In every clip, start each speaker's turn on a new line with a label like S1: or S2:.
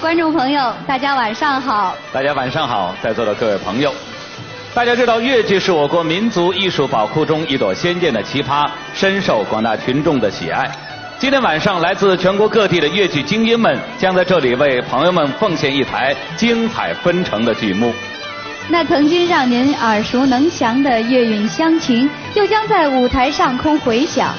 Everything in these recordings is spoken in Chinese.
S1: 观众朋友，大家晚上好。
S2: 大家晚上好，在座的各位朋友。大家知道，越剧是我国民族艺术宝库中一朵鲜艳的奇葩，深受广大群众的喜爱。今天晚上，来自全国各地的越剧精英们将在这里为朋友们奉献一台精彩纷呈的剧目。
S1: 那曾经让您耳熟能详的乐韵乡情，又将在舞台上空回响。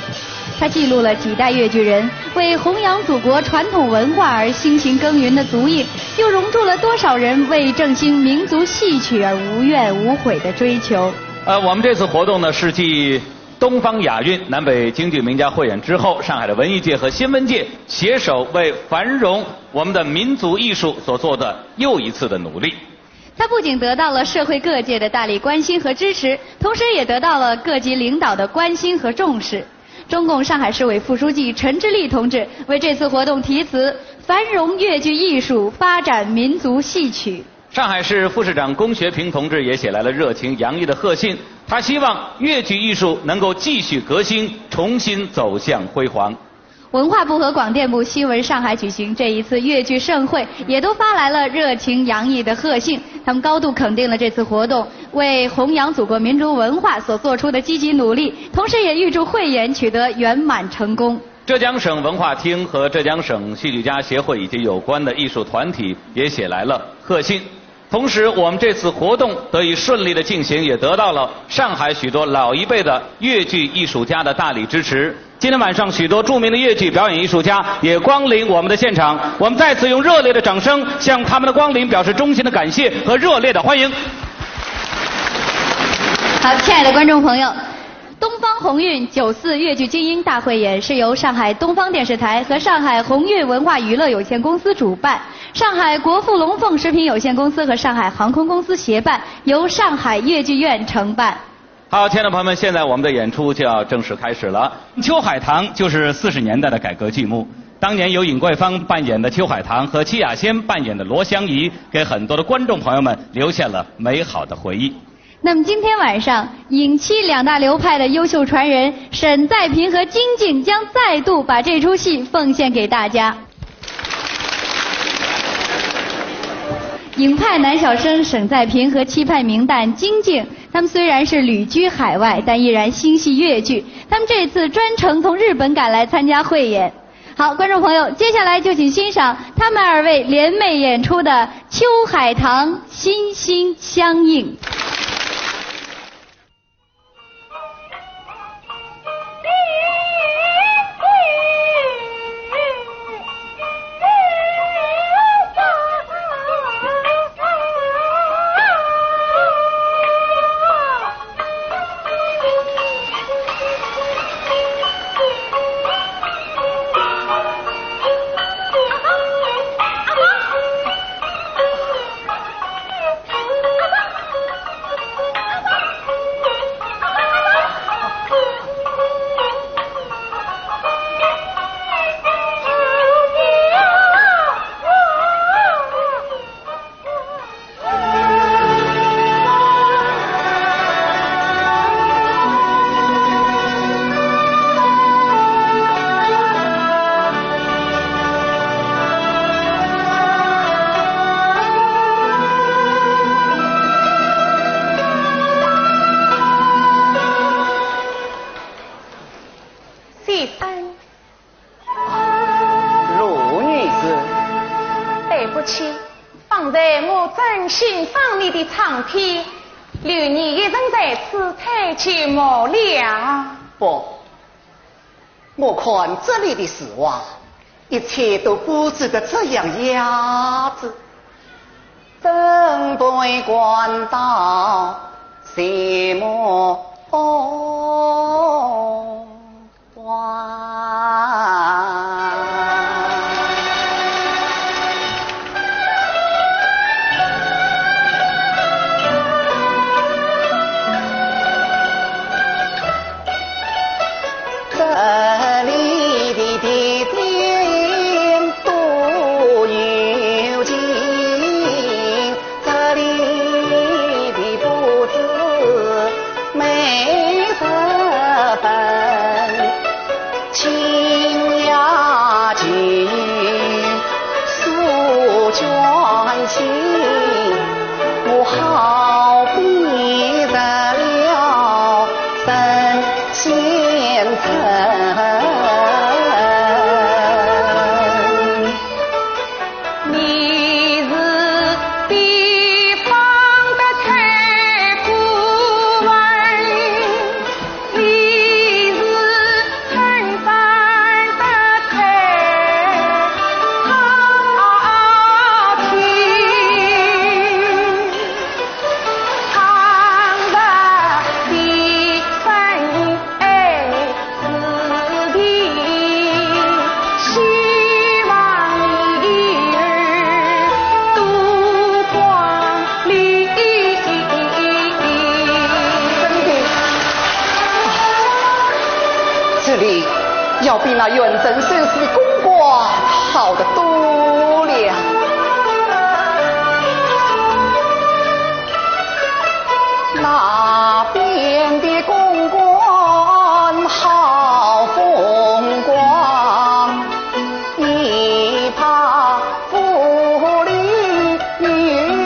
S1: 它记录了几代越剧人为弘扬祖国传统文化而辛勤耕耘的足印，又融入了多少人为振兴民族戏曲而无怨无悔的追求。
S2: 我们这次活动呢，是继东方亚运、南北京剧名家汇演之后，上海的文艺界和新闻界携手为繁荣我们的民族艺术所做的又一次的努力。
S1: 它不仅得到了社会各界的大力关心和支持，同时也得到了各级领导的关心和重视。中共上海市委副书记陈之立同志为这次活动题词“繁荣越剧艺术，发展民族戏曲”。
S2: 上海市副市长龚学平同志也写来了热情洋溢的贺信，他希望越剧艺术能够继续革新，重新走向辉煌。
S1: 文化部和广电部新闻上海举行这一次越剧盛会，也都发来了热情洋溢的贺信。他们高度肯定了这次活动为弘扬祖国民族文化所做出的积极努力，同时也预祝汇演取得圆满成功。
S2: 浙江省文化厅和浙江省戏剧家协会以及有关的艺术团体也写来了贺信。同时，我们这次活动得以顺利的进行，也得到了上海许多老一辈的越剧艺术家的大力支持。今天晚上，许多著名的越剧表演艺术家也光临我们的现场，我们再次用热烈的掌声向他们的光临表示衷心的感谢和热烈的欢迎。
S1: 好，亲爱的观众朋友，东方红运94越剧精英大汇演是由上海东方电视台和上海红运文化娱乐有限公司主办，上海国富龙凤食品有限公司和上海航空公司协办，由上海越剧院承办。
S2: 好，亲爱的朋友们，现在我们的演出就要正式开始了。秋海棠就是40年代的改革剧目，当年由尹桂芳扮演的秋海棠和戚雅仙扮演的罗香怡，给很多的观众朋友们留下了美好的回忆。
S1: 那么今天晚上，尹戚两大流派的优秀传人沈再平和金靖将再度把这出戏奉献给大家。尹派男小生沈再平和戚派名旦金靖，他们虽然是旅居海外，但依然心系越剧。他们这次专程从日本赶来参加汇演。好，观众朋友，接下来就请欣赏他们二位联袂演出的《秋海棠》心心相印。
S3: 我看这里的事哇，一切都布置得这样样子，怎不会管到什么美得要比那元正先生的公馆好得多了。那边的公馆好风光，一旁府里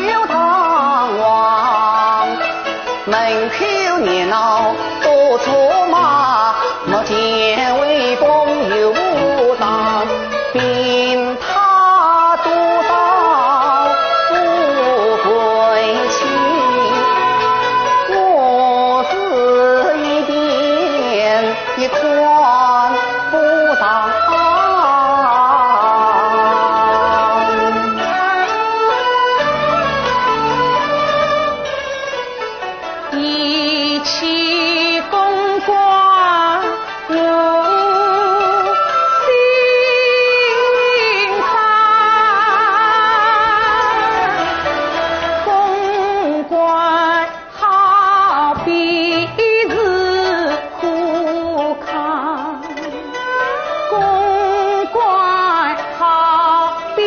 S3: 有堂王，门口热闹多车马，莫见威风有武当，并他独到富贵去。我是一点一宽不上，
S4: 一起公馆入心房，公馆好比是苦糠，公馆好比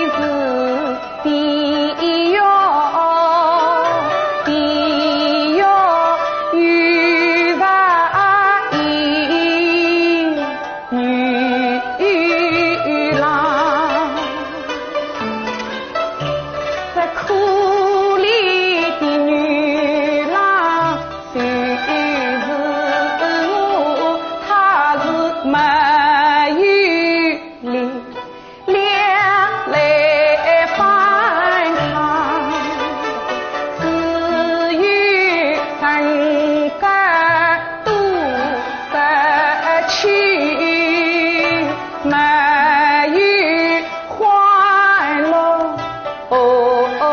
S4: 是地狱。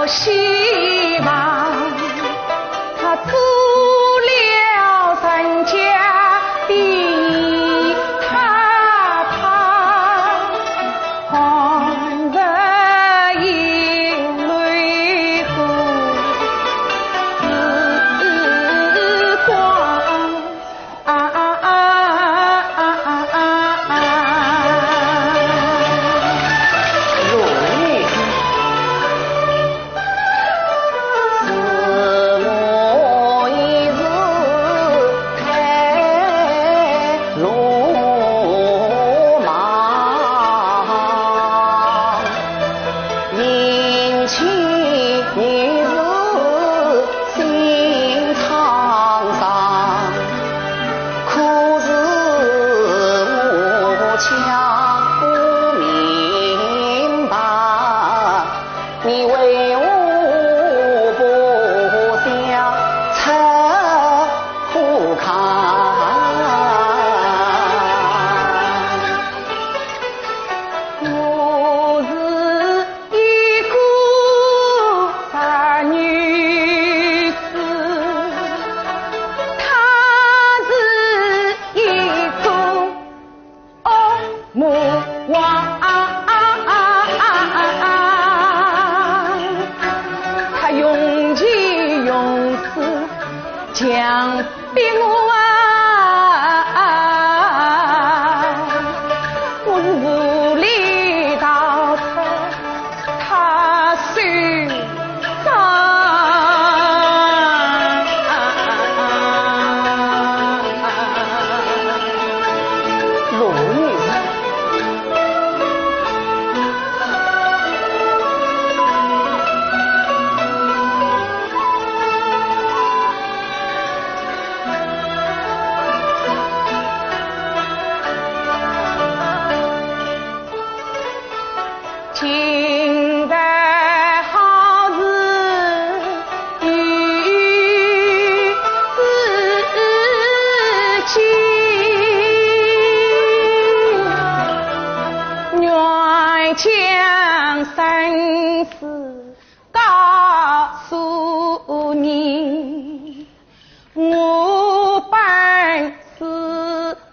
S4: 希望他做了三家的他怕黄日引泪多时光将逼我是无力到他心上。如意情在好日与自己，愿将生死告诉你，我本是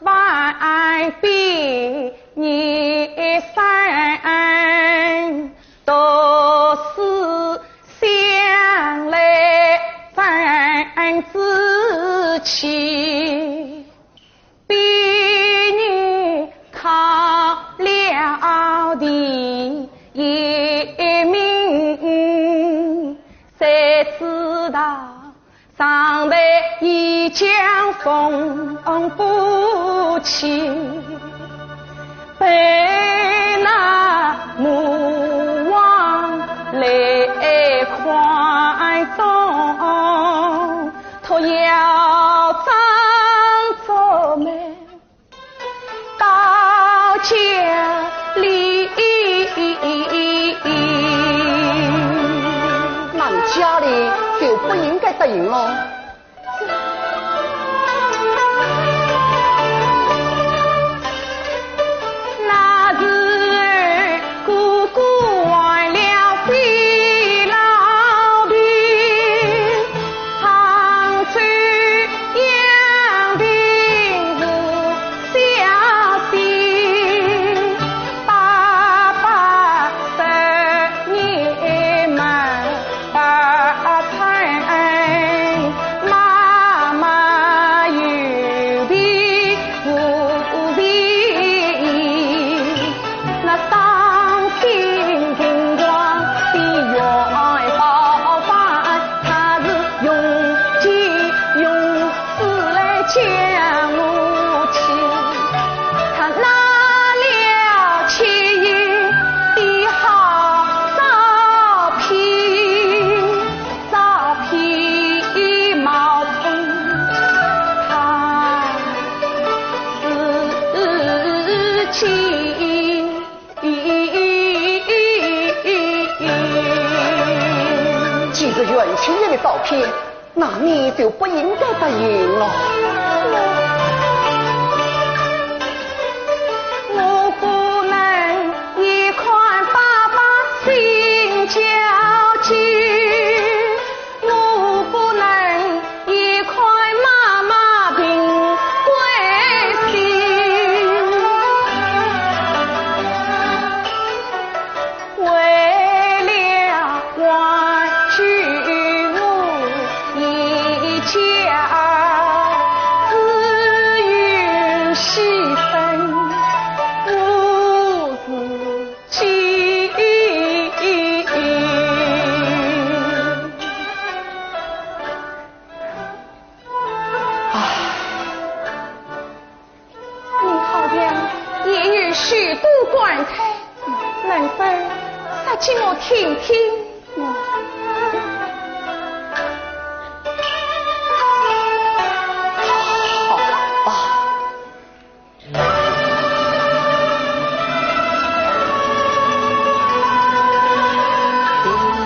S4: 万比你三，都是相来分之期，比你大，上台一将风不起，被那母王来宽中，托要张作美到家里，
S3: 俺家里就不应该答应喽。
S4: 那日儿姑姑忘了费老病，杭州养病无消息，爸爸10年满把菜，妈妈有病无病，那伤心情光的元宝饭，他是用计用死来将我亲，他拿了7亿的好照片，照片冒充他自己。
S3: 既是袁青爷的照片，那你就不应该答应了。
S4: 我不能一块爸爸心交集，我不能一块妈妈凭归心，为了挽取我一家，自愿牺牲我自己。你好像也有许多观察，能否说起我听听？
S3: 好吧。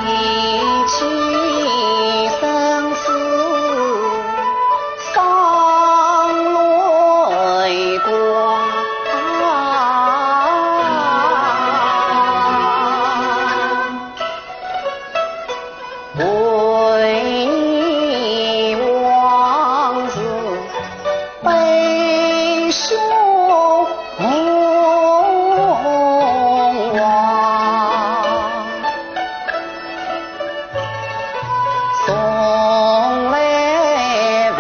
S3: 一起生死伤泪光，回忆往事悲胸往，送来为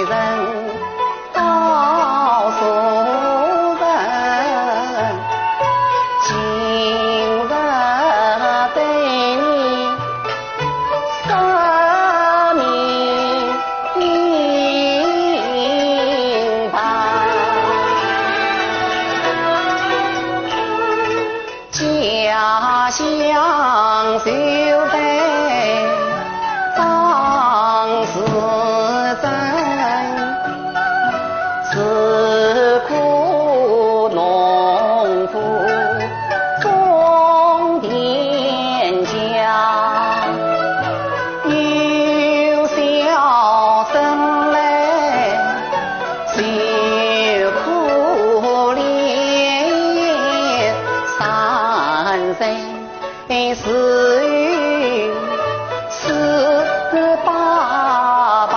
S3: 人告诉人，今日对你生命明白，家乡就在当时真，自苦农夫种田家，有小生来受苦连3岁死于爸爸，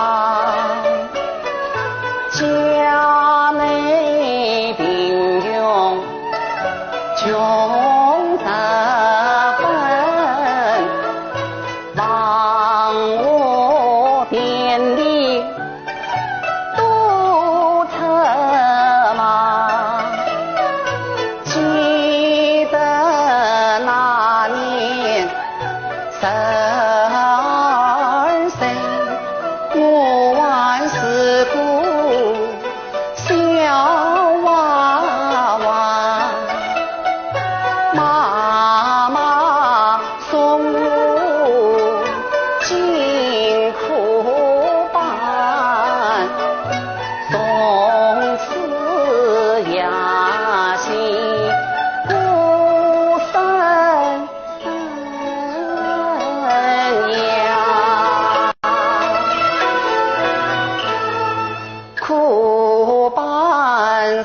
S3: 家内贫穷穷得很，望我遍地都策马，记得那年12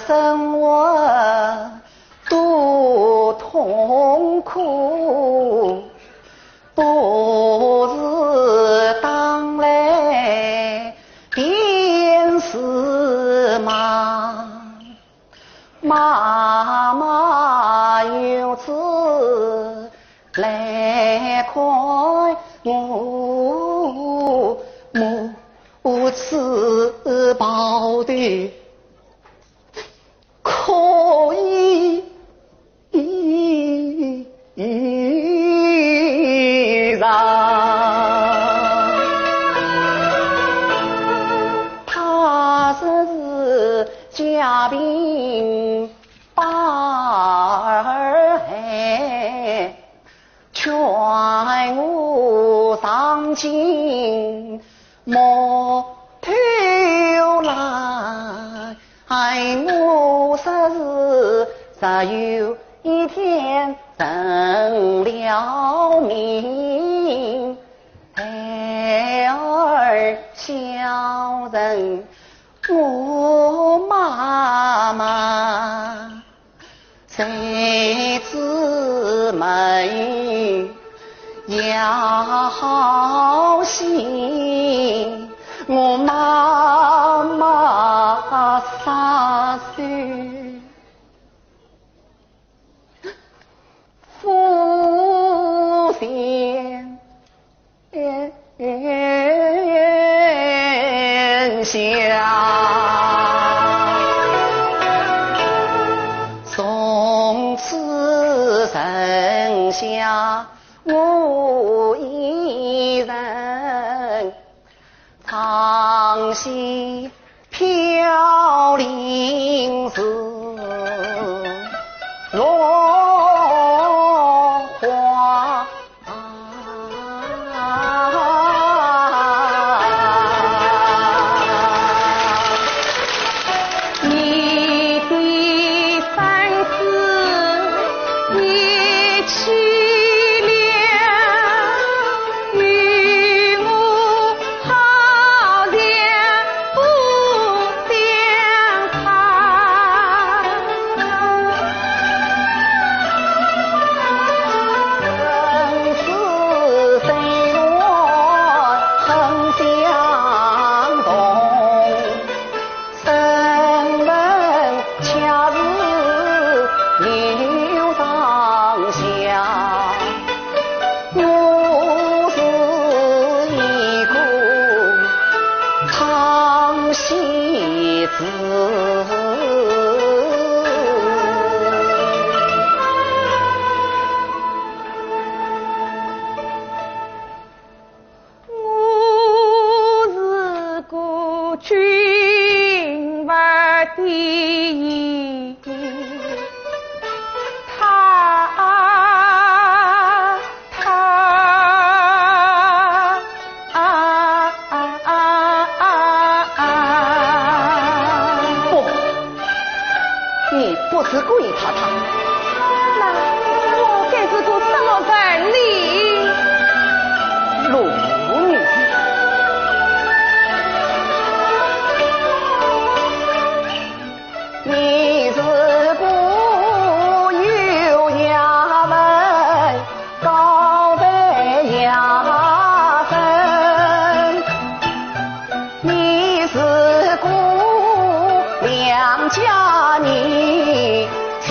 S3: 生活多痛苦，不是当来便是忙。妈妈有次来看我吃饱的可以让他是家贫把儿害，劝我上进莫偷懒，我说是只有一天成了名，孩儿小人我妈妈，谁知没要好心，我妈妈3岁父贤从此剩下我一人，唱戏飘零时落花
S4: 你的反思也凄凉，与我好像不相
S3: 生死虽乱很相同，生门恰是刘上下，我是一个唱戏子。
S4: 我是个军阀的人，
S3: 你不是故意怕他，
S4: 那我该是个什么人呢？
S3: 龙女。你是个有衙门高拜衙门，你是个良家女清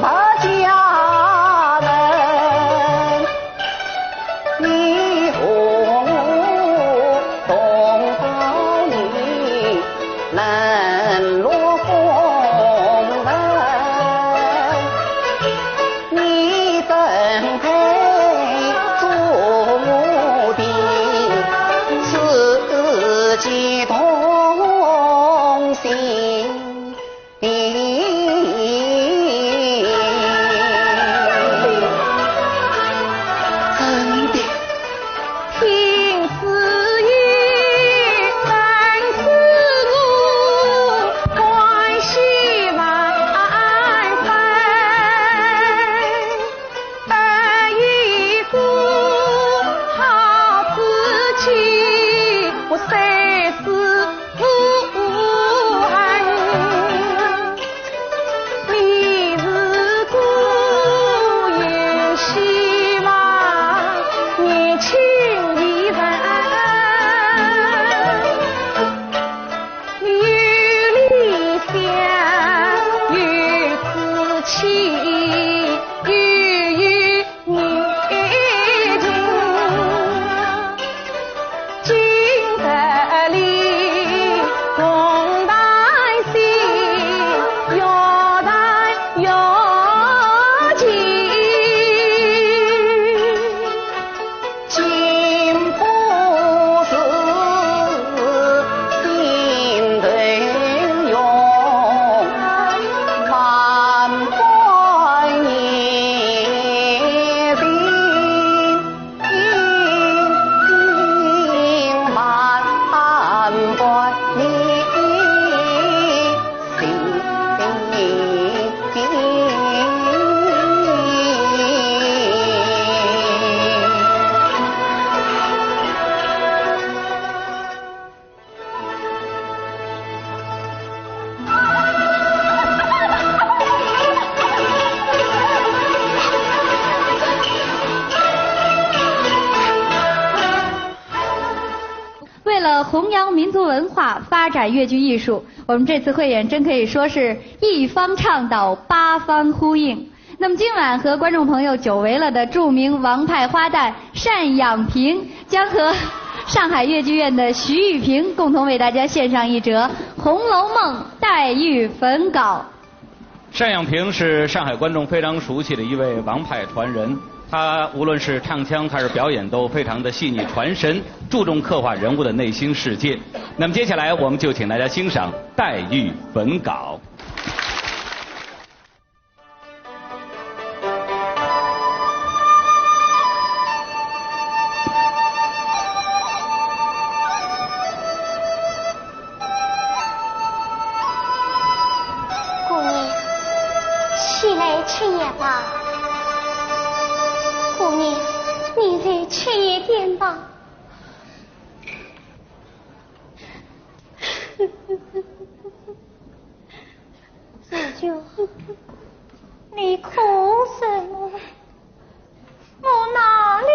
S3: 白家人，你和我同胞你冷落风尘，你怎配做我的知己同心？
S1: 了弘扬民族文化、发展粤剧艺术，我们这次汇演真可以说是一方倡导，八方呼应。那么今晚和观众朋友久违了的著名王派花旦单养平，将和上海越剧院的徐玉萍共同为大家献上一折《红楼梦》黛玉粉稿。
S2: 单养平是上海观众非常熟悉的一位王派传人，他无论是唱腔还是表演都非常的细腻传神，注重刻画人物的内心世界。那么接下来我们就请大家欣赏黛玉粉稿。
S4: 你哭什么？我哪里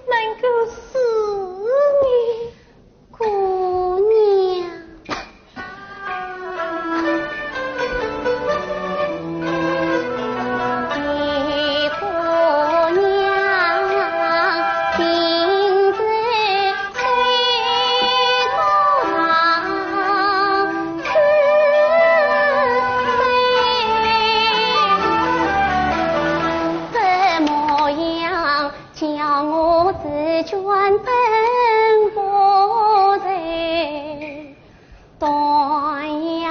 S4: 能够死你，姑娘？你姑娘心子虽多郎，怎么样叫我自卷奔波人？断呀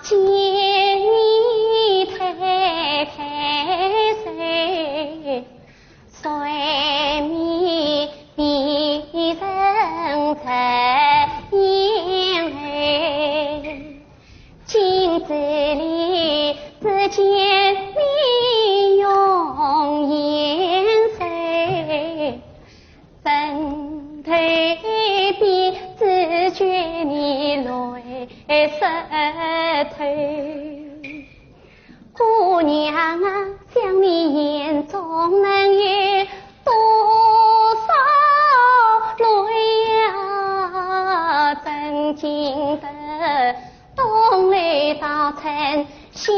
S4: 见你太太谁？随你别人在眼泪，镜子里只见你用颜色，枕头边只觉你泪湿透。姑娘啊，想你眼中能有多少泪呀？真经得东来大城下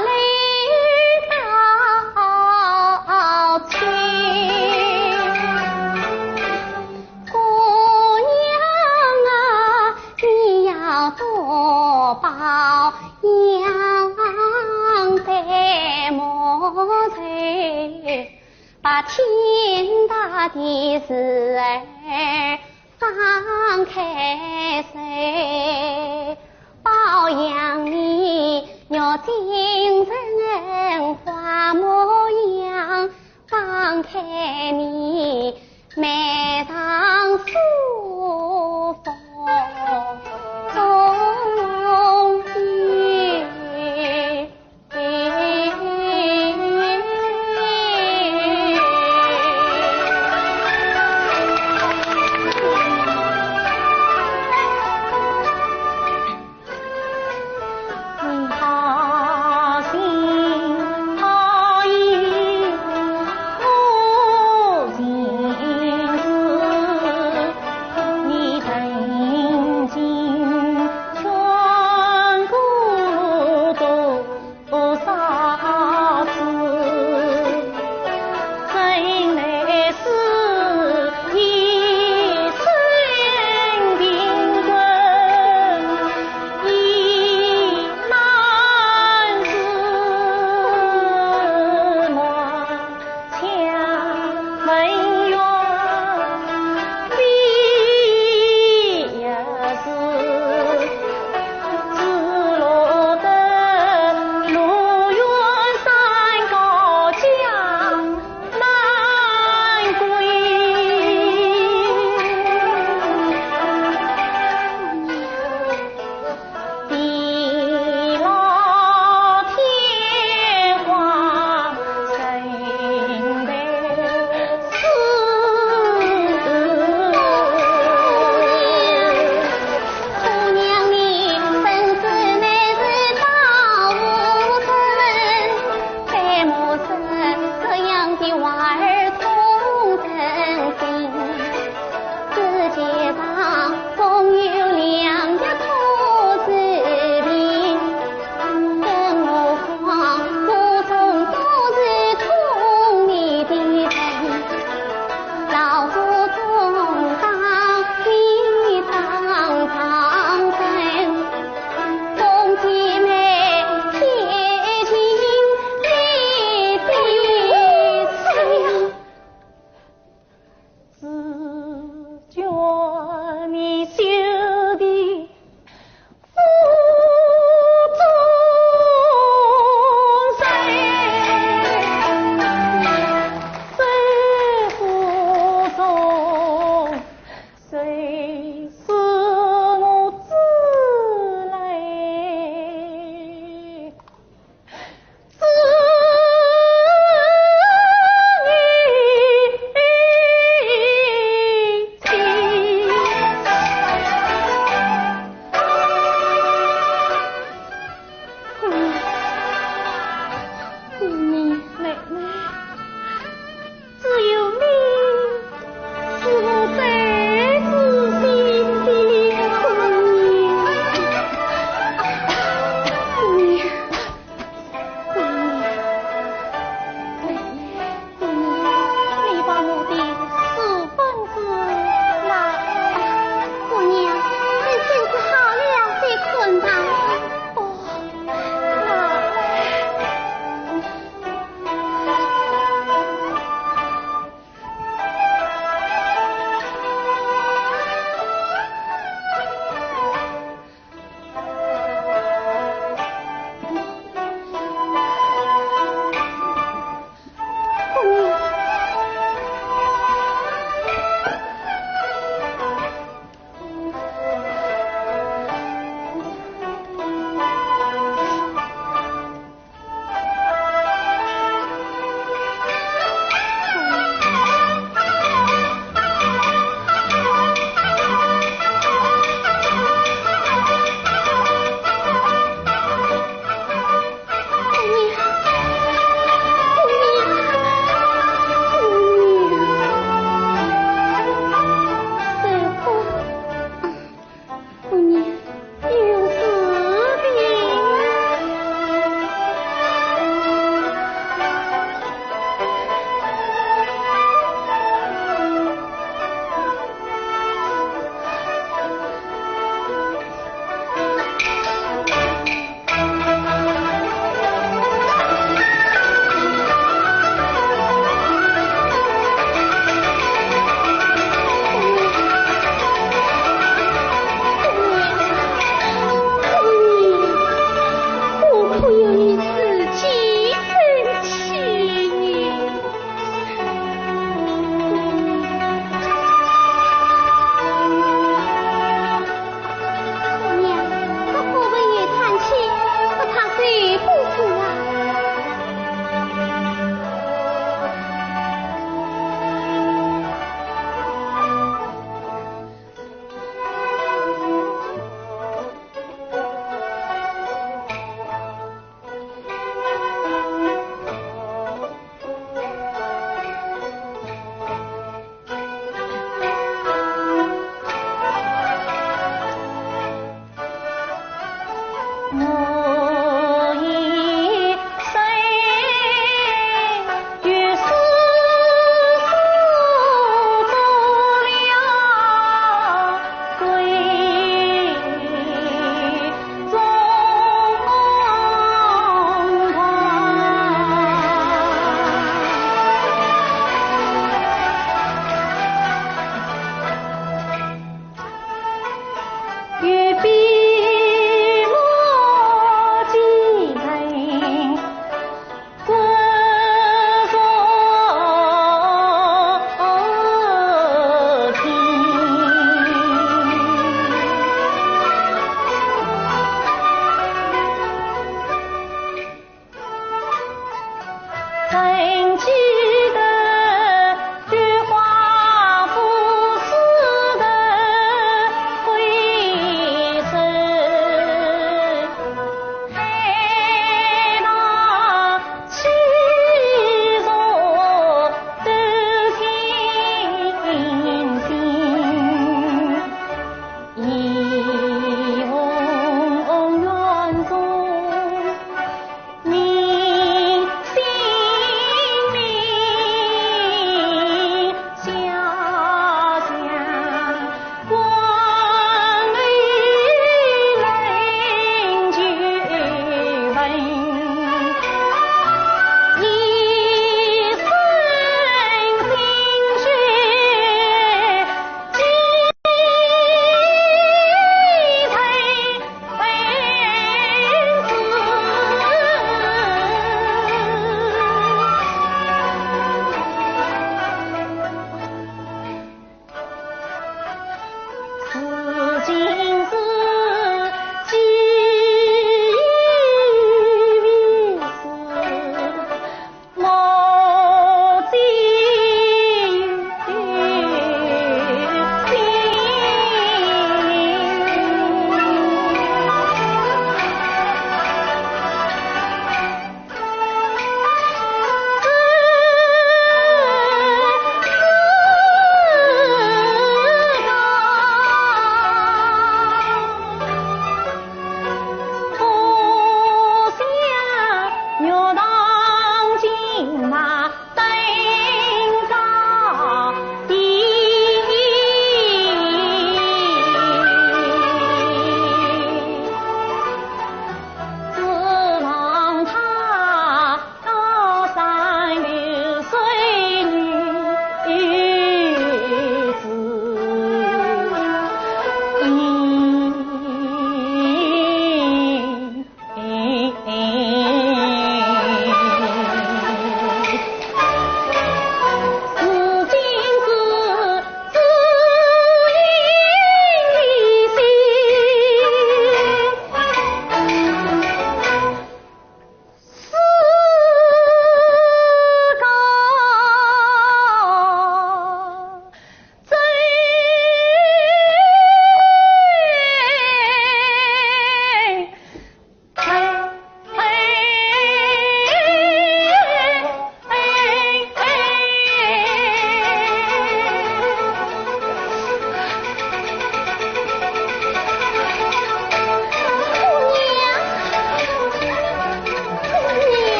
S4: 泪到去。姑娘啊，你要多保养在莫愁，把天大的事儿放开手，保养你要精神花模样，放开你迈上舒服中间。你好心好意不尽事，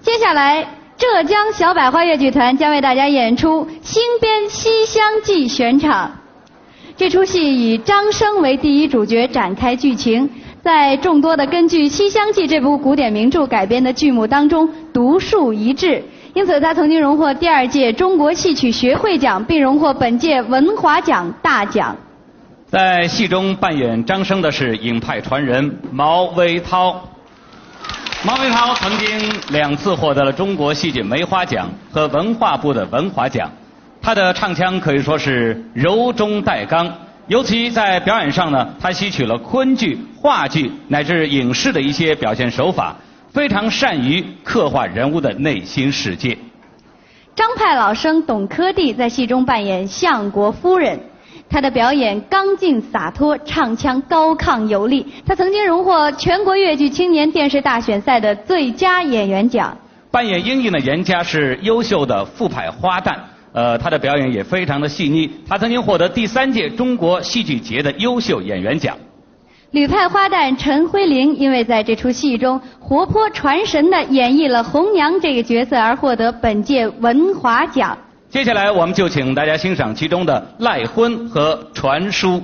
S1: 接下来，浙江小百花越剧团将为大家演出新编《西厢记》选场。这出戏以张生为第一主角展开剧情，在众多的根据《西厢记》这部古典名著改编的剧目当中独树一帜，因此他曾经荣获第2届中国戏曲学会奖，并荣获本届文华奖大奖。
S2: 在戏中扮演张生的是影派传人毛维涛。毛维涛曾经2次获得了中国戏剧梅花奖和文化部的文华奖，他的唱腔可以说是柔中带刚，尤其在表演上呢，他吸取了昆剧、话剧乃至影视的一些表现手法，非常善于刻画人物的内心世界。
S1: 张派老生董科第在戏中扮演相国夫人。他的表演刚劲洒脱，唱腔高亢有力。他曾经荣获全国越剧青年电视大选赛的最佳演员奖。
S2: 扮演英英的严家是优秀的副派花旦，他的表演也非常的细腻。他曾经获得第3届中国戏剧节的优秀演员奖。
S1: 吕派花旦陈辉玲因为在这出戏中活泼传神地演绎了红娘这个角色而获得本届文华奖。
S2: 接下来我们就请大家欣赏其中的赖婚和传书。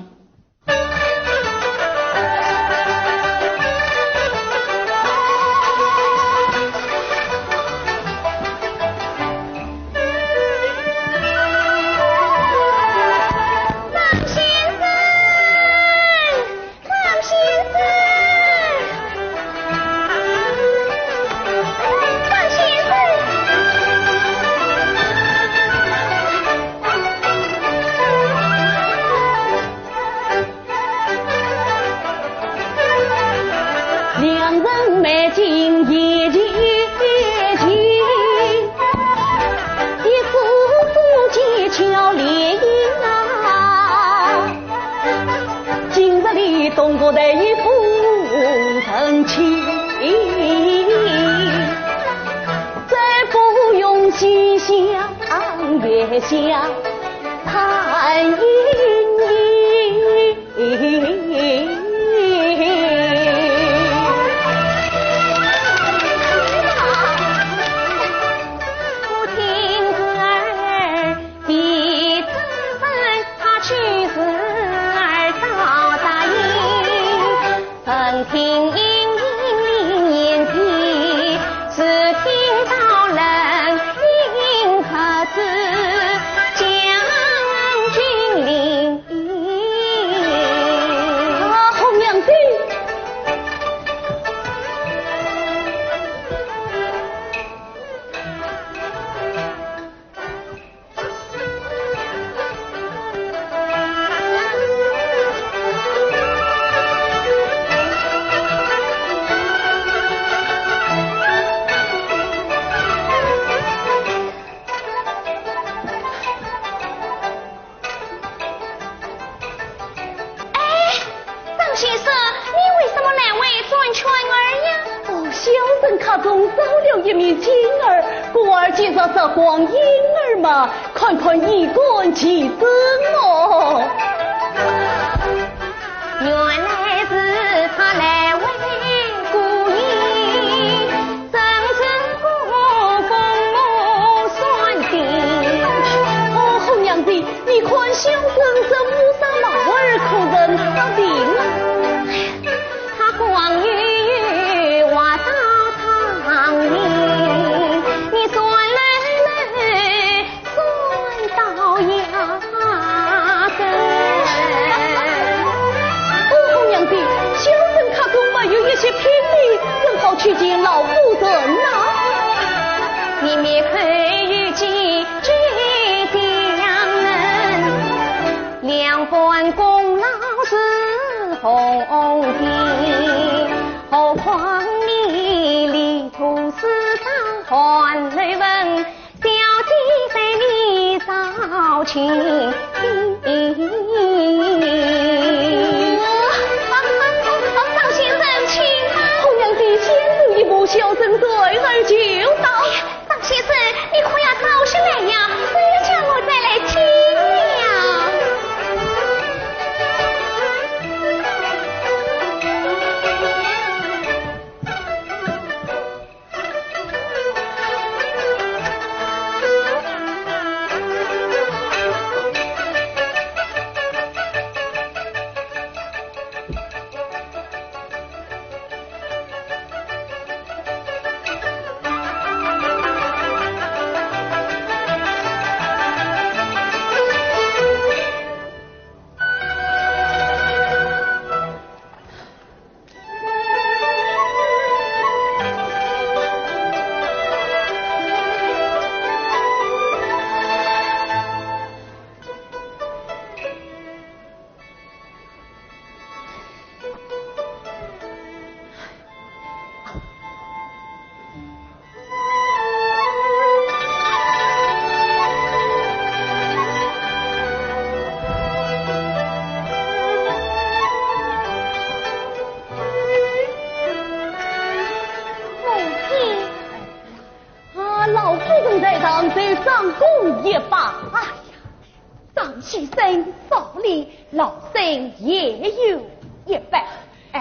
S4: 张先生少礼，老身也有一半。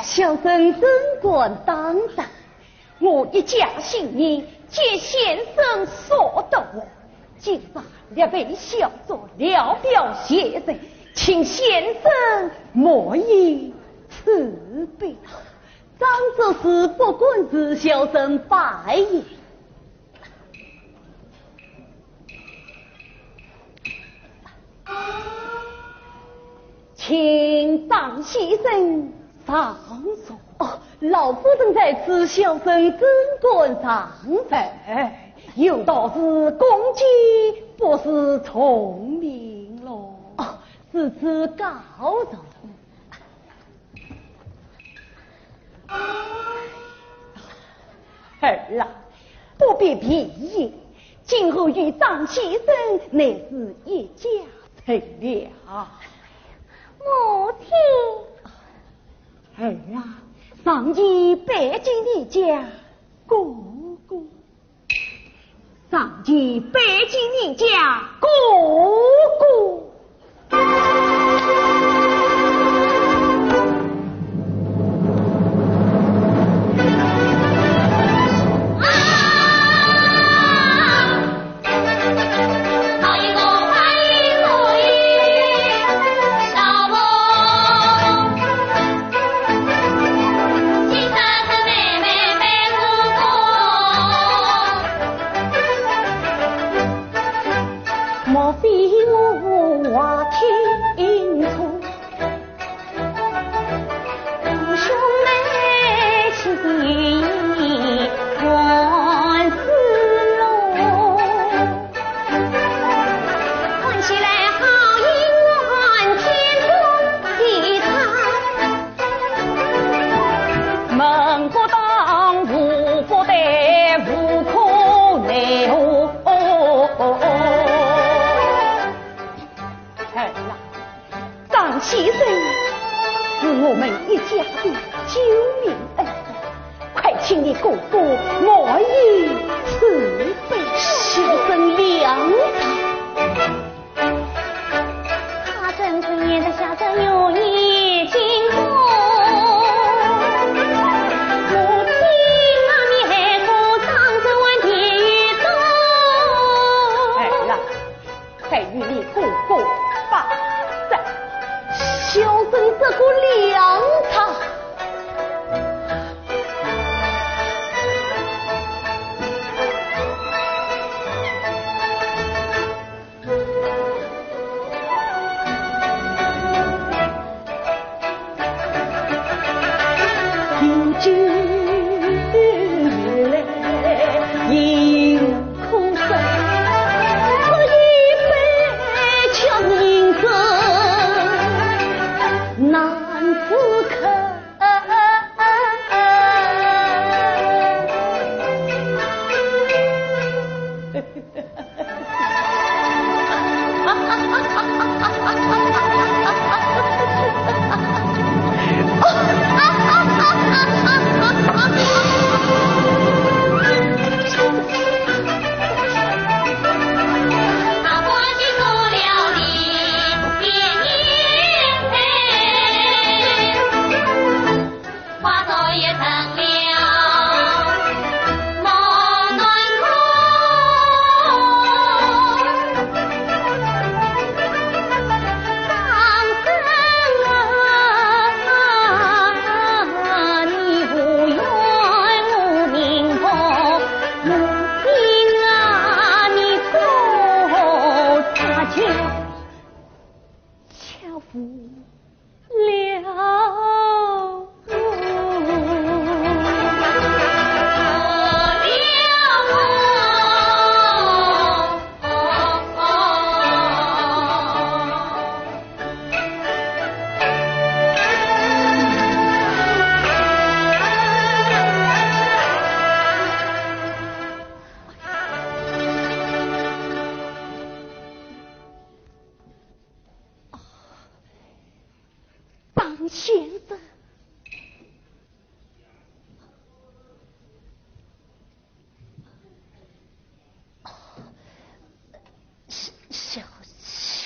S4: 小生真管当当，我一家姓名借先生所得，今早列位小作聊表谢罪，请先生莫以慈悲。张则是不管是小生拜也。请张先生上座。老夫人在此，小生真管上坟。有道是公鸡不是聪明喽。是此告状。儿啊，不必便宜，今后与张先生乃是一家成了。
S5: 母亲，
S4: 儿啊，上级拜见你家哥哥，上级拜见你家哥哥。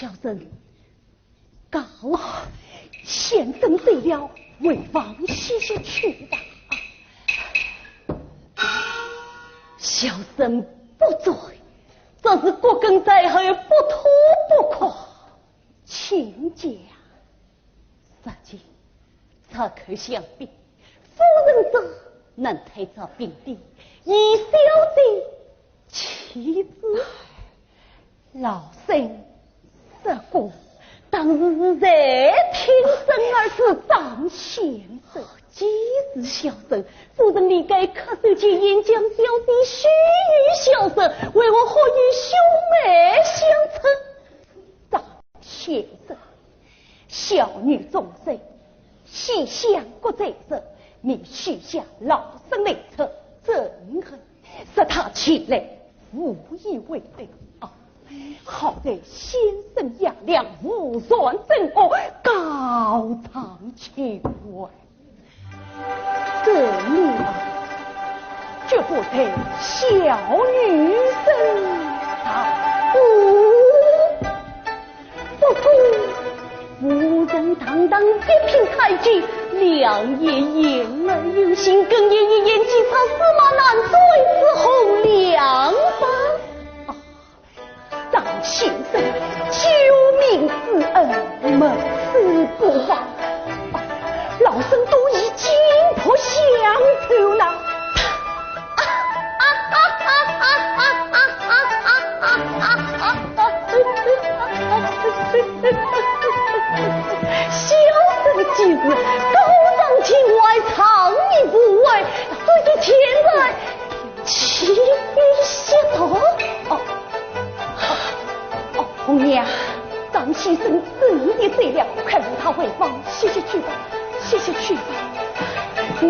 S4: 小生告先生醉了，为王歇歇去吧。小生不罪，这是国根在后，不吐不快。请讲。实际此刻相比，夫人者能推着病地，以小弟妻子。老身这个当日是在听生儿子张先生，即使小生夫人离开可受见演讲小弟须臾小生，为我何以兄妹相称？张先生小女终身细想过这事，你许下老身内策憎恨，使他起来无以为对。好在先生杨良无算真恶，高堂去外，这女儿绝不得小女生当不过夫人堂堂一品太君，两爷言而有信，更爷一言既草，司马难追之后两方。张先生救命之恩，没此不忘。老身都已金破相酬了。小生既是高张情外，藏匿不为，所以前来起兵协同。红娘，张先生真的醉了，快扶他回房歇歇去吧，歇歇去吧。你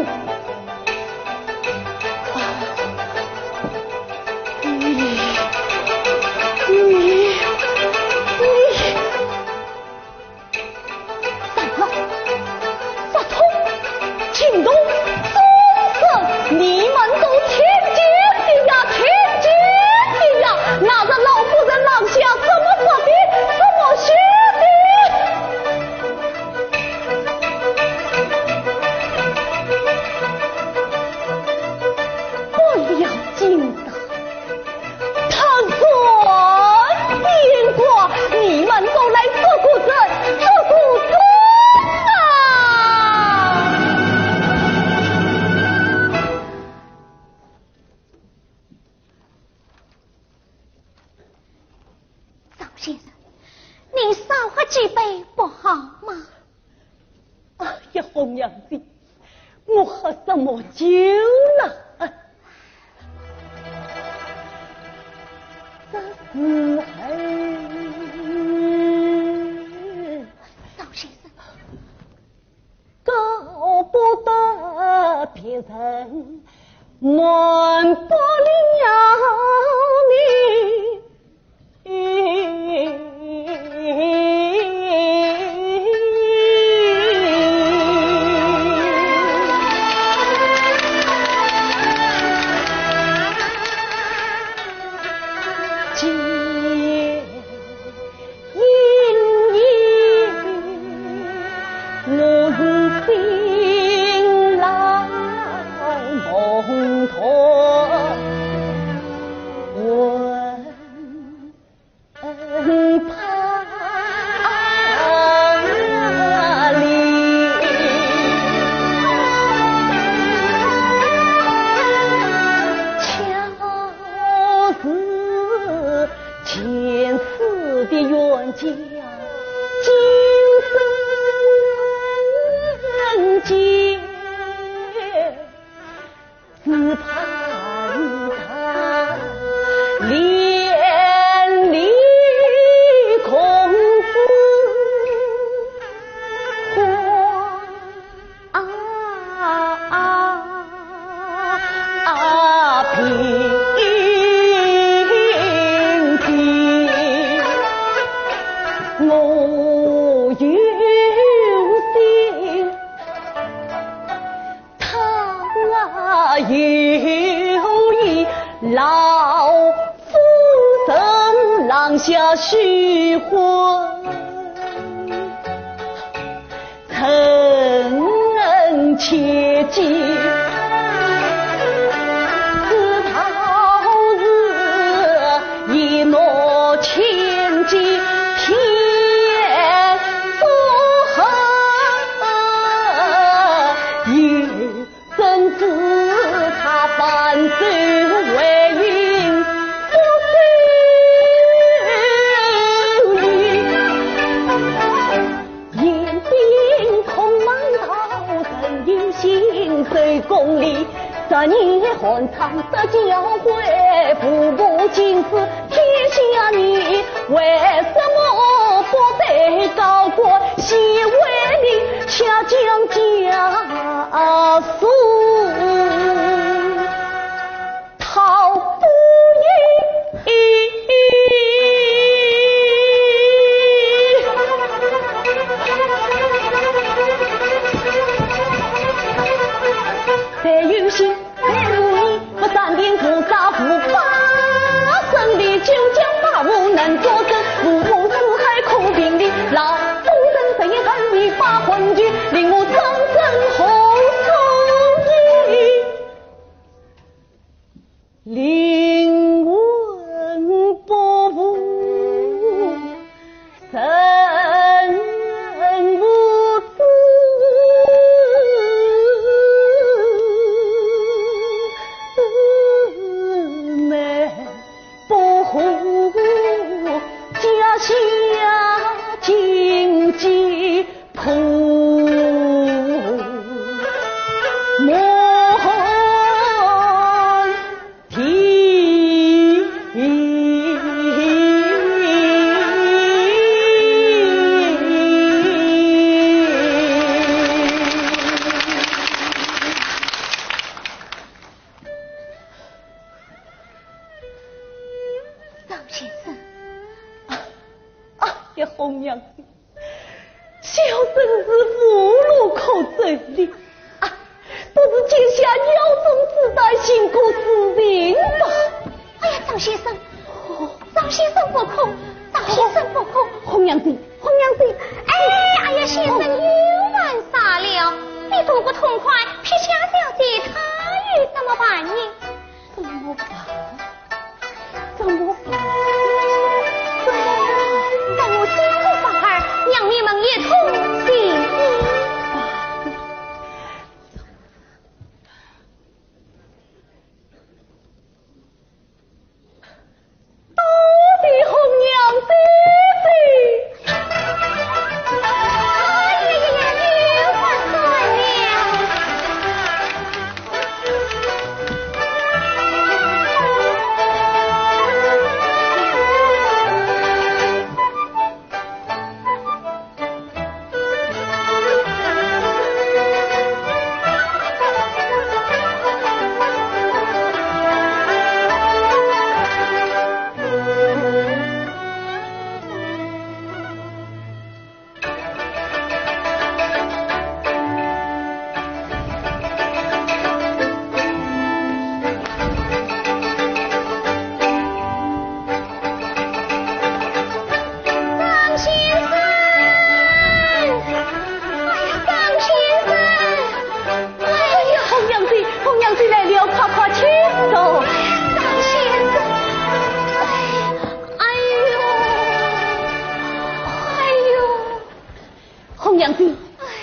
S4: 发通请动宗圣，你们都听见的呀，听见的呀，拿着老夫人廊下怎么说的，怎么学的，不要紧的，他转变过，你们都来做古人，做古人啊！
S5: 张先生，你少喝几杯不好吗？
S4: 哎呀，红娘子，我喝什么酒了？这是
S5: 张先生，
S4: 搞不得别人瞒不了你。下虚婚，公理，这年寒窗的教诲，步步惊世天下女，为什么不被高官写为民，恰将家书逃不赢？在有心，在如意，不三定菩萨护法，胜利九江八无能作证，五湖四海空兵力，老夫人谁也敢于把魂聚，令我终身红手印，灵魂不腐，神无知。家下经济铺莫提。
S5: 张先生，
S4: 呀，红娘子，小生是无路可走的啊！不知见下腰中自带辛苦死人吧？
S5: 哎呀，张先生，张先生不哭，张先生不哭。
S4: 红娘子，红娘子，
S5: 哎呀，先生又玩傻了，你都不痛快，撇下小姐她与怎么办呢？
S4: 怎么办？怎么办？
S5: 等我接过法儿，让你们也同心。
S4: 到底红娘子的，
S5: 哎呀，又犯错了。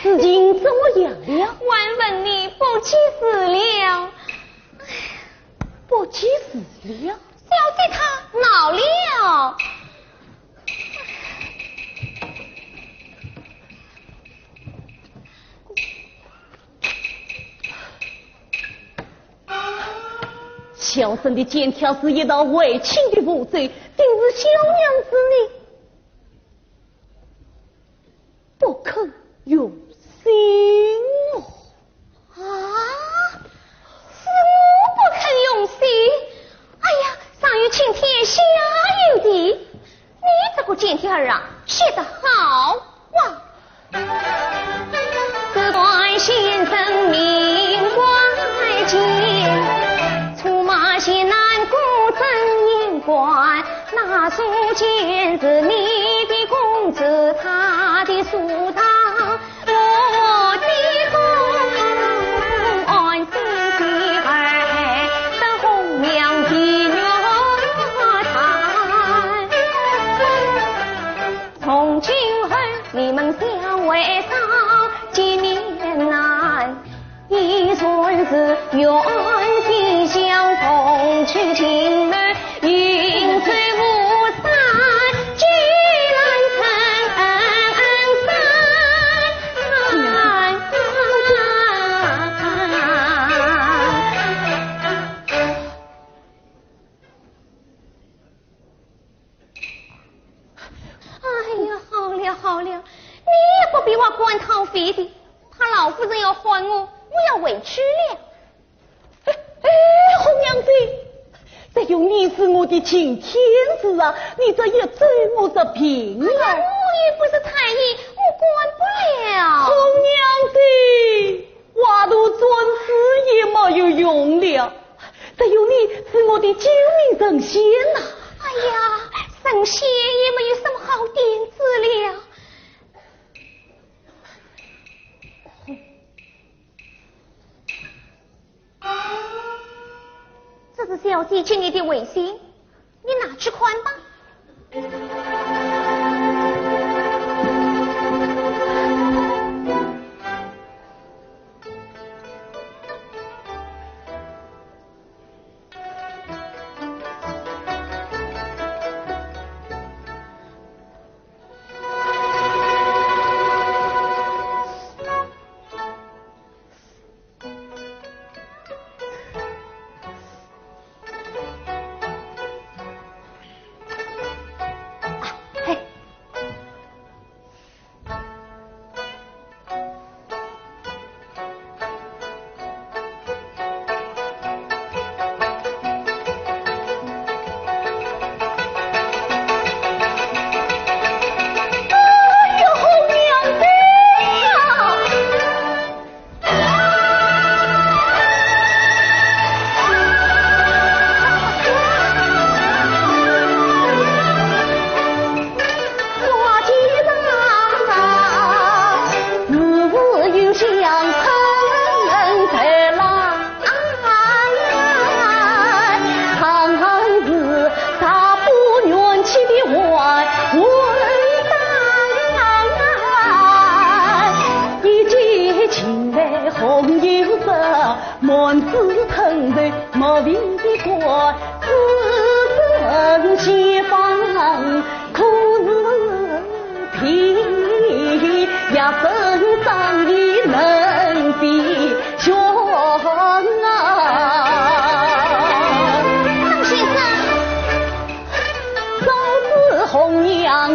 S4: 事情怎么样了？
S5: 万问你不起死了，
S4: 不起死了，
S5: 小姐她恼了。
S4: 小生的剑条是一道为情的无罪，竟是小娘子你不肯用心哦。
S5: 啊，是我不肯用心。哎呀，上有青天下有地，你这个剑条啊写得好哇！此段先生名关键，出马西南古镇阴关，那书签是你的公子，他的书堂，我的公安心的儿等红娘的月谈，从今后你们相为上见面难，一顺是愿心相同，去情儿云水无散，聚难成山。好了，你也不必我管讨费的，怕老夫人要还我要委屈了。
S4: 红娘子，这有你是我的亲天子啊，你这也罪我这平儿。
S5: 我也不是太医，我管不了。
S4: 红娘子，话都尊师也没有用了，这有你是我的救命神仙呐。
S5: 哎呀，神仙也没有什么好点子了。这是小姐请你的微信，你拿去还吧。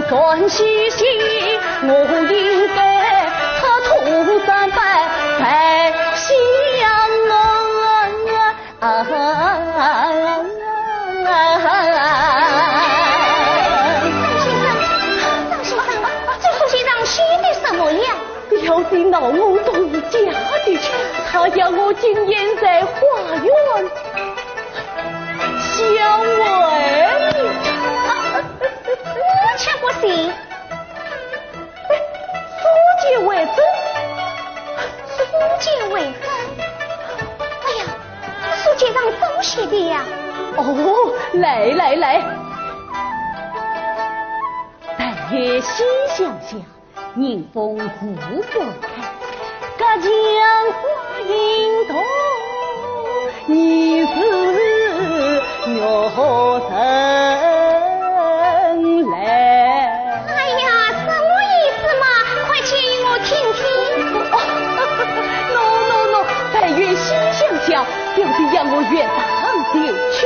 S4: 转西西，我应该他土三拜在西洋
S5: 张先生，这书信上写的什么呀？
S4: 要是闹我同意嫁的，他要我今夜在花园相会。
S5: 我抢过信，
S4: 书接为真，
S5: 书接为真。哎呀，书接上怎么写的呀？
S4: 哦，来，但月西厢下，迎风自分开，隔江花影动，你是我神。表弟让我远荡地去，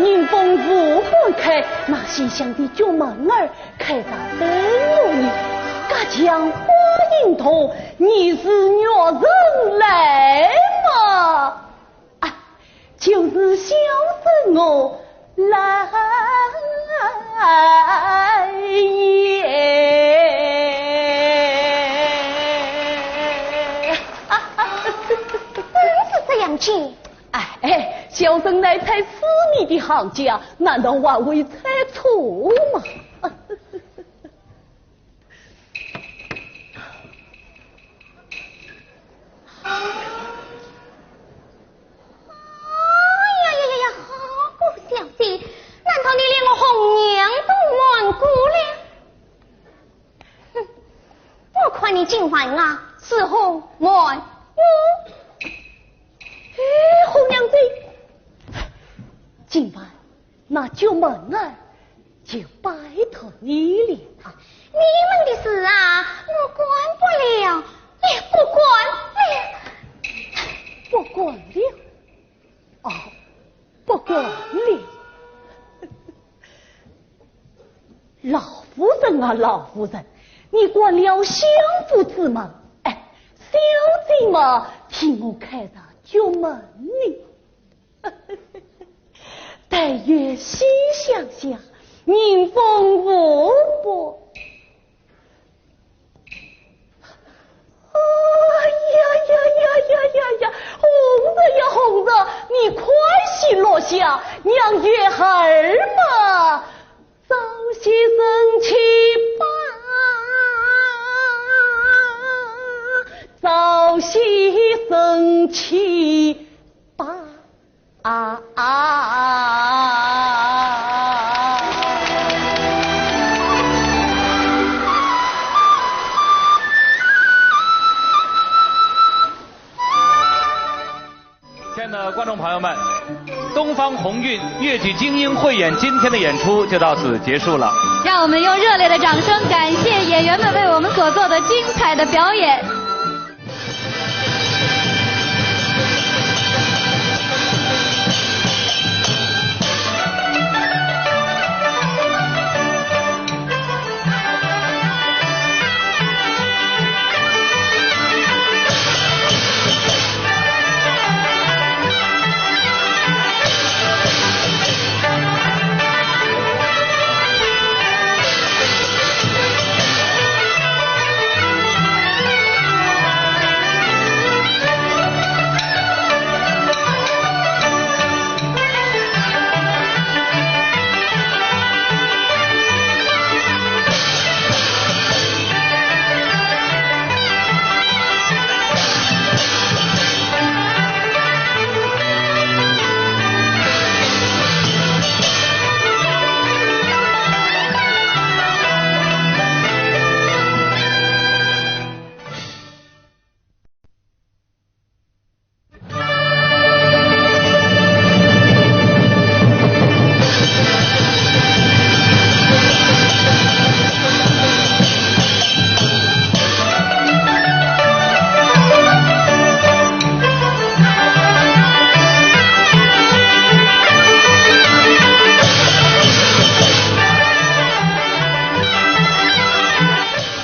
S4: 迎风不分开，那西厢的旧门儿开在灯笼里，隔江花影动，你是我人来吗？啊，就是小生我来
S5: 这样去。
S4: 哎，小生乃才私密的行家，难道还会猜错吗？
S5: 好小姐，难道你连我红娘都忘过了？哼，我看你今晚啊，是红忘我。
S4: 红娘子，今晚那旧门儿就拜托你了。
S5: 你们的事啊，我管不了，也不管了。
S4: 哦，不管了。老夫人啊，老夫人，你管了相夫之门，哎，小姐嘛，替我开上酒门呢。但愿细想想，迎风无波。呀！红着，你快些落下，让月儿嘛早些生气吧，早些生气吧。
S2: 亲爱的观众朋友们，东方红韵越剧精英汇演今天的演出就到此结束了。
S1: 让我们用热烈的掌声感谢演员们为我们所做的精彩的表演。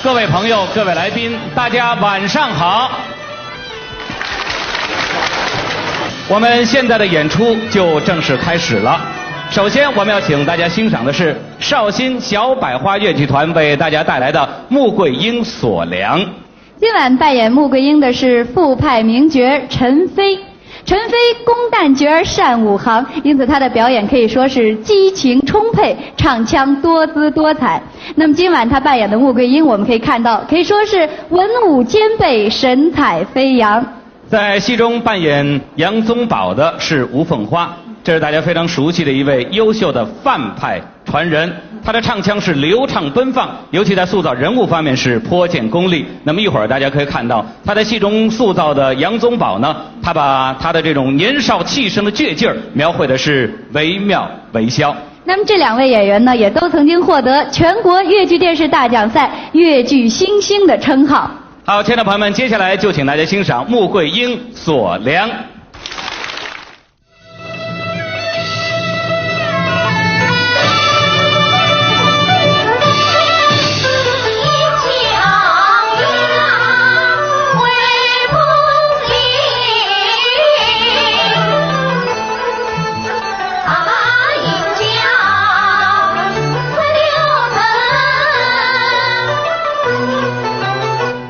S2: 各位朋友，各位来宾，大家晚上好。我们现在的演出就正式开始了。首先，我们要请大家欣赏的是绍兴小百花越剧团为大家带来的《穆桂英锁梁》。
S1: 今晚扮演穆桂英的是副派名角陈飞。陈飞公旦角善武行，因此他的表演可以说是激情充沛，唱腔多姿多彩。那么今晚他扮演的穆桂英，我们可以看到，可以说是文武兼备，神采飞扬。
S2: 在戏中扮演杨宗保的是吴凤花，这是大家非常熟悉的一位优秀的范派传人。他的唱腔是流畅奔放，尤其在塑造人物方面是颇见功力。那么一会儿大家可以看到，他在戏中塑造的杨宗保呢，他把他的这种年少气盛的倔劲儿描绘的是惟妙惟肖。
S1: 那么这两位演员呢，也都曾经获得全国越剧电视大奖赛越剧新星的称号。
S2: 好，亲爱的朋友们，接下来就请大家欣赏《穆桂英锁梁》。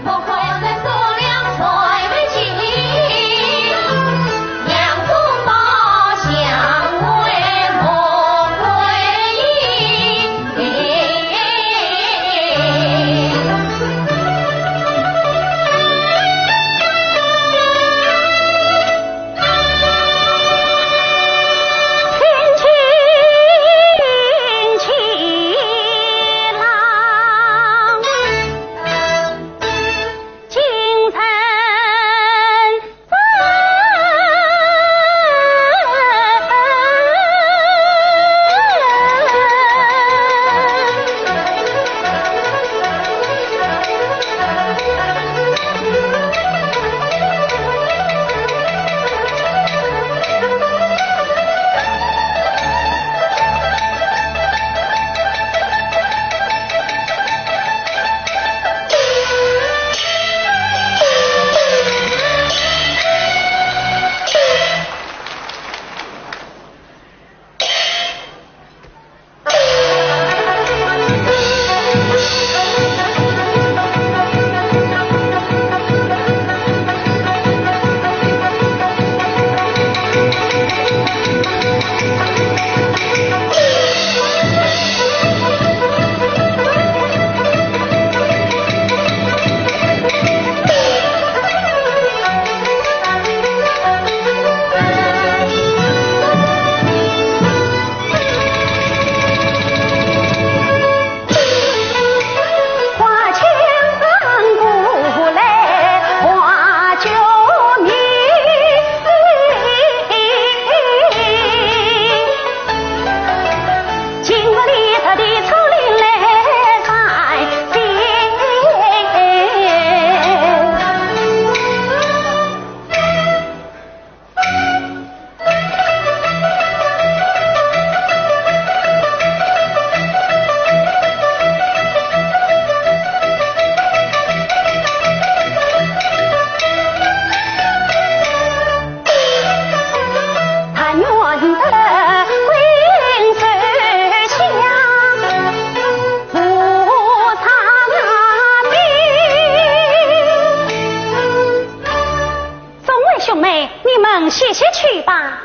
S5: 莫怪在锁梁衰为情。
S4: 歇歇去吧。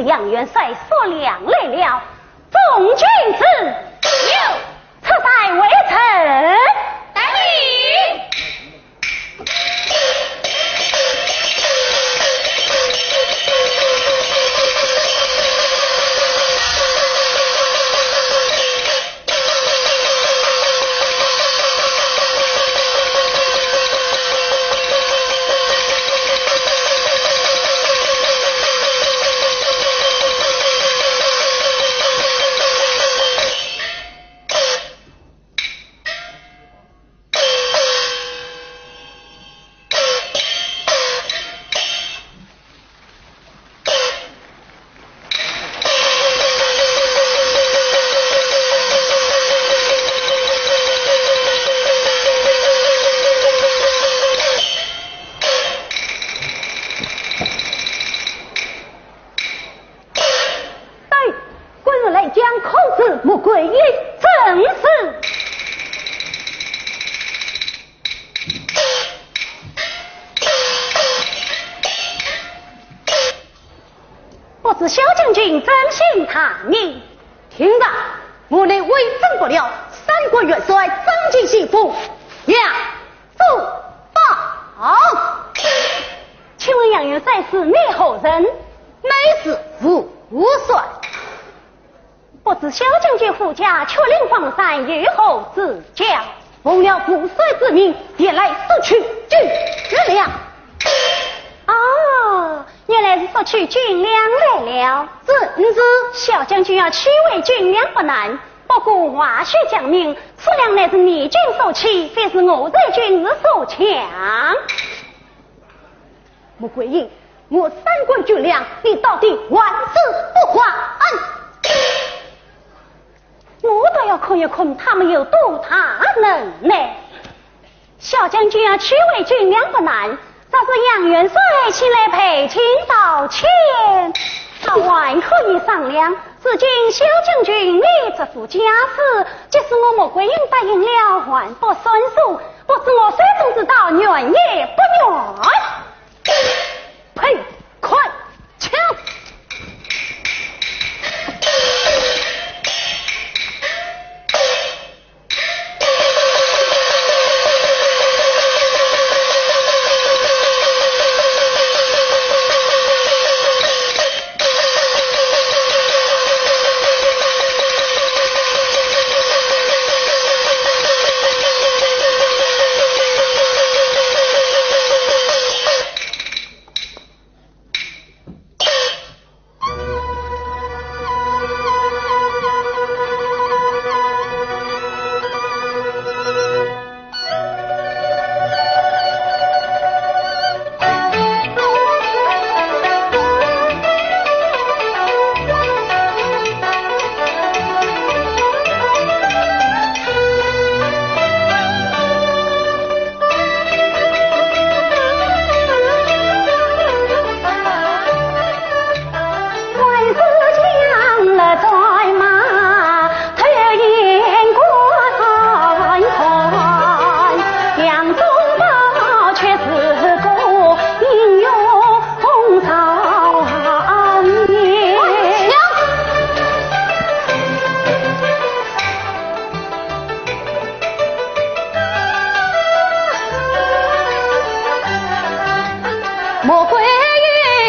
S4: 杨元帅所量来了，众君子有，此乃为臣。
S5: 待礼。
S4: 萧将军真心他命，听着，我乃威震不了三国元帅张进喜父杨素宝。请问杨元帅是灭后人？
S3: 乃是副帅。
S4: 不知萧将军父家却令房山日后指教，奉了父帅之命，便来索取军粮。哦，原来是索取军粮来了。
S3: 是
S4: 小将军要取回军粮不难，不过话须讲明，此粮乃是你军所取，非是我在军所抢。穆桂英，我三quân军粮，你到底还是不还？我倒要看一看他们有多大能耐。小将军要取回军粮不难，这是杨元帅前来赔情道歉，他还可以商量。至今小将军你这副家事，即使我穆桂英答应了，还不算数。不知我谁中知道愿也不愿？呸！快抢！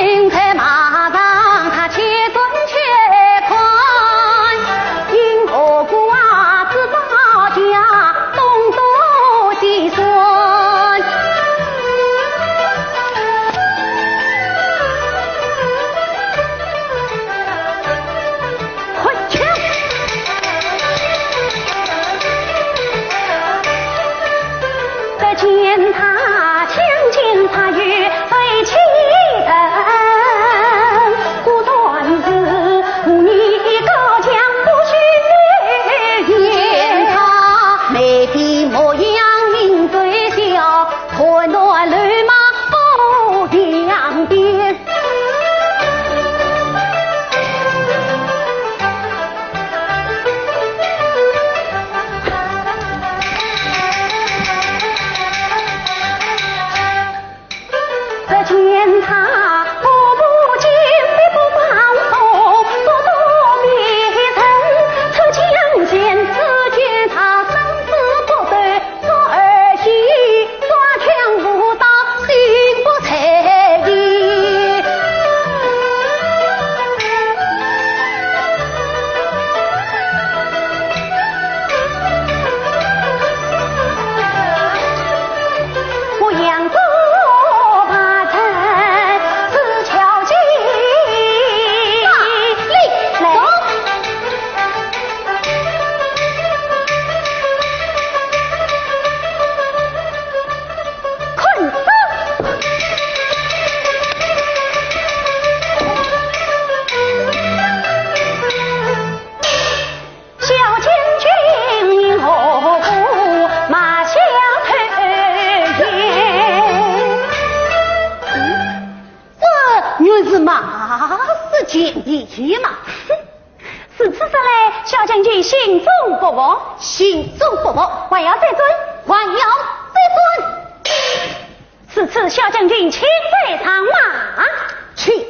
S5: 军在马上，他且准且快，因何故啊知道家东多的孙。快枪！可见他将近他与对妻人，故断是妇女高强不许言。他眉笔模样名最小，团团绿马不两边。可见他步步紧逼不放松，多多迷人。出江县只见他生死不对，做儿媳抓枪不到，心不睬地。我养着怕人是巧计，来走。困死！小将军因何故马下退言？这原是马是见地嘛。是此时来，小将军心中不服，心中不服，还要再尊，还要再尊。此次小将军请在上马，请。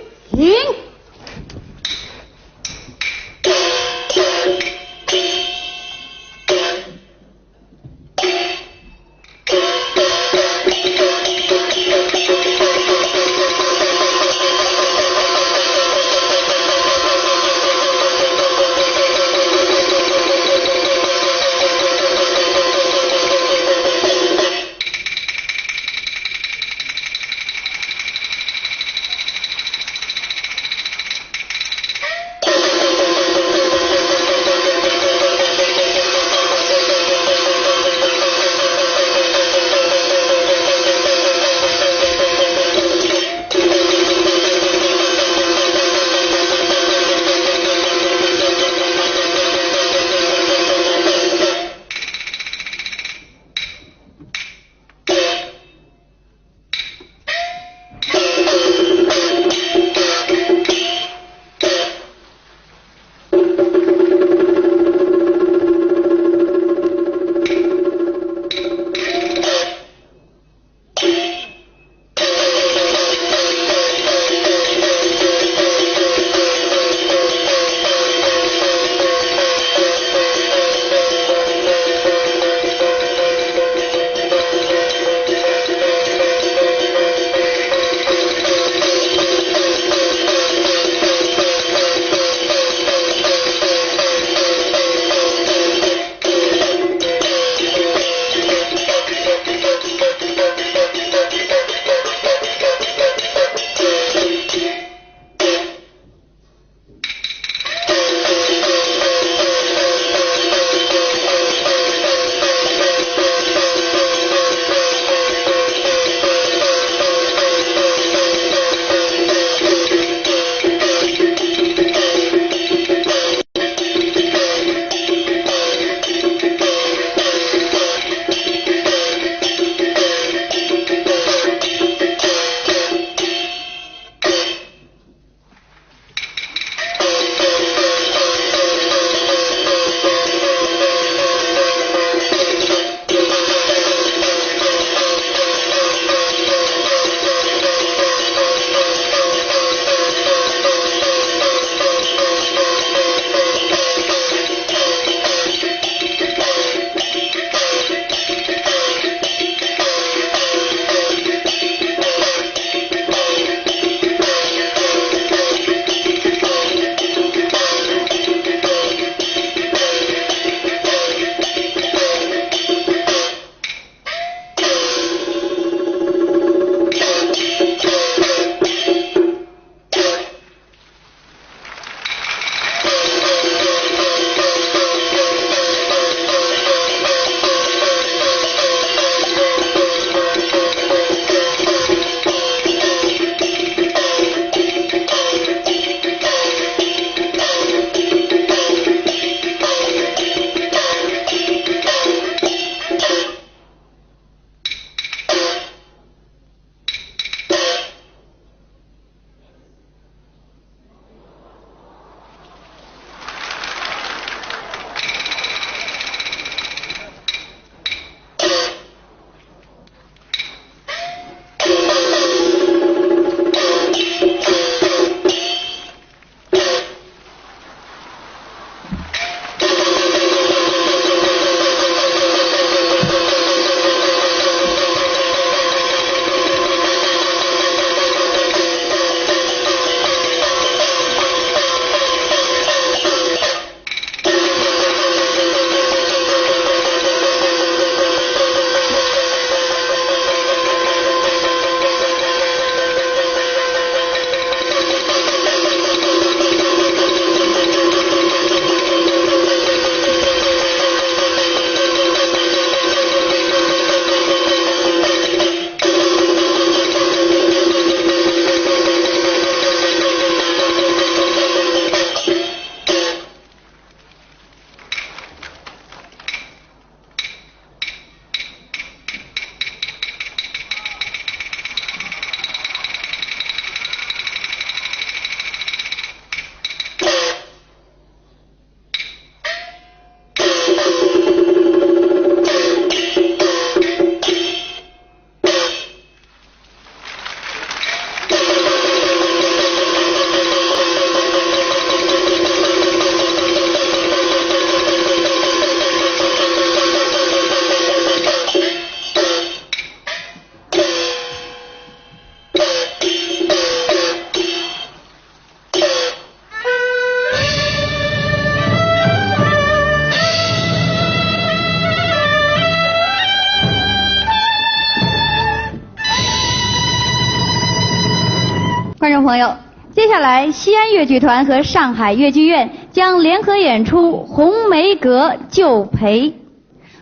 S1: 观众朋友，接下来西安越剧团和上海越剧院将联合演出《红梅阁救培》。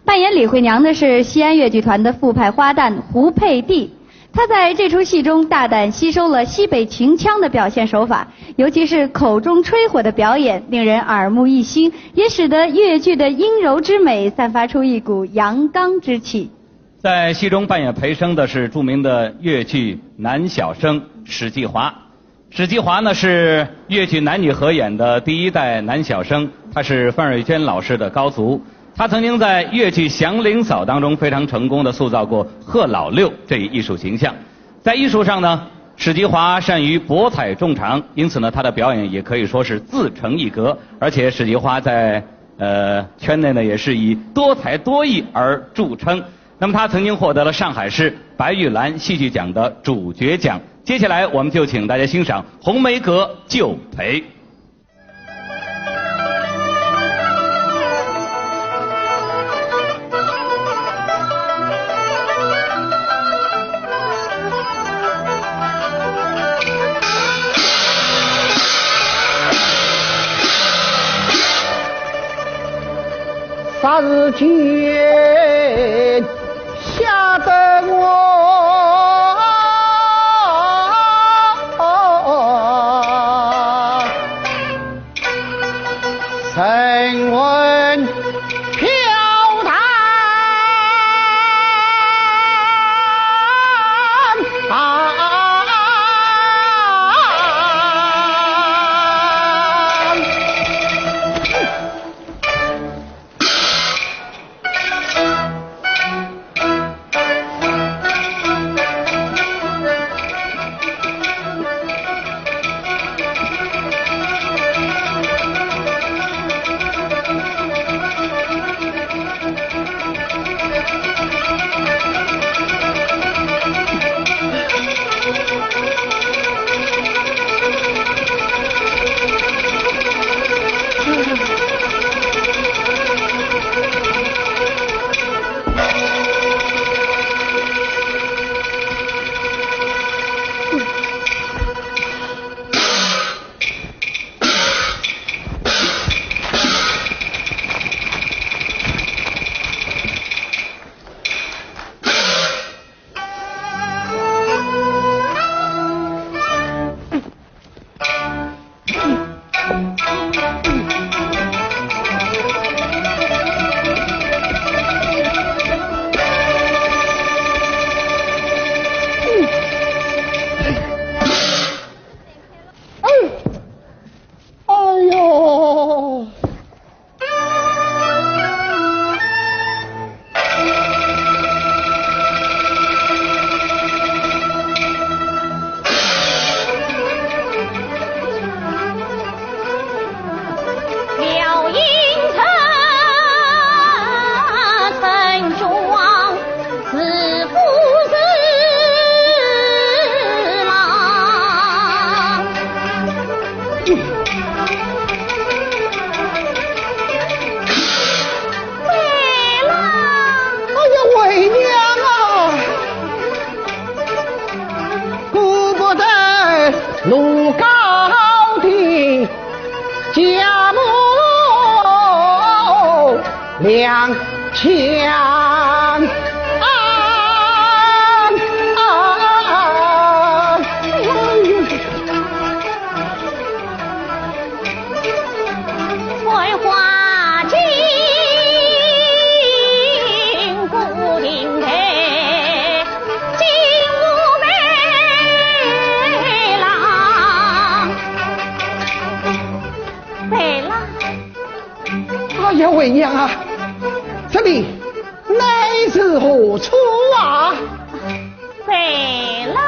S1: 扮演李慧娘的是西安越剧团的副派花旦胡佩蒂。她在这出戏中大胆吸收了西北秦腔的表现手法，尤其是口中吹火的表演，令人耳目一新，也使得越剧的阴柔之美散发出一股阳刚之气。
S2: 在戏中扮演裴生的是著名的越剧男小生史继华。史继华呢是越剧男女合演的第一代男小生，他是范瑞娟老师的高足。他曾经在越剧《祥林嫂》当中非常成功地塑造过贺老六这一艺术形象。在艺术上呢，史继华善于博采众长，因此呢，他的表演也可以说是自成一格。而且史继华在圈内呢也是以多才多艺而著称。那么他曾经获得了上海市白玉兰戏剧奖的主角奖。接下来我们就请大家欣赏《红梅阁救培》。
S3: 杀日君吓得我神魂飘荡路高的家母两强
S5: 槐花径古亭台，金屋梅郎，梅郎。
S3: 哎呀，为娘啊，这里乃是何处啊？
S5: 梅郎。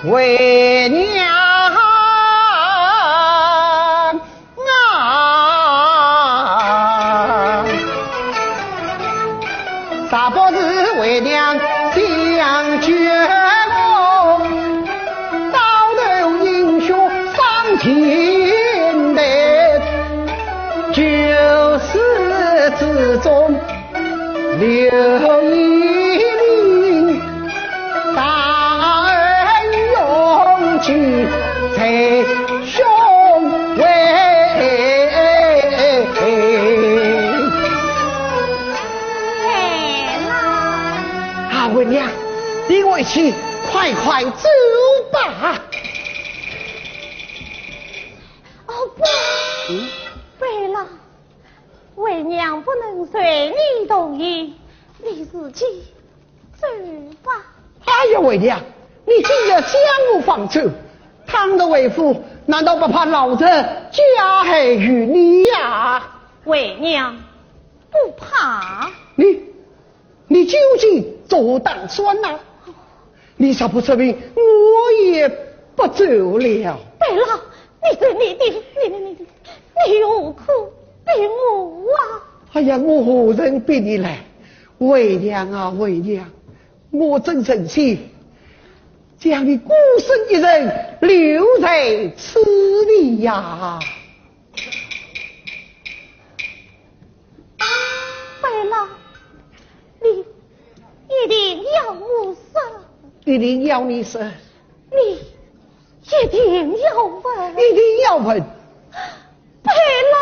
S3: 为娘啊，啥不是为娘相决我，刀头英雄上天台，九世之中留一名，大恩永居在胸怀。啊，为娘，你我一起快快走吧。
S4: 哦不，为了为娘不能随你同意，你自己走吧。
S3: 哎呀，为娘，你竟然将我放走，倘若为父，难道不怕老子加害于你呀？
S4: 为娘不怕。
S3: 你究竟做打算呐？你啥不说明，我也不走了。
S4: 对了，你何苦逼我啊？
S3: 哎呀，我何人逼你来？为娘啊，为娘，我真生气，将你孤身一人留在此地呀！
S4: 对了，你一定要我死，
S3: 一定要你死，
S4: 你一定要问，
S3: 一定要问。
S4: 对了，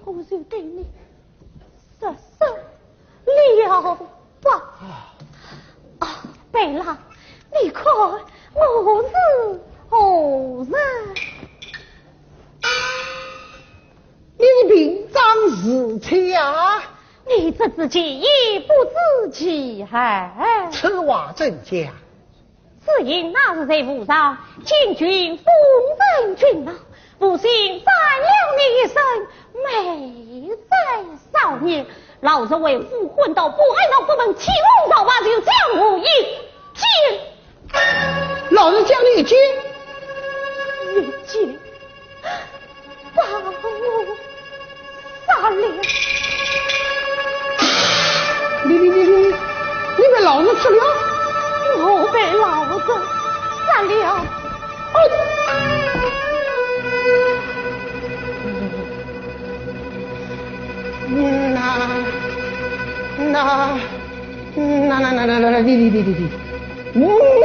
S4: 我就对你实施了吧。啊，对了，你看我是何人？
S3: 你的屏障是强，
S4: 你这自己也不自己还。
S3: 此话怎讲？
S4: 只因那日在府上见君风尘君老，不幸斩了你一生美在少年。老子为父混到不爱老不能欺龙造霸，就将我一剑。
S3: 老子将你一剑，
S4: 把我杀了。
S3: 你被老子吃了？
S4: 我被老子杀了。
S3: 你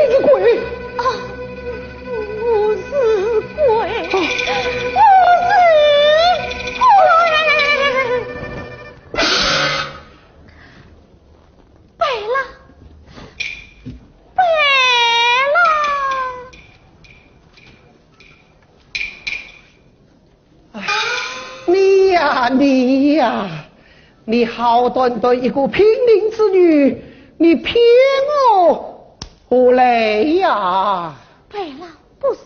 S3: 是鬼
S4: 啊！我是鬼，
S3: 你呀，你好端端一个平民之女，你骗我何来呀？
S4: 对了，不信，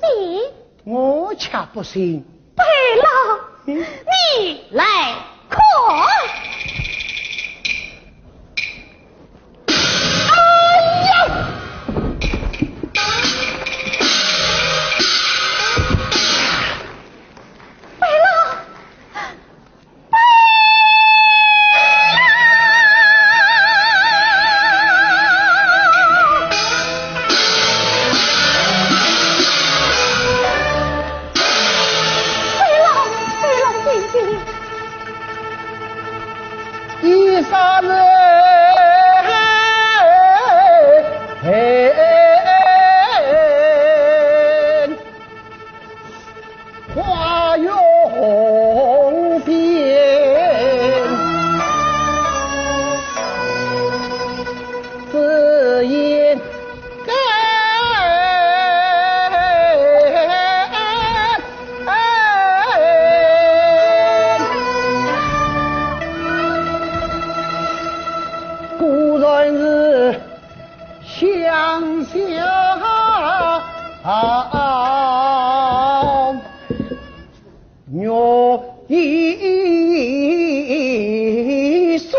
S3: 我恰不信。
S4: 对了，你来看。
S3: 一岁。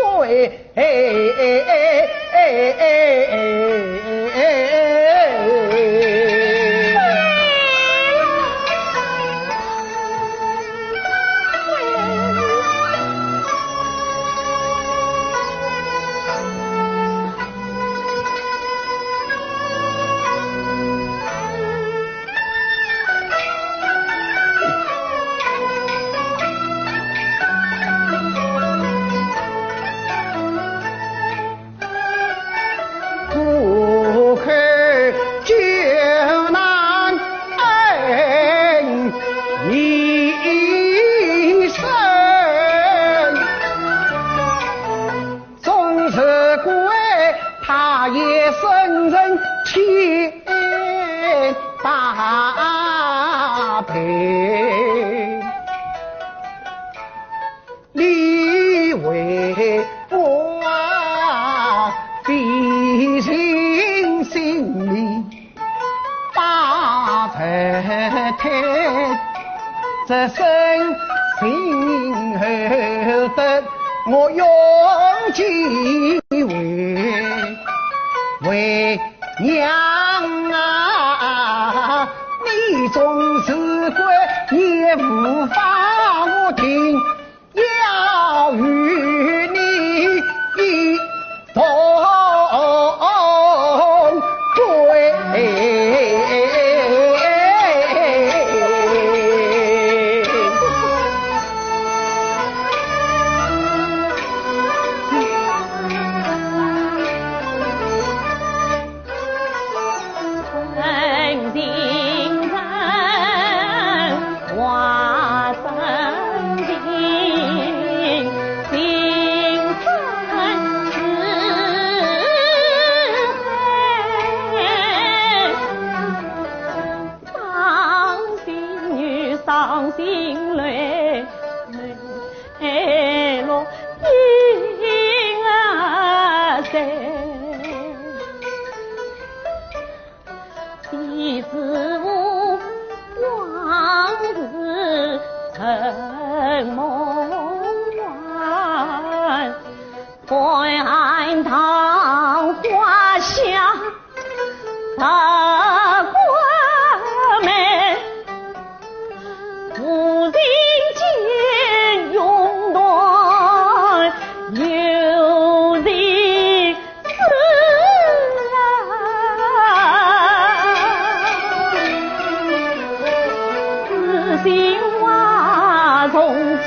S3: 你为我毕竟心里把财天，这生今后的我用几为娘啊，你总是怪也无法我听，要与你同归。
S5: 心泪落英啊山，彼时无往事成梦幻，观桃花香把花美，无人间永断有人死此心话从此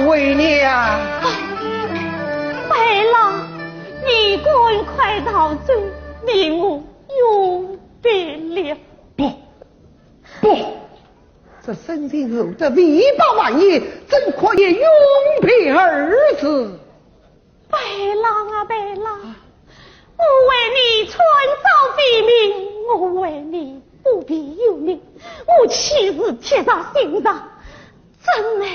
S3: 为娘，
S5: 白郎，你赶快逃走，令我永别了。
S3: 不，这生前后的为报万一，怎可以永别二字？
S5: 白郎啊，白郎，我为你穿凿毙命，我为你不必有命，我妻子贴在心上，真乃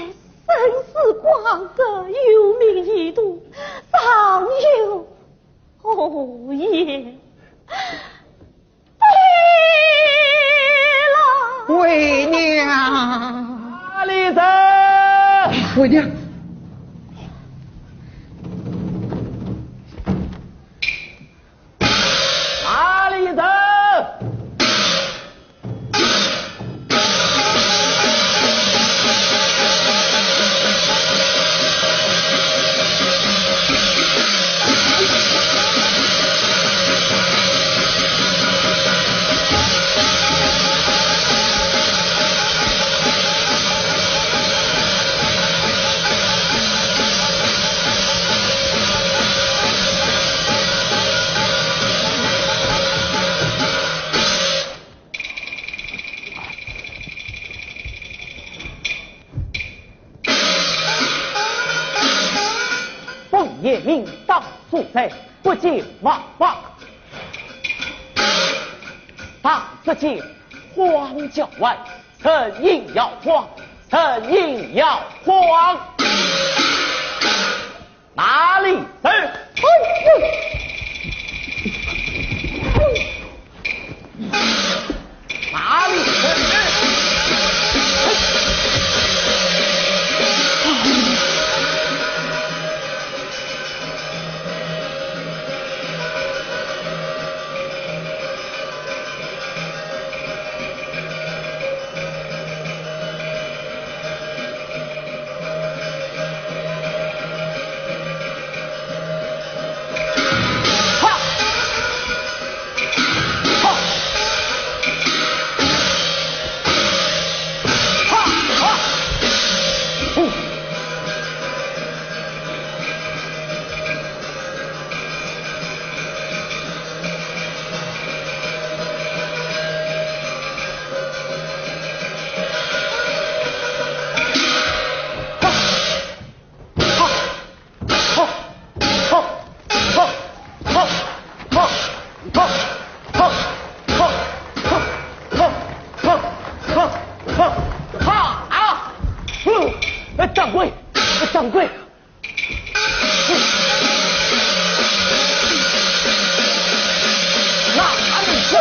S5: 生死光泽，有命一度，尚有后言。白郎。
S3: 为娘。
S6: 哪里走？
S3: 为娘。
S6: 哪里走？夜明当宿贼，不计往往。当自己荒郊外，曾应要荒，曾应要荒。哪里走？哪里走？掌柜，掌柜，哪里去？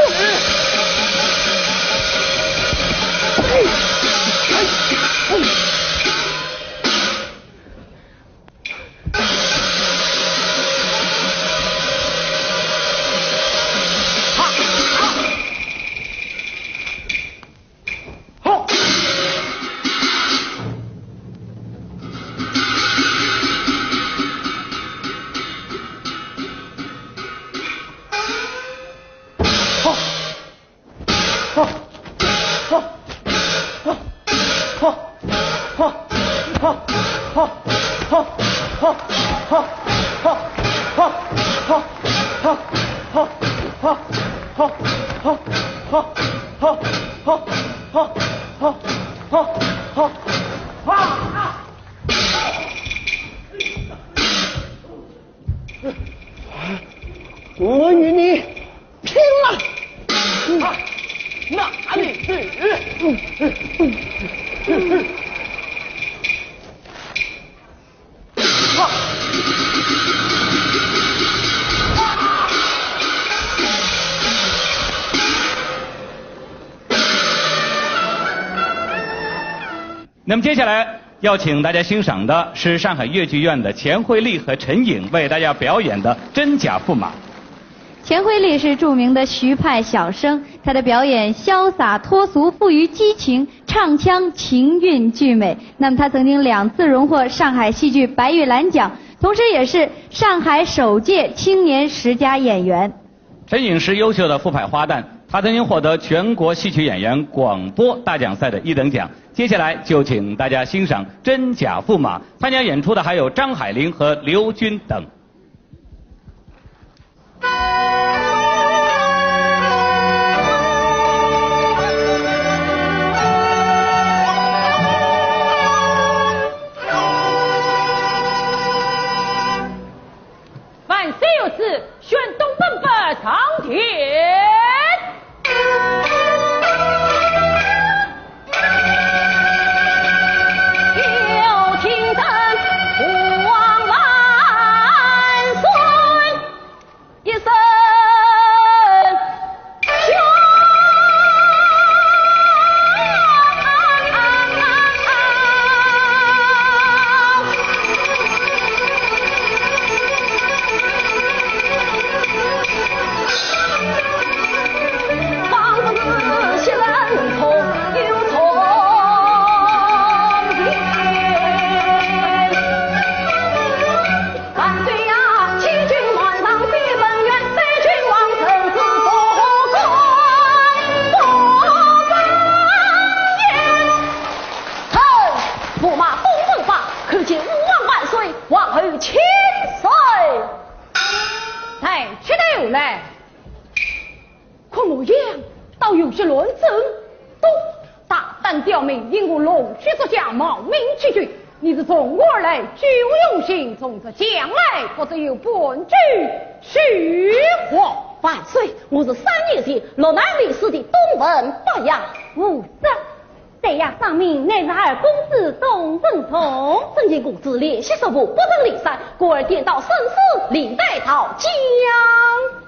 S3: 我与你拼了！
S6: 哪里去？
S2: 那么接下来要请大家欣赏的是上海越剧院的钱惠丽和陈颖为大家表演的真假驸马。
S1: 钱惠丽是著名的徐派小生，她的表演潇洒脱俗，富于激情，唱腔情韵俱美。那么她曾经2次荣获上海戏剧白玉兰奖，同时也是上海首届青年10佳演员。
S2: 陈颖是优秀的副派花旦，她曾经获得全国戏曲演员广播大奖赛的1等奖。接下来就请大家欣赏真假驸马，参加演出的还有张海玲和刘军等。
S4: 万岁有旨，宣东奔北长天。有情灯不往来。然表明因我龙须之家冒名起举，你是从我而来，具有用心，从这将来或者有本局虚话。
S5: 万岁！我是3年前落难历史的东文八牙
S4: 无责。这样上名乃是二公子董文聪，
S5: 曾经公子联系手部不能离散，故而颠倒生死，李代讨将。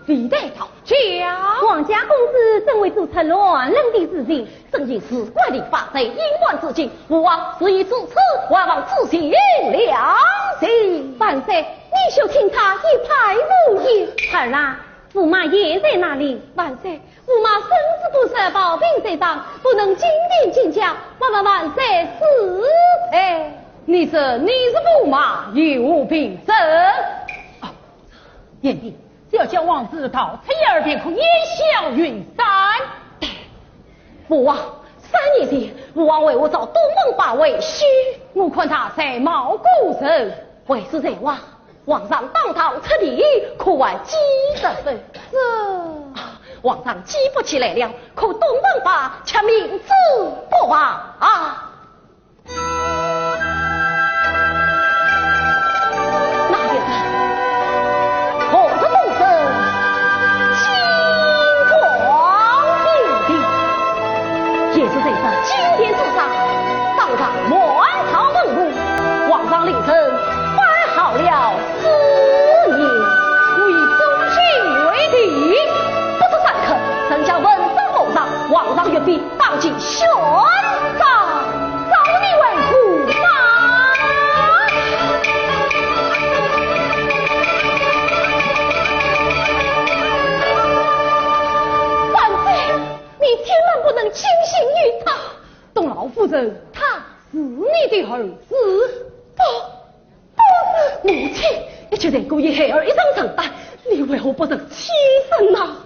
S4: 李代讨将，
S5: 王家公子正为做出乱伦的事情，正因是怪力发贼，阴乱之境，吾王是以至此，万望自省良心。
S4: 万岁，你就听他一派如意。
S5: 儿啦，驸马爷在哪里？
S4: 万岁，驸马生死不赦，保兵在上，不能进殿进驾，万岁死罪。你是驸马，有凭证。
S7: 燕帝，只要将王子到侧耳便可烟消云散。
S5: 父王，3年前父王为我找东门八为虚，
S4: 我看他才貌古人，
S5: 为是这话，皇上当堂彻底，可玩鸡的分。皇上记不起来了，可东门八却名字不忘啊。今天之上，上上满朝文武，皇上令臣办好了4年，
S4: 为忠心为敌，
S5: 不是3刻，臣将文章奉上，皇上御笔当即宣上，召你为驸马。
S4: 万岁，你千万不能轻信于他。董老夫人，他是你的儿子，
S5: 不是母亲，你却在故意害儿一生长大，你为何不能亲生呢？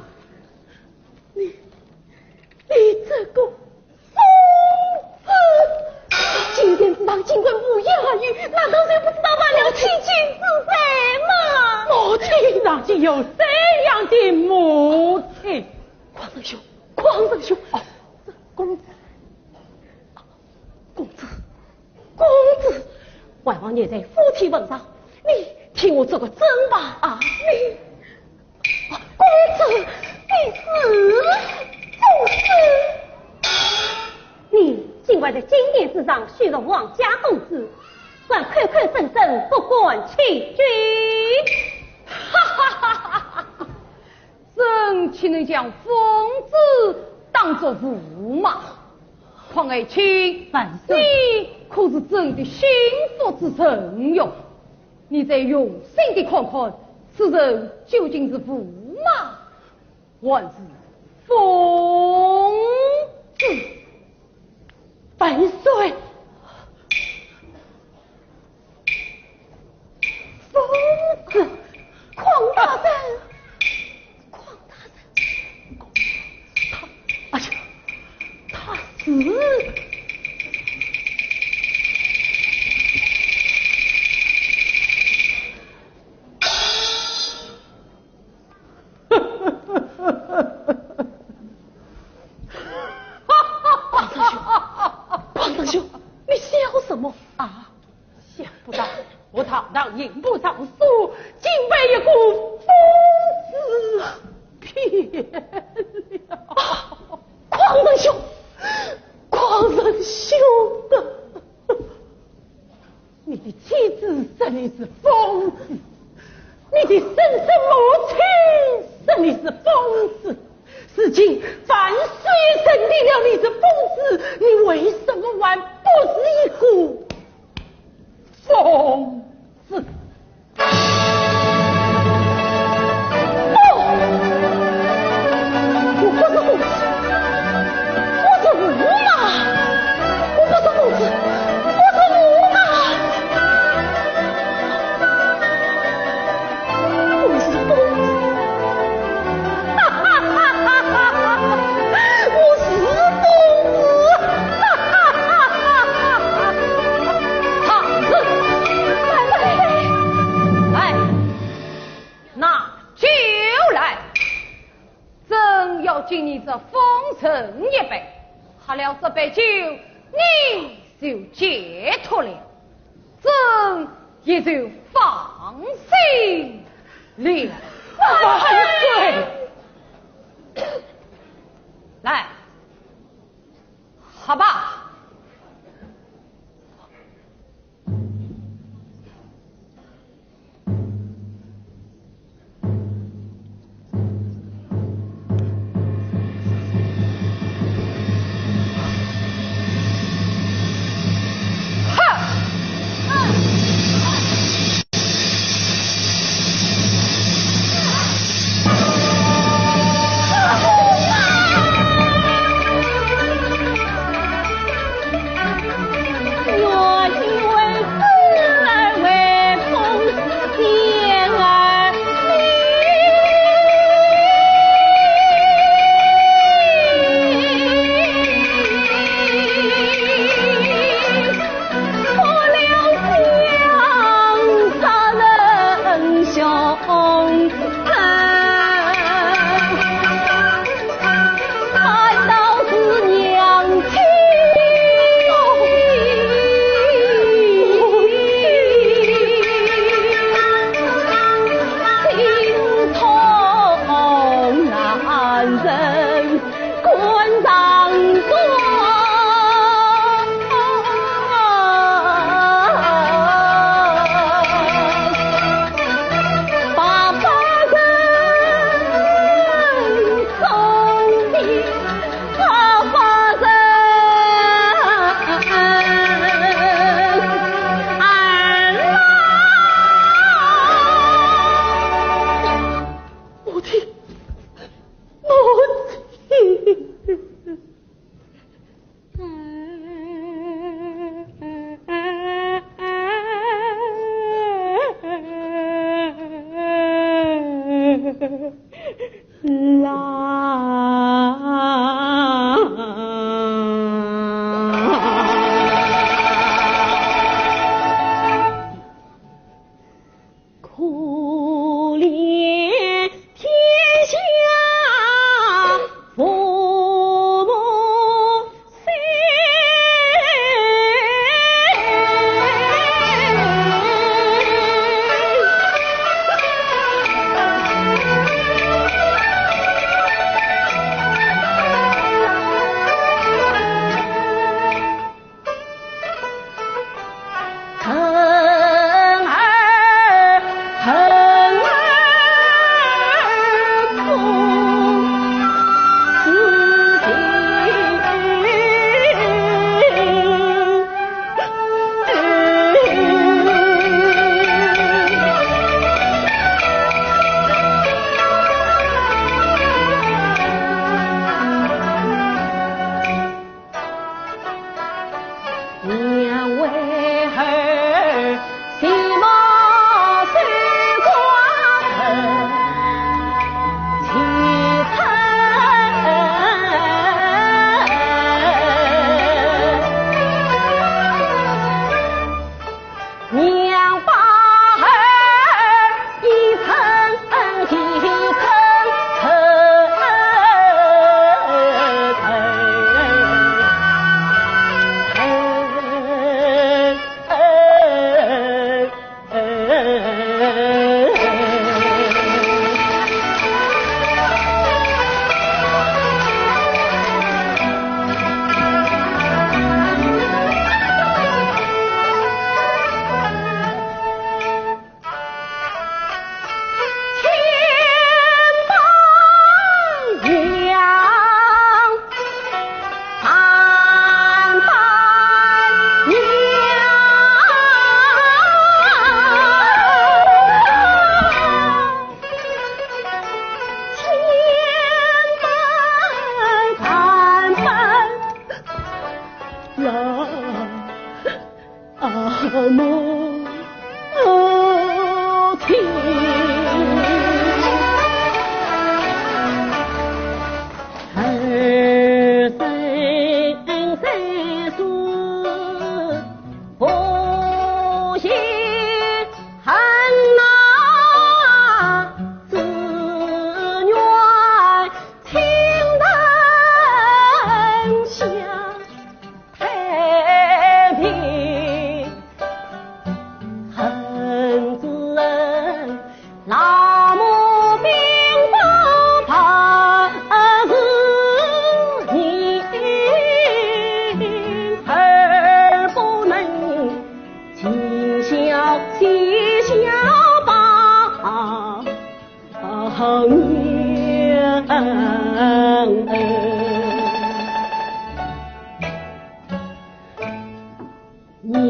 S5: 你这个疯子！今天之上尽管不言语，难道谁不知道罢了其君是谁吗？
S7: 母亲哪里有这样的母亲？
S5: 匡圣兄，公子，外王爷在夫妻问上，你听我做个真吧啊！公子，你不是，
S4: 你尽管在金殿之上虚荣王家公子，算口口声声不管其君，哈哈哈哈哈！怎岂能将疯子当作驸马？况爱卿，你可是真的心腹之臣哟！你再用心地看看，此人究竟是驸马还是疯子？
S7: 万岁！
S5: 疯子，匡大人，他死。匡大兄，你笑什么啊？
S7: 想不到我堂堂刑部尚书，竟被一股疯子骗了。
S5: 匡仁兄，
S7: 你的妻子说你是疯子，你的生身母亲说你是疯子，事情万岁认定了你是疯子，你为什么还不是一股疯子？
S5: 我不是疯子，我是驸马，我不是疯子，我是驸马，我是疯子，哈哈哈哈哈哈！我是疯子，哈哈哈哈哈哈！
S7: 唐子，来，拿酒来。
S4: 真要敬你这风尘一杯，喝了这杯酒，你就解脱了，朕也就放心了。
S7: 万岁！
S4: 来，好吧。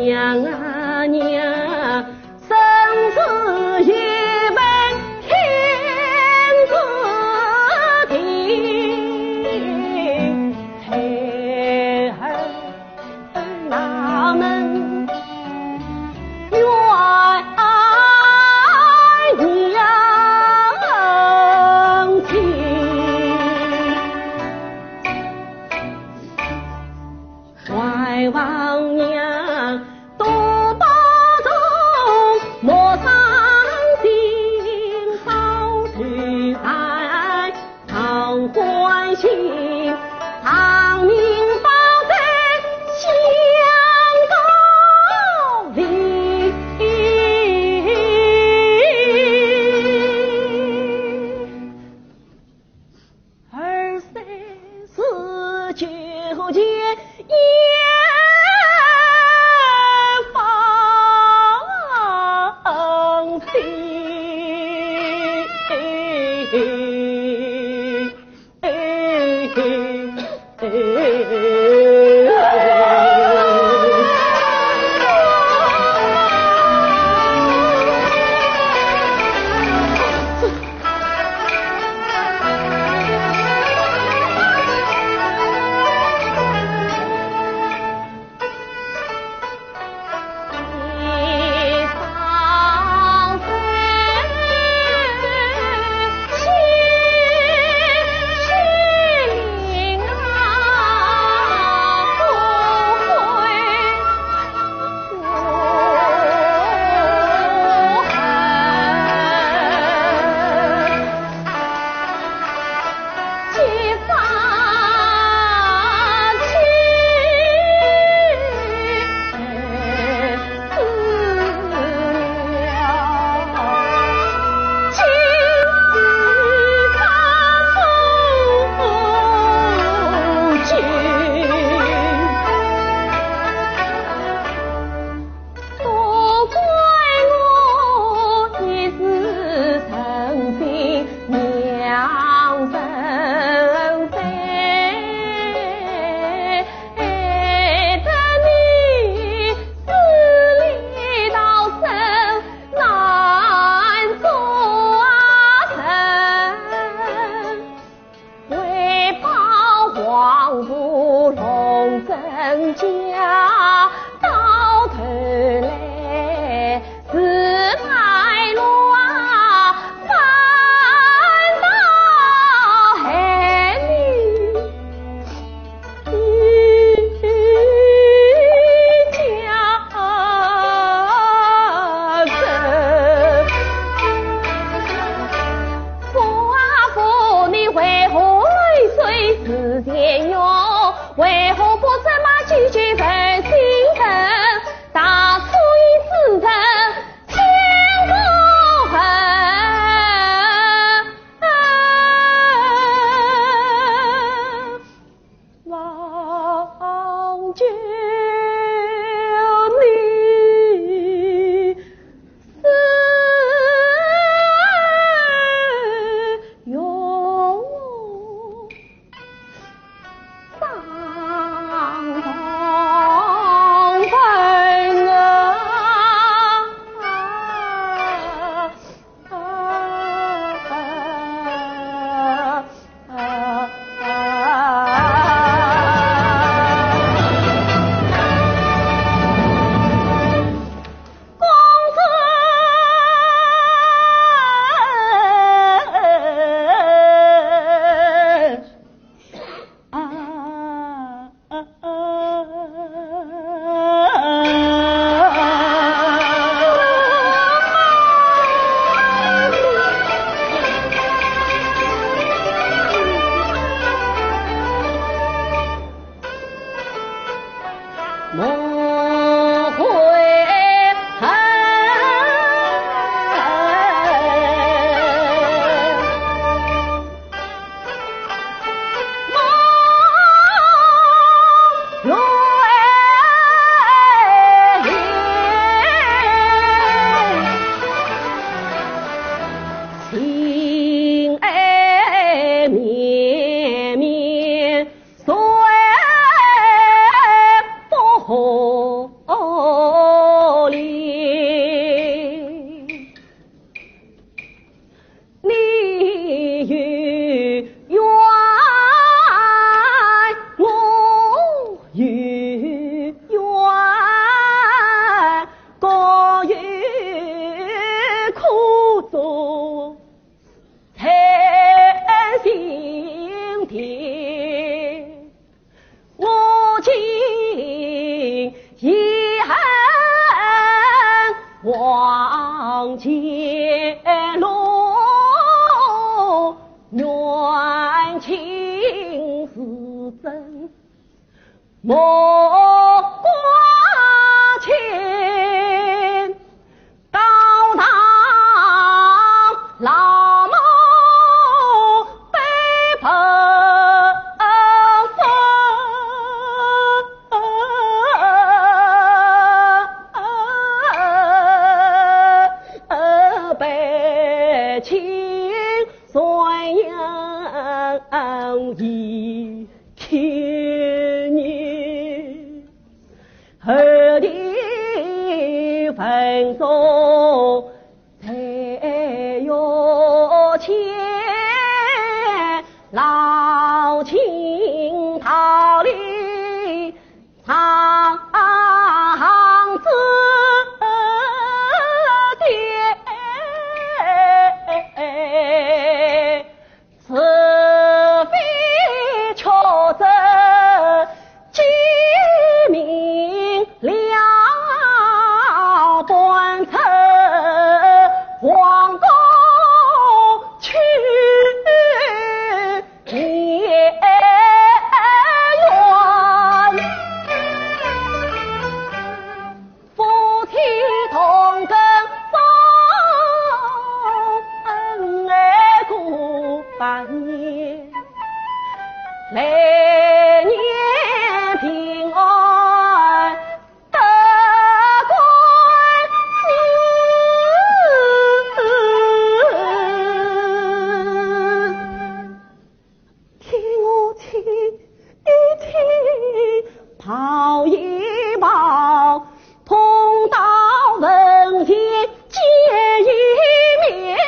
S7: 娘啊娘，生死一本天注定，孩儿哪能怨娘亲？怀王娘多保重，莫伤心，保去爱常欢喜，长命保在相公里。二三四九节烟放飞，家到头来是太乱，反倒害你家人。父啊父，你为何泪水似天涌？为何不怎么句句分心疼？大错已自责，千古恨。望救你死永上同分莫悔恨，莫怨情爱绵绵随风。望见路远亲是真，莫挂牵高堂老母背盆背亲算一千年，后地分手才有钱，老亲逃离长子爹，此非确真记明了本城皇宫去也远，夫妻同根生爱过半年，来年平安得归听我听一听，跑一跑，碰到人间见一面，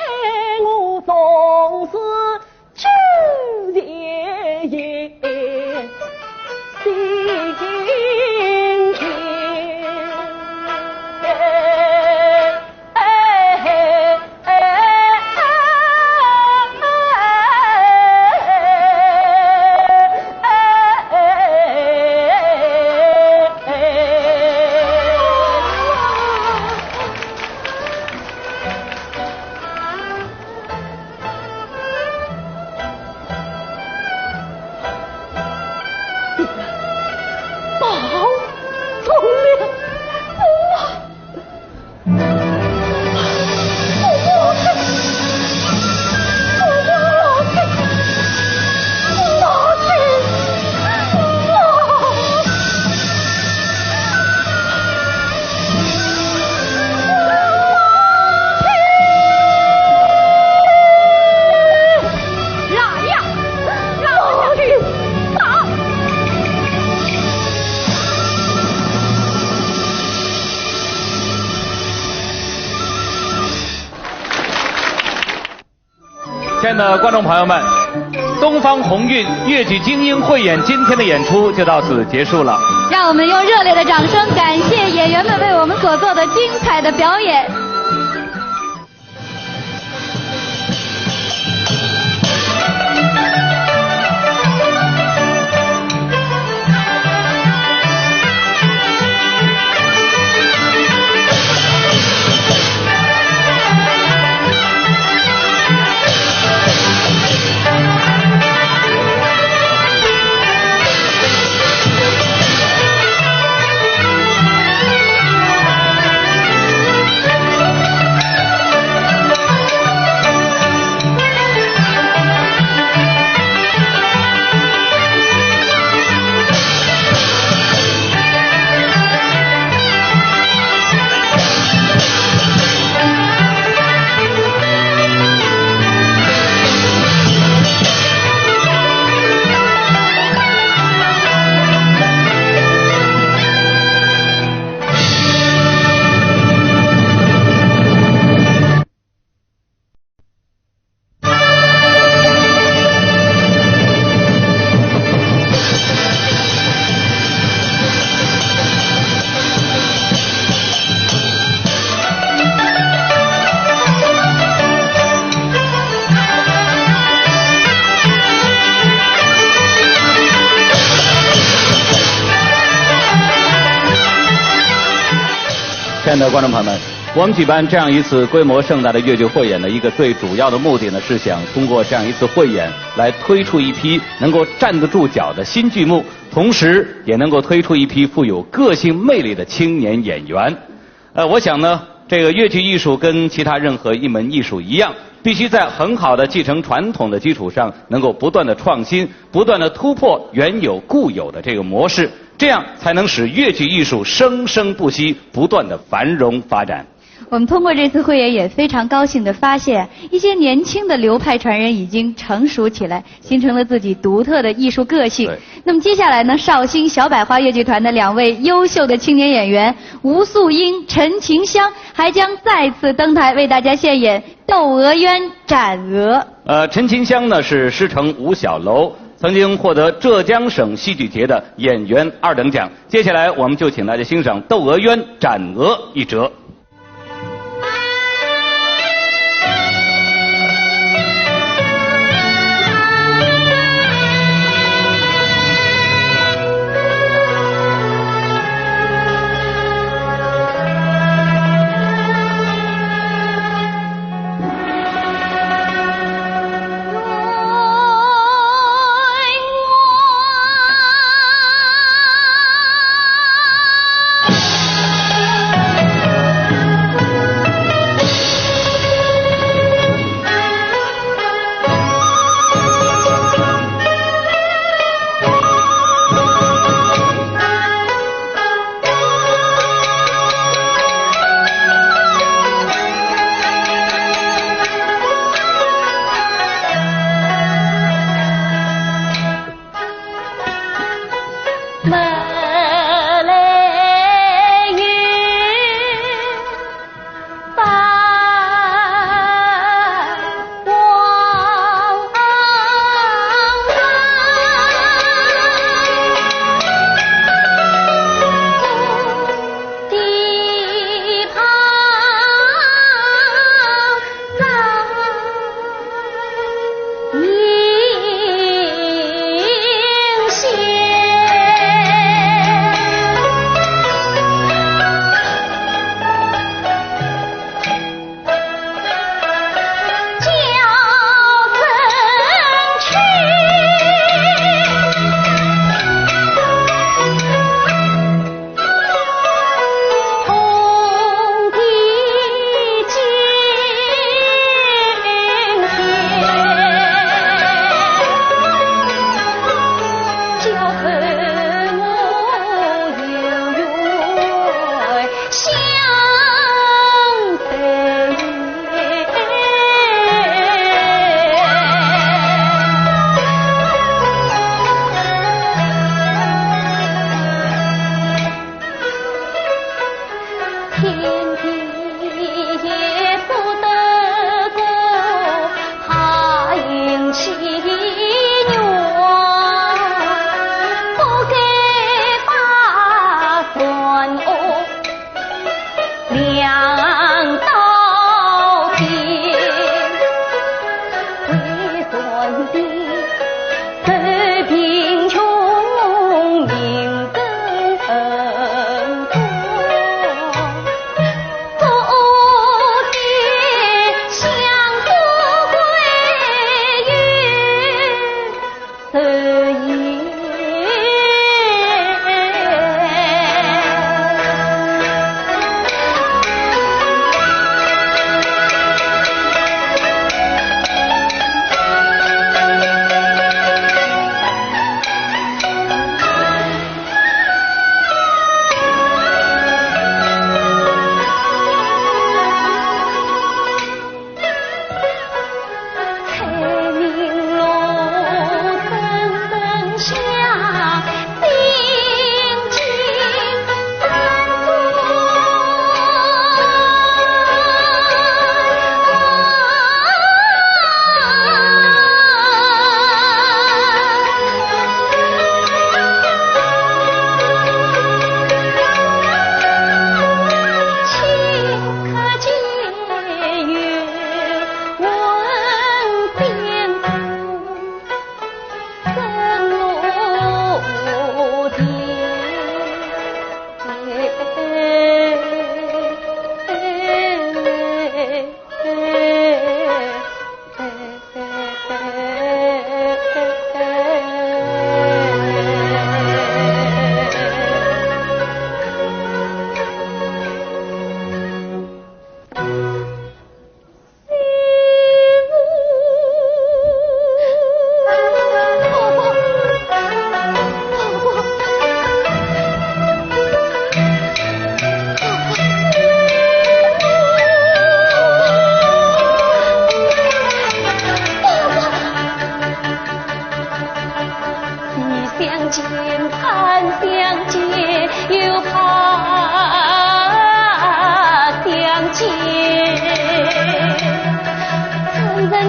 S7: 我总是知也心情。
S2: 亲爱的观众朋友们，东方红韵越剧精英汇演今天的演出就到此结束了。
S1: 让我们用热烈的掌声感谢演员们为我们所做的精彩的表演。
S2: 亲爱的观众朋友们，我们举办这样一次规模盛大的越剧汇演的一个最主要的目的呢，是想通过这样一次汇演来推出一批能够站得住脚的新剧目，同时也能够推出一批富有个性魅力的青年演员。我想呢，这个越剧艺术跟其他任何一门艺术一样，必须在很好的继承传统的基础上，能够不断的创新，不断的突破原有固有的这个模式，这样才能使越剧艺术生生不息，不断的繁荣发展。
S1: 我们通过这次汇演也非常高兴地发现，一些年轻的流派传人已经成熟起来，形成了自己独特的艺术个性。那么接下来呢，绍兴小百花越剧团的2位优秀的青年演员吴素英、陈晴香还将再次登台为大家献演《窦娥冤斩娥》。
S2: 陈晴香呢是师承吴小楼，曾经获得浙江省戏剧节的演员2等奖。接下来我们就请大家欣赏《窦娥冤斩娥》一折。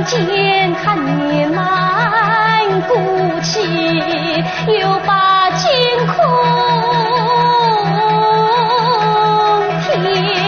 S5: 见看你满骨气，又把惊空天。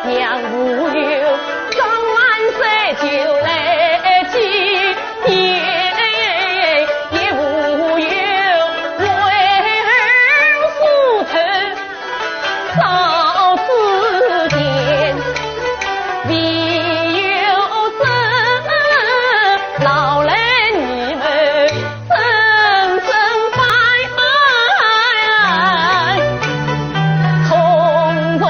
S5: 娘无有刚万岁就来接，也无有为儿梳头扫字典，唯有这老人你们深深拜拜，匆匆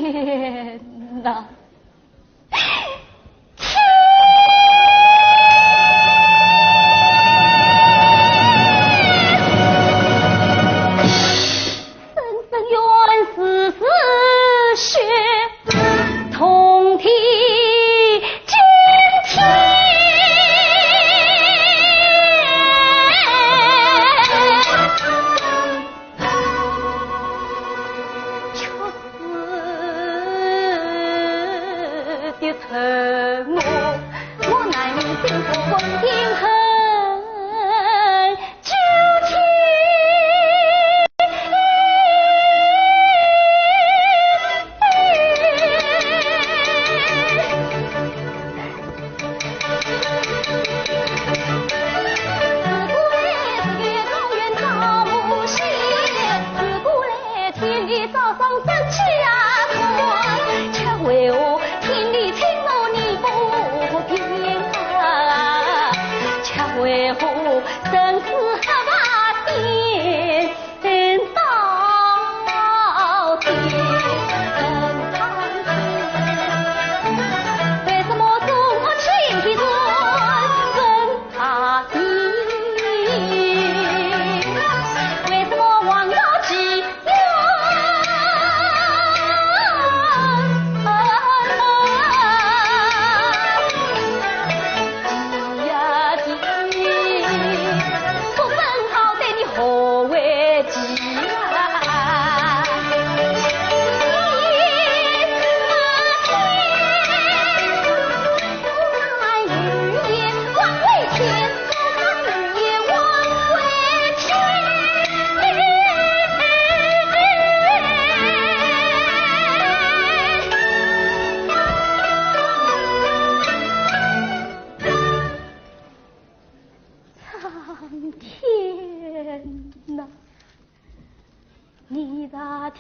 S5: 天哪！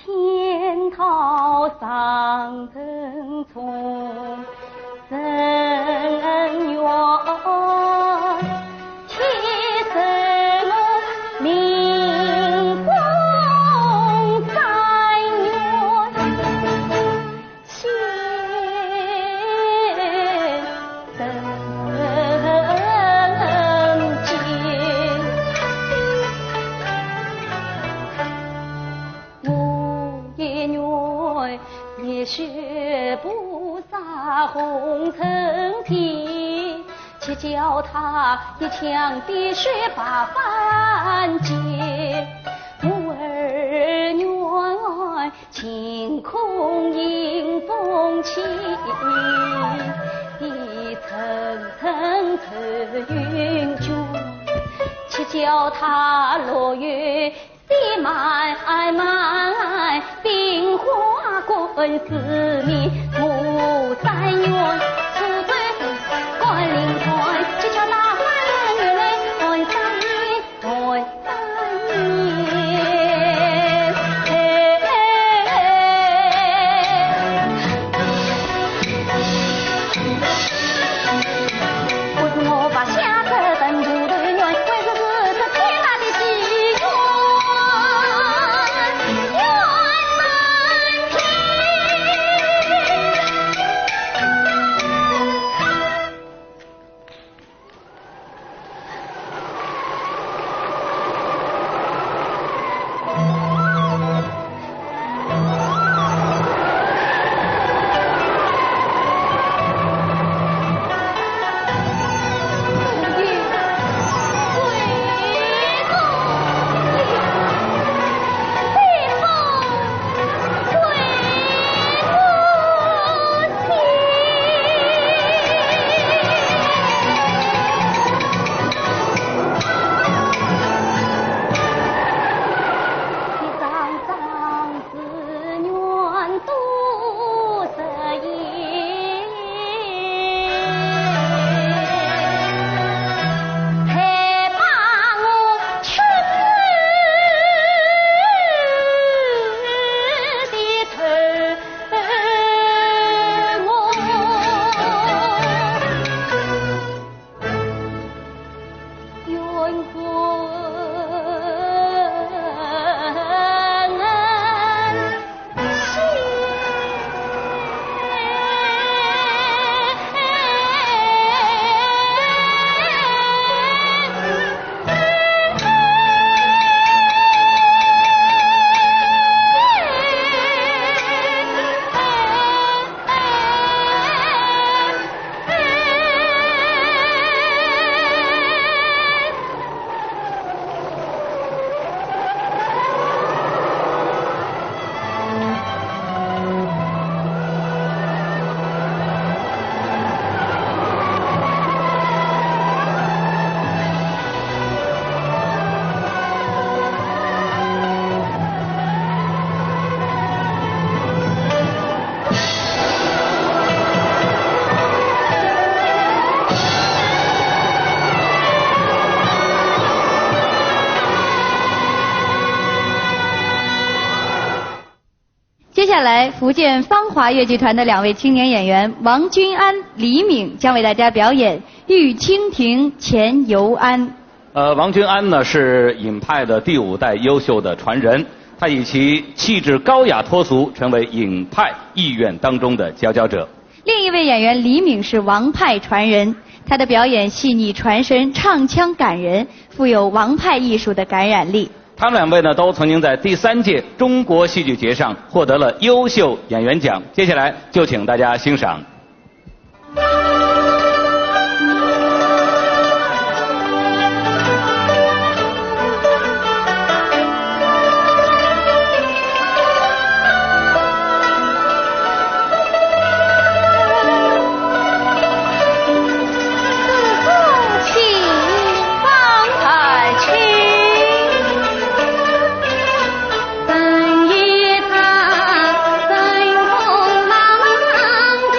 S5: 天桃上层从人缘，天生名风在远，先生见。我也愿也学不洒红尘天，且叫他一腔的血把凡间。母儿愿晴空迎风起，一层层层云卷，且叫他落月细漫漫，冰花滚四面，母三元出对关灵台，只叫大官女来看三年，看3年。为什么把下车等不得远？为什么这天大的喜悦？
S1: 接下来，福建芳华越剧团的2位青年演员王君安、李敏将为大家表演《玉蜻蜓前游庵》。
S2: 王君安呢是尹派的第5代优秀的传人，他以其气质高雅脱俗，成为尹派艺院当中的佼佼者。
S1: 另一位演员李敏是王派传人，他的表演细腻传神，唱腔感人，富有王派艺术的感染力。
S2: 他们2位呢都曾经在第3届中国戏剧节上获得了优秀演员奖。接下来就请大家欣赏。
S5: 三月他三风茫茫的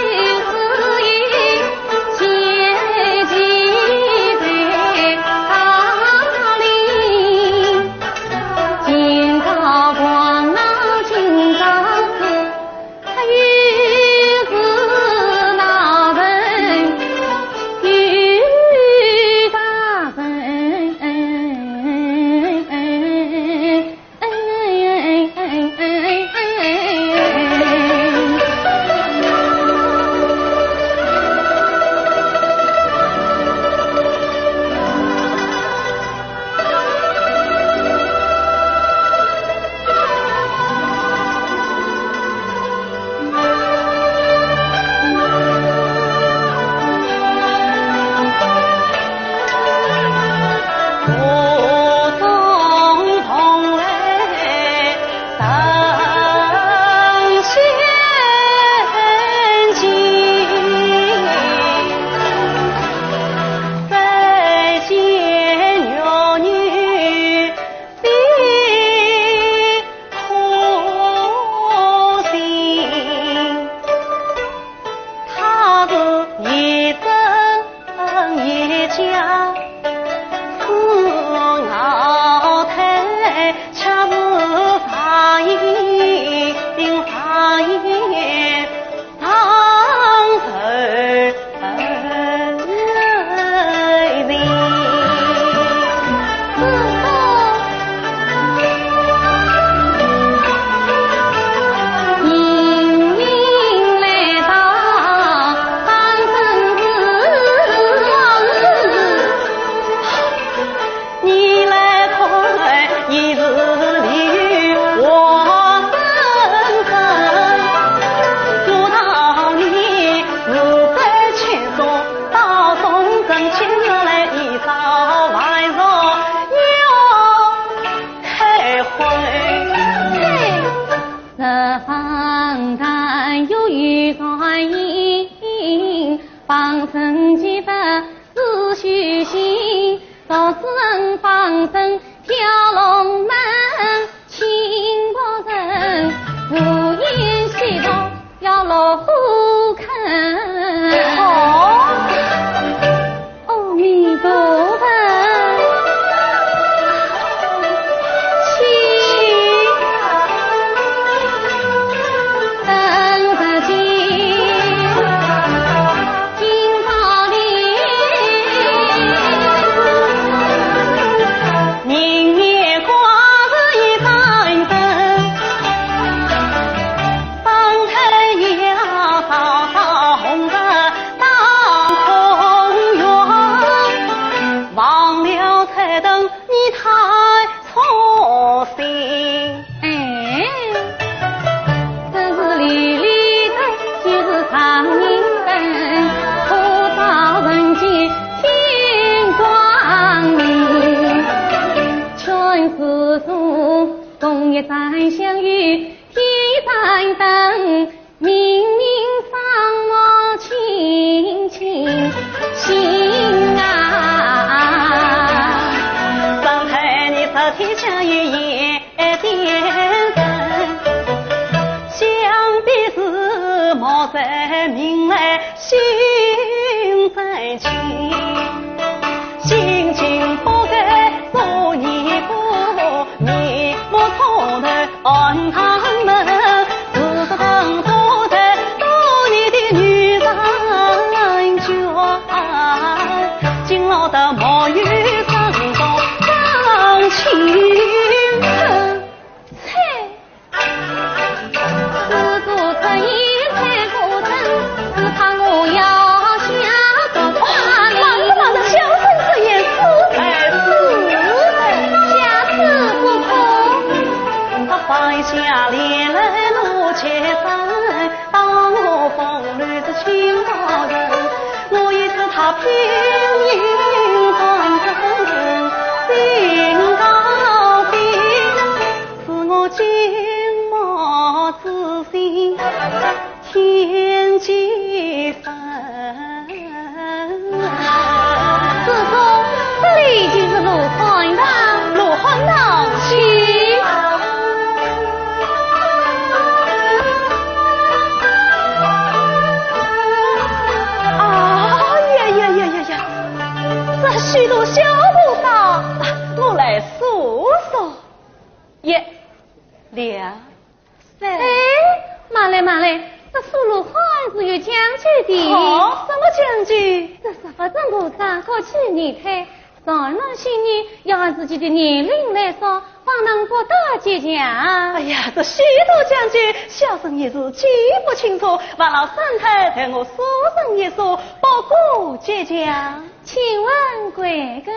S5: 望老三太替我说声一说，不顾倔强。
S1: 请问贵庚？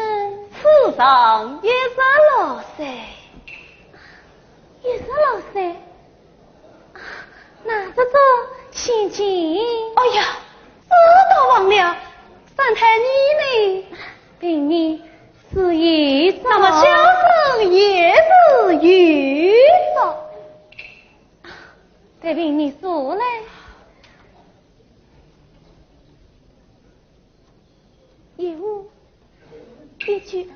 S5: 此上16岁。
S1: 16岁？那这心情？
S5: 哎呀，这倒忘了。三太你呢？
S1: 并你是一早。
S5: 那么小生也是一早。
S1: 再凭你说嘞。一无一句，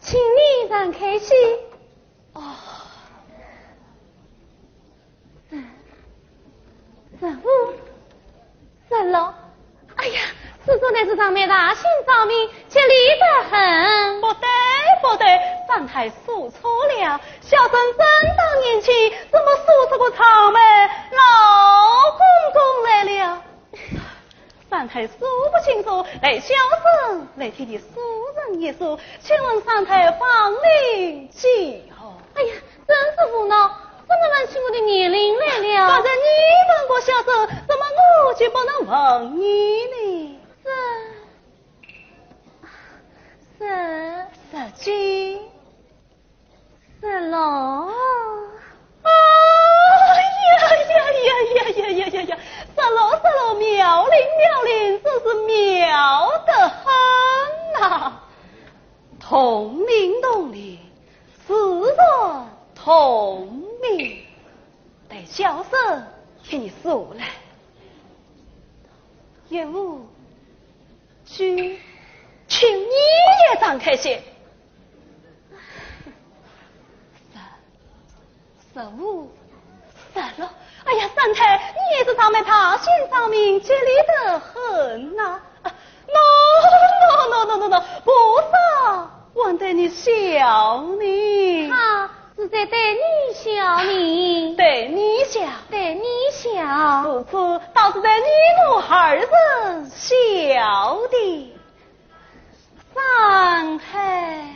S1: 请你让开心。
S5: 哦
S1: 16，哎呀，师祖乃是上面大心照明，却理得很。
S5: 不对，
S4: 三太说错了，小生真当年轻，怎么说出个草莓老公中来了？三太说不清楚，来小生来替你说人一说，请问三太芳龄几何？
S5: 哎呀，真是无恼，怎么问起我的年龄来了？
S4: 刚才你问过小生，怎么我就不能问你呢？16。16，妙龄，真是妙得很啊！同龄，自然同名。待小生给你说来，业务需请你也张开些。15、16。哎呀，三太，你也是上面爬线上面，接力得很呐！No，不是，我对你笑你。
S5: 他是在对你笑你，
S4: 对你笑，
S5: 此
S4: 次倒是对你我二人笑的。三太。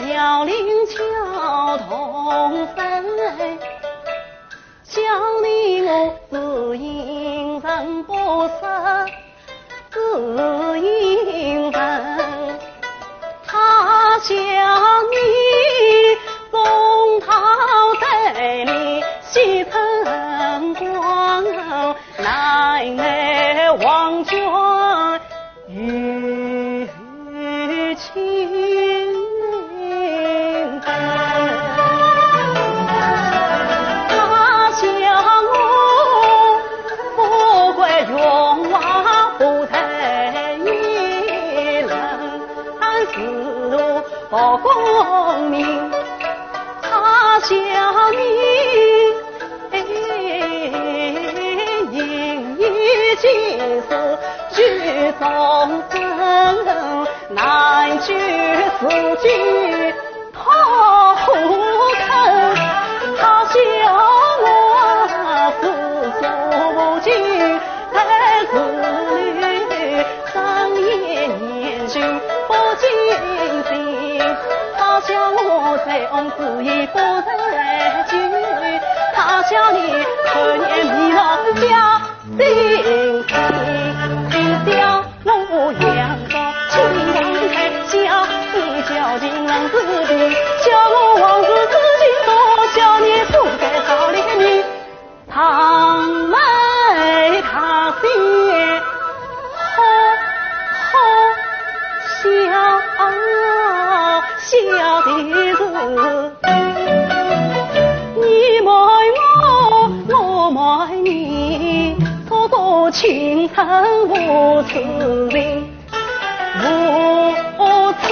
S4: 妙龄巧童分，小你我只因人不识，只因人他叫你中讨在里西城光，乃王君与亲。不公明，他叫你应一尽是举中正，难举此举头疼。他叫我是足尽在子女上夜年君不尽心。他叫我在翁子义不在居，他叫你可念你老家心情小我养着亲王太小，你叫金郎子弟，叫我王子自己多，叫你不该少怜你堂妹他爹小的子，你爱我，我爱你，错过情深无此情，无此情。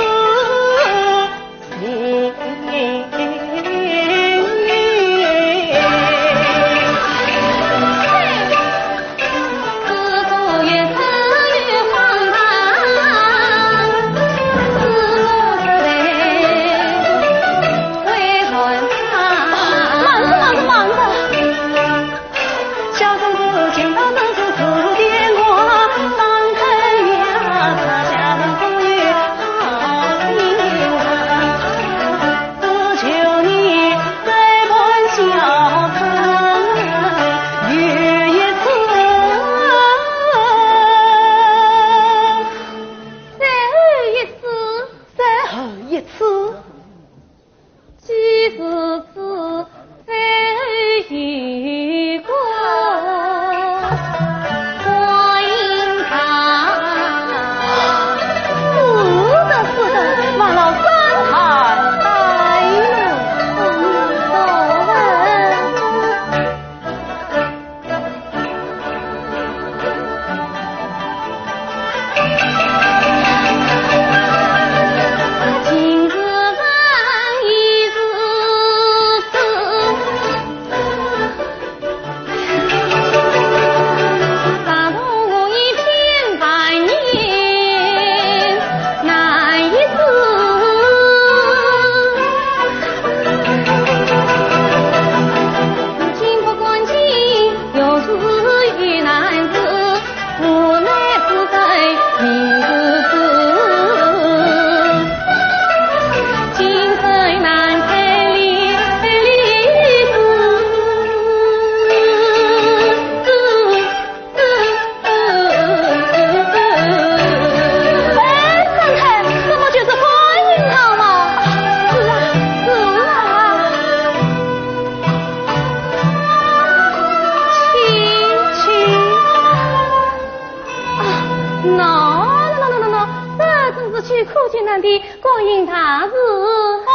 S5: 苦救难的光阴大事。哦，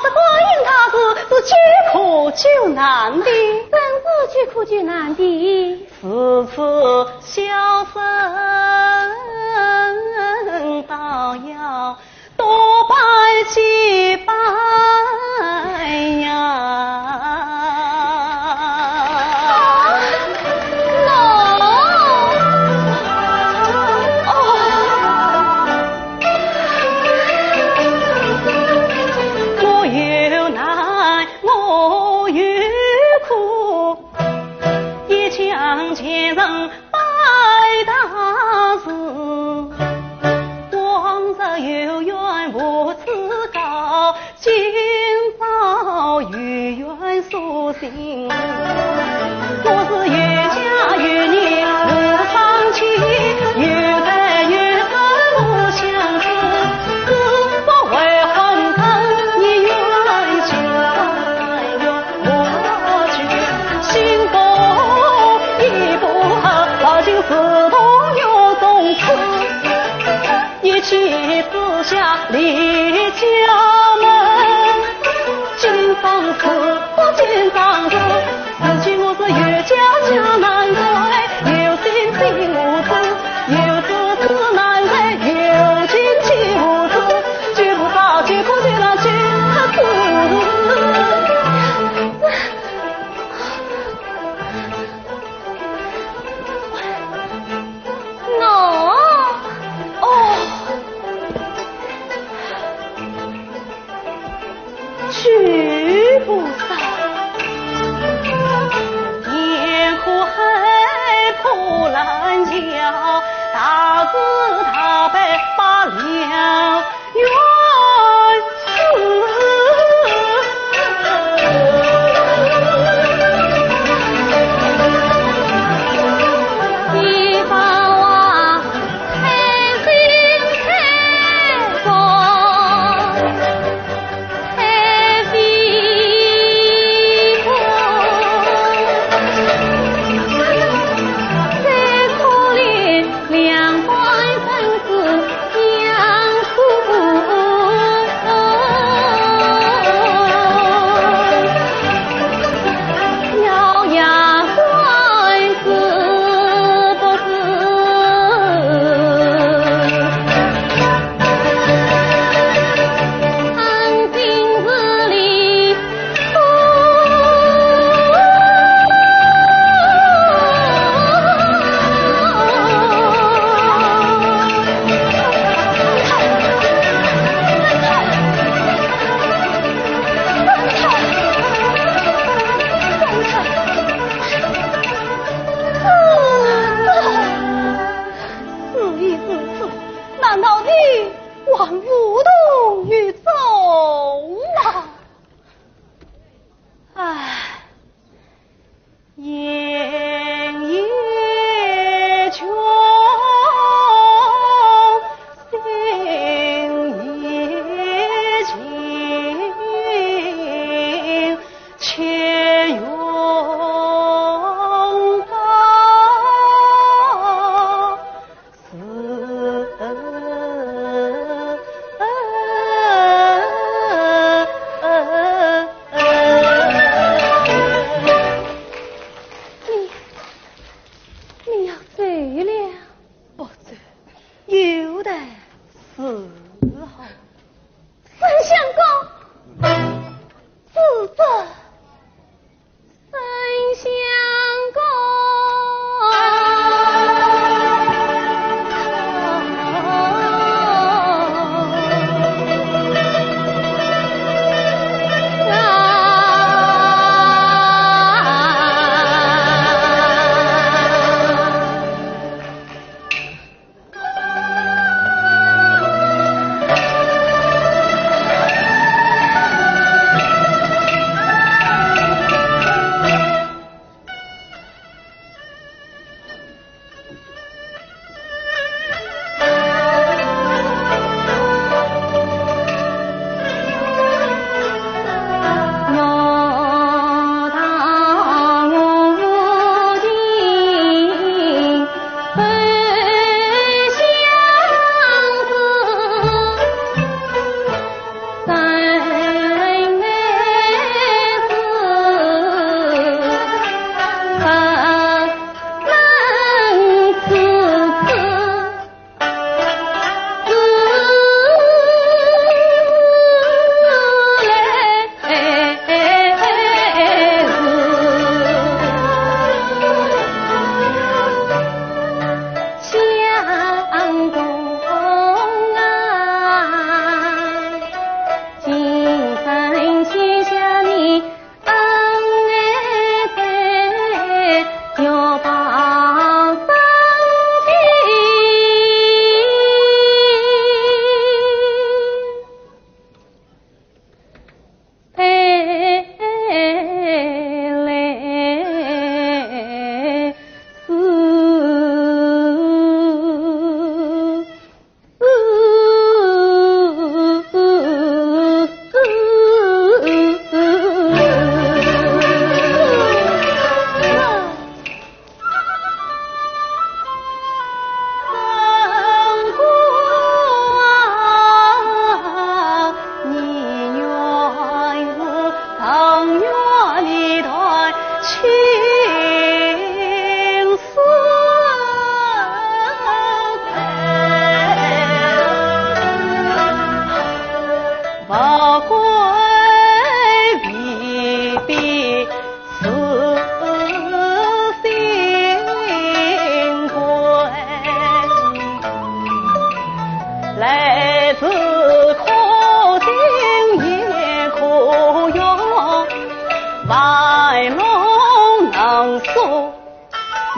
S5: 这光阴大事是救苦救难的，真是救苦救难的。此次小生倒要多拜几拜呀。前人拜大师，往日有缘无此高，今朝有缘苏醒。我是有家有孽无放弃，有爱有恨无相知，是否为红尘一缘情爱永无惧，心中自动有种子，一气之下离家门。今方是不见当时，如今我是有家难归，有心心无知，有知难归，有情无知，绝不把绝苦绝难绝死。许菩萨。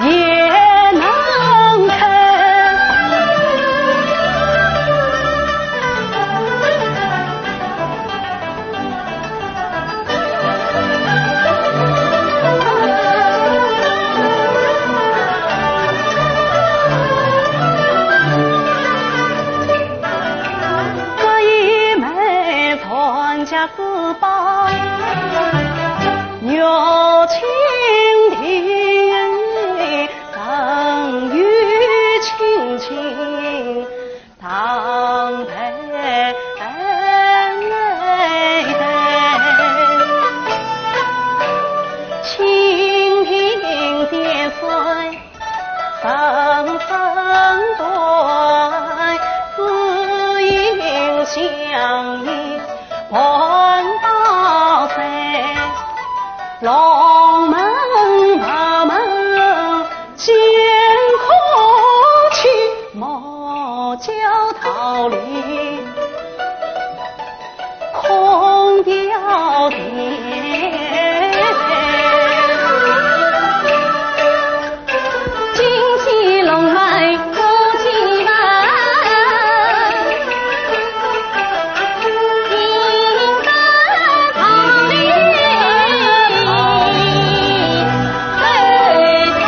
S7: 也能看。这一枚传家之宝，有情敌，等于亲情，当配。清平点水，纷纷对，只因相依碰到谁？龙门把门见哭泣，莫教逃离空掉点。金鸡龙脉走起来，应该逃离黑灯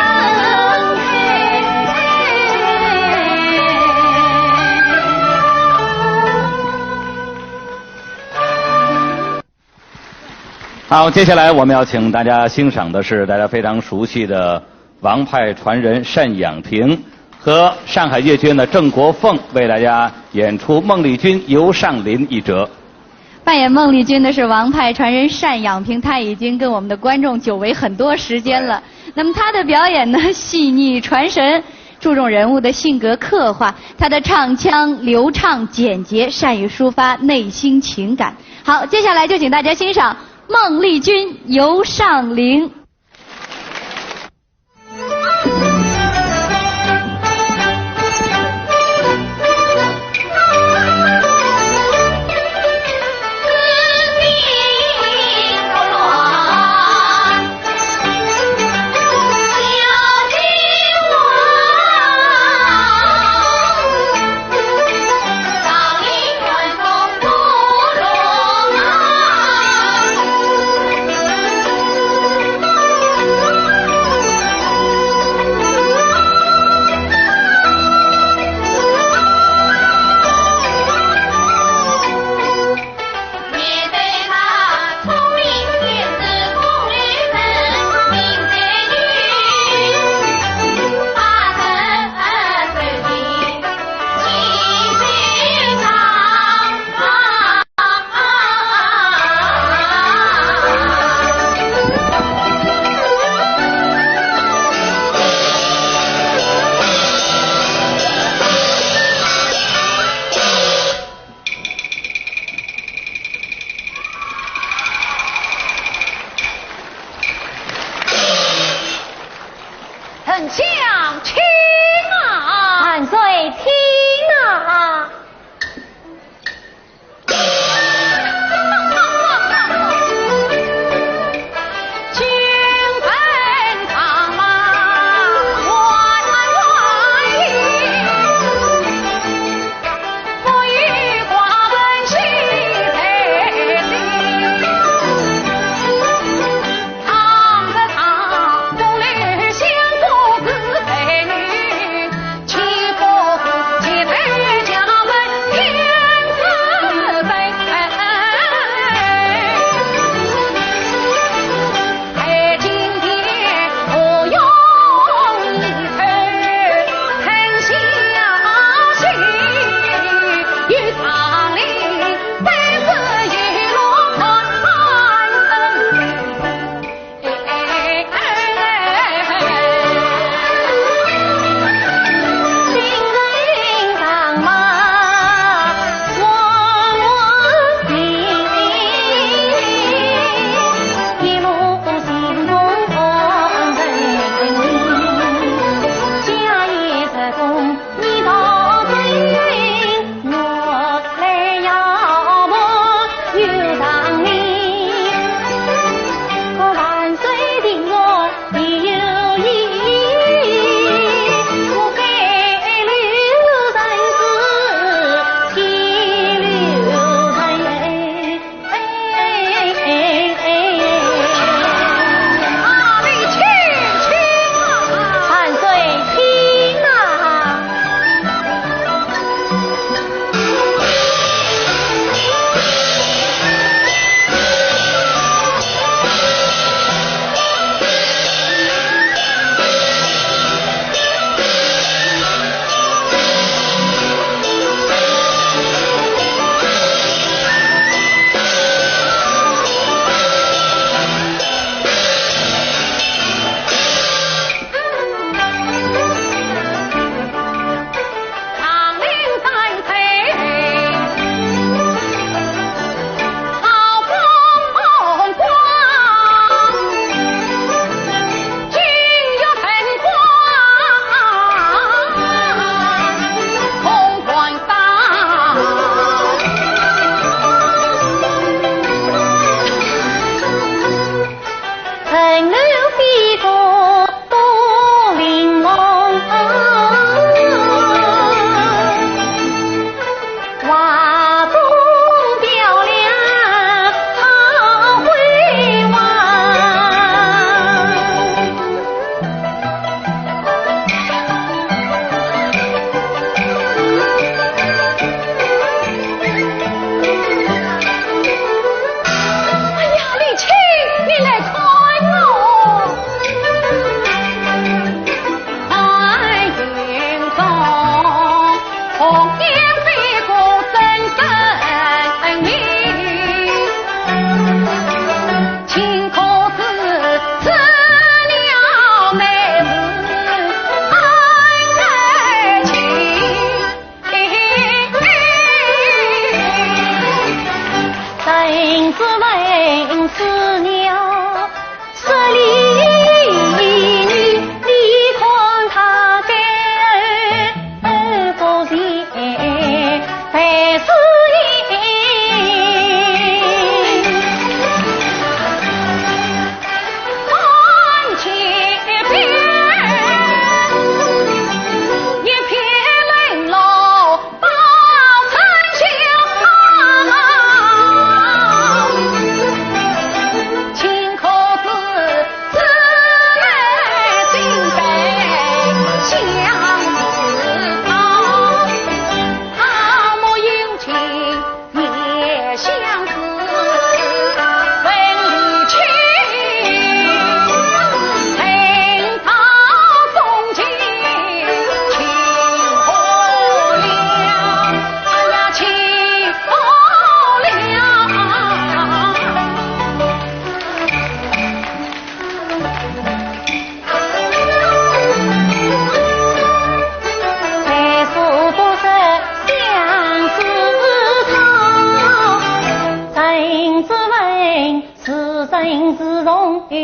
S2: 好，接下来我们要请大家欣赏的是大家非常熟悉的王派传人单养平和上海粤剧院的郑国凤为大家演出孟丽君游上林一折。
S1: 扮演孟丽君的是王派传人单养平，他已经跟我们的观众久违很多时间了。那么他的表演呢，细腻传神，注重人物的性格刻画，他的唱腔流畅简洁，善于抒发内心情感。好，接下来就请大家欣赏孟丽君游上林。
S4: 丞相请啊！
S5: 万岁，听啊！
S4: 起步，起头。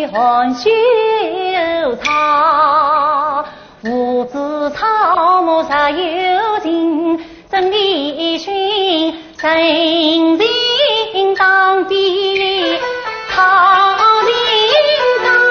S5: 愿修草，无知草木啥有情，真理训，真情当比草林当。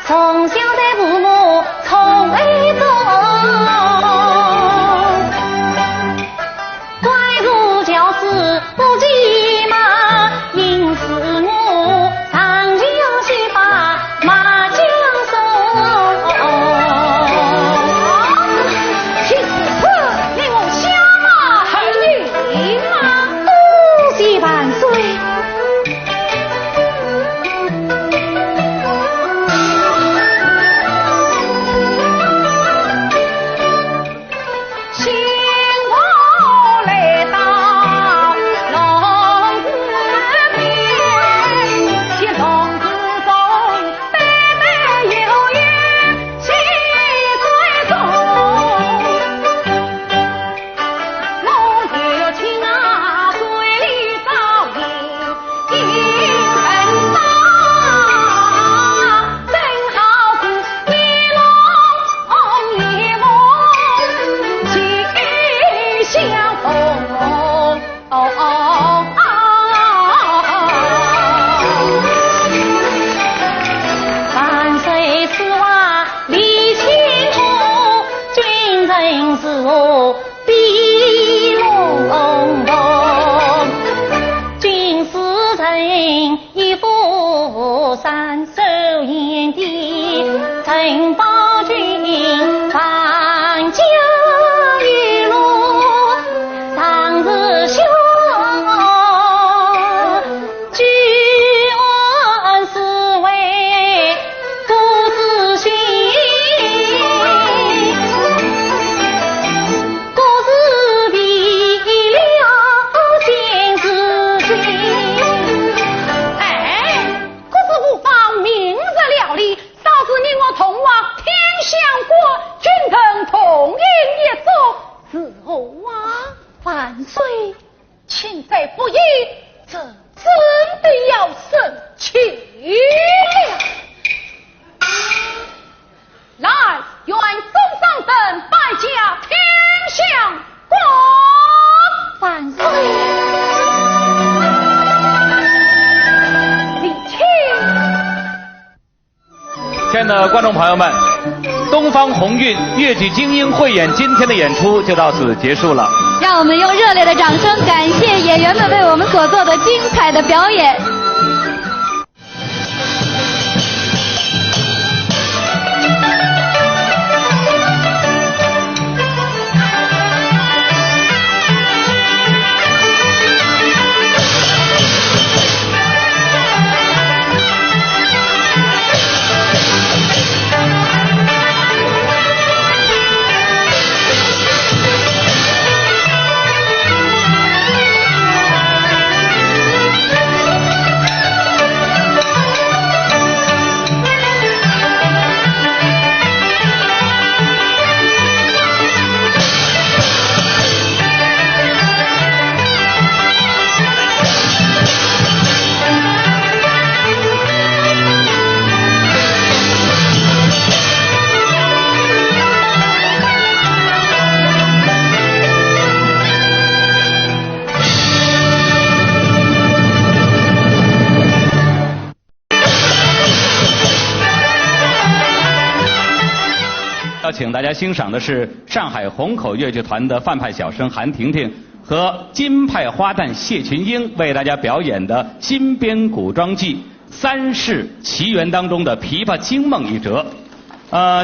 S5: 从小在父母宠爱中，乖如教师不急忙，因此我常将西把马将送。其实令我下马很赢啊，恭喜万岁。
S2: 亲爱的观众朋友们，东方红韵越剧精英汇演今天的演出就到此结束了。
S1: 让我们用热烈的掌声感谢演员们为我们所做的精彩的表演。
S2: 请大家欣赏的是上海虹口越剧团的范派小生韩婷婷和金派花旦谢群英为大家表演的新编古装剧《三世奇缘》当中的《琵琶惊梦》一折。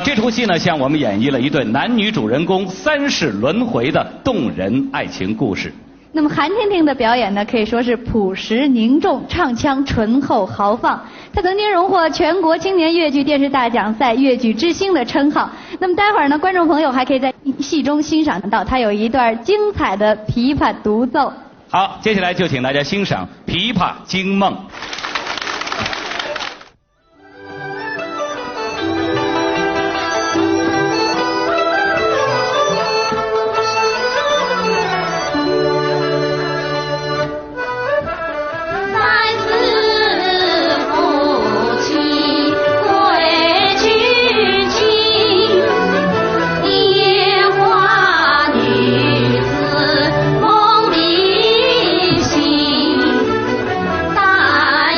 S2: 这出戏呢，向我们演绎了一对男女主人公三世轮回的动人爱情故事。
S1: 那么韩婷婷的表演呢，可以说是朴实凝重，唱腔醇厚豪放。她曾经荣获全国青年越剧电视大奖赛越剧之星的称号。那么待会儿呢，观众朋友还可以在戏中欣赏到她有一段精彩的琵琶独奏。
S2: 好，接下来就请大家欣赏《琵琶惊梦》。
S5: 梦里醒，但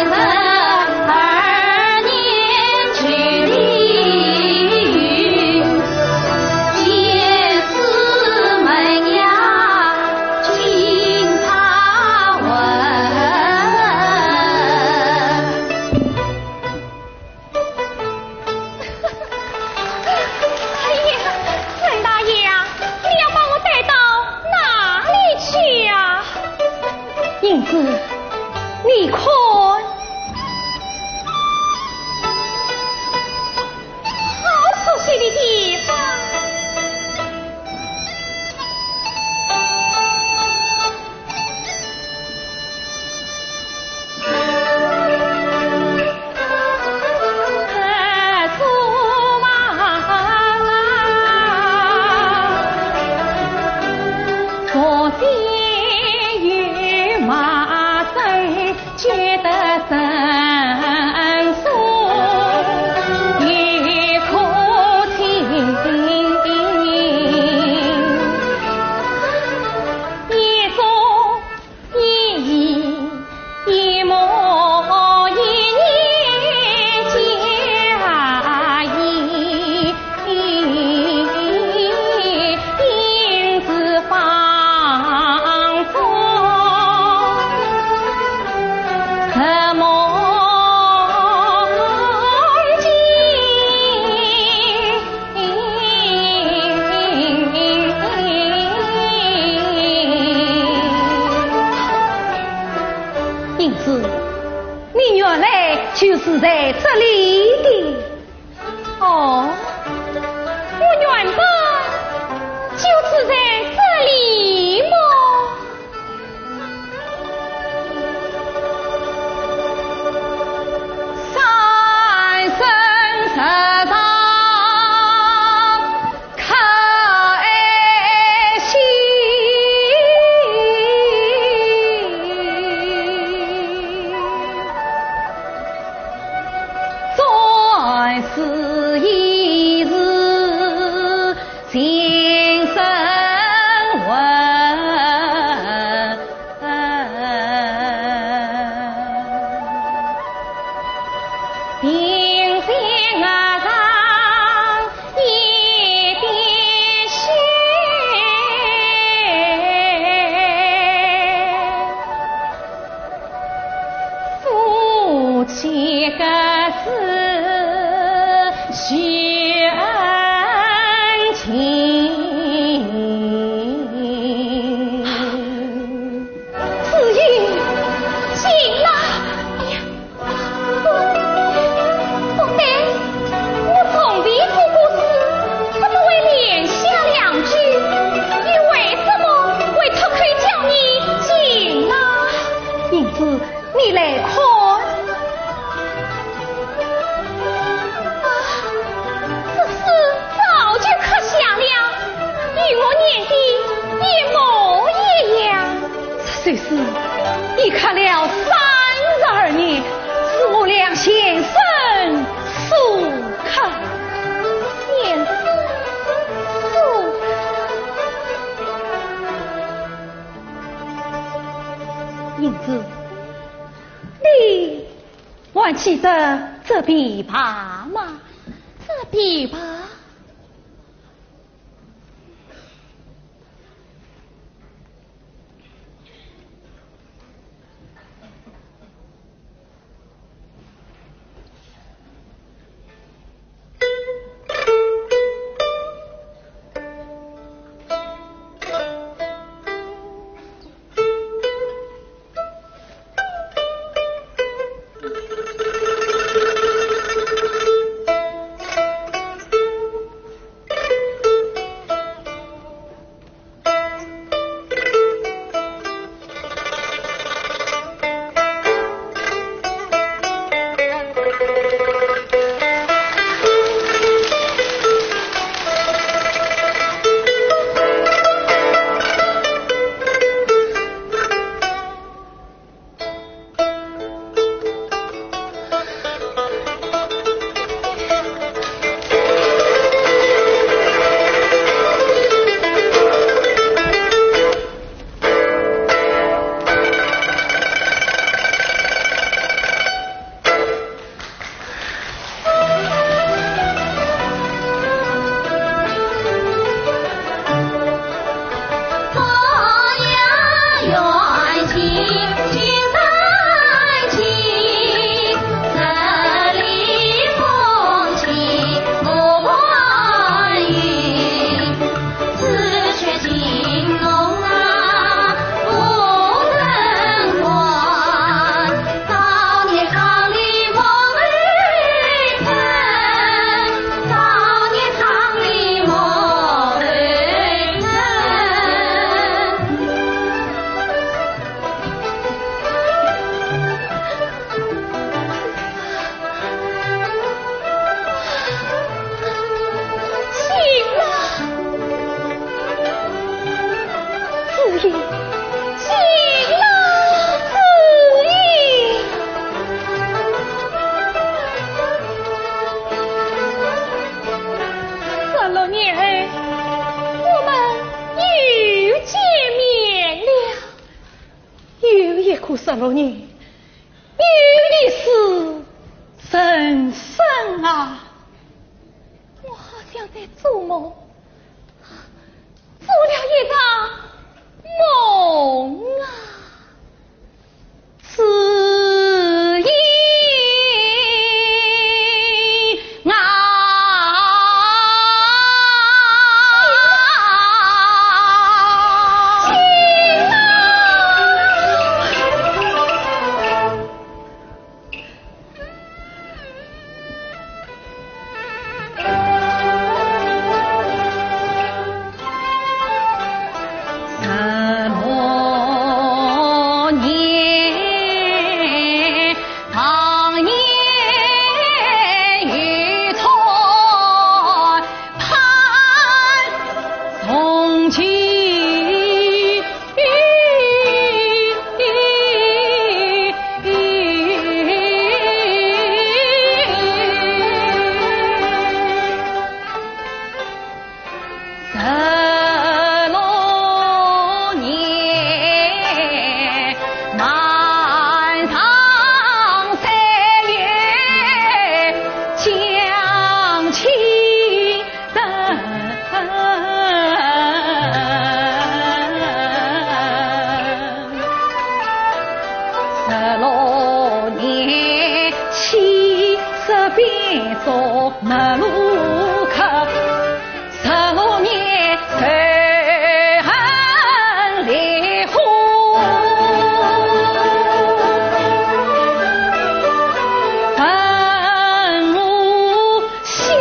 S7: 事已看了32年，是我俩先生所看。
S5: 先生所看，
S7: 英子，你还记得这琵琶吗？
S5: 这琵琶。
S7: 16年，有的是人生啊！
S5: 我好像在做梦，做了一个梦啊！
S7: 是因马路口16年随恨烈火，愤怒心。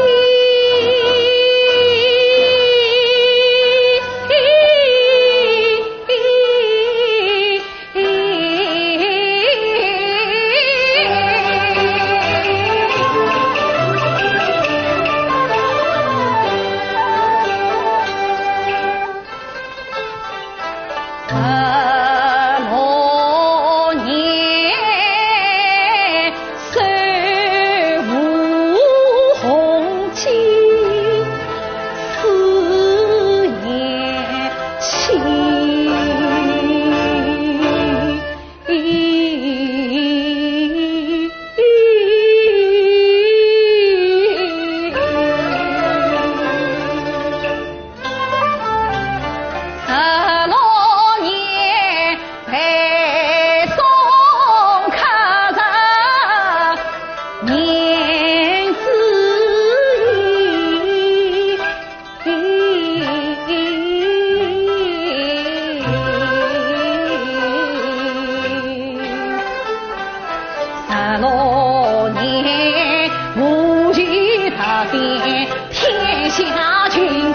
S5: 遍天下君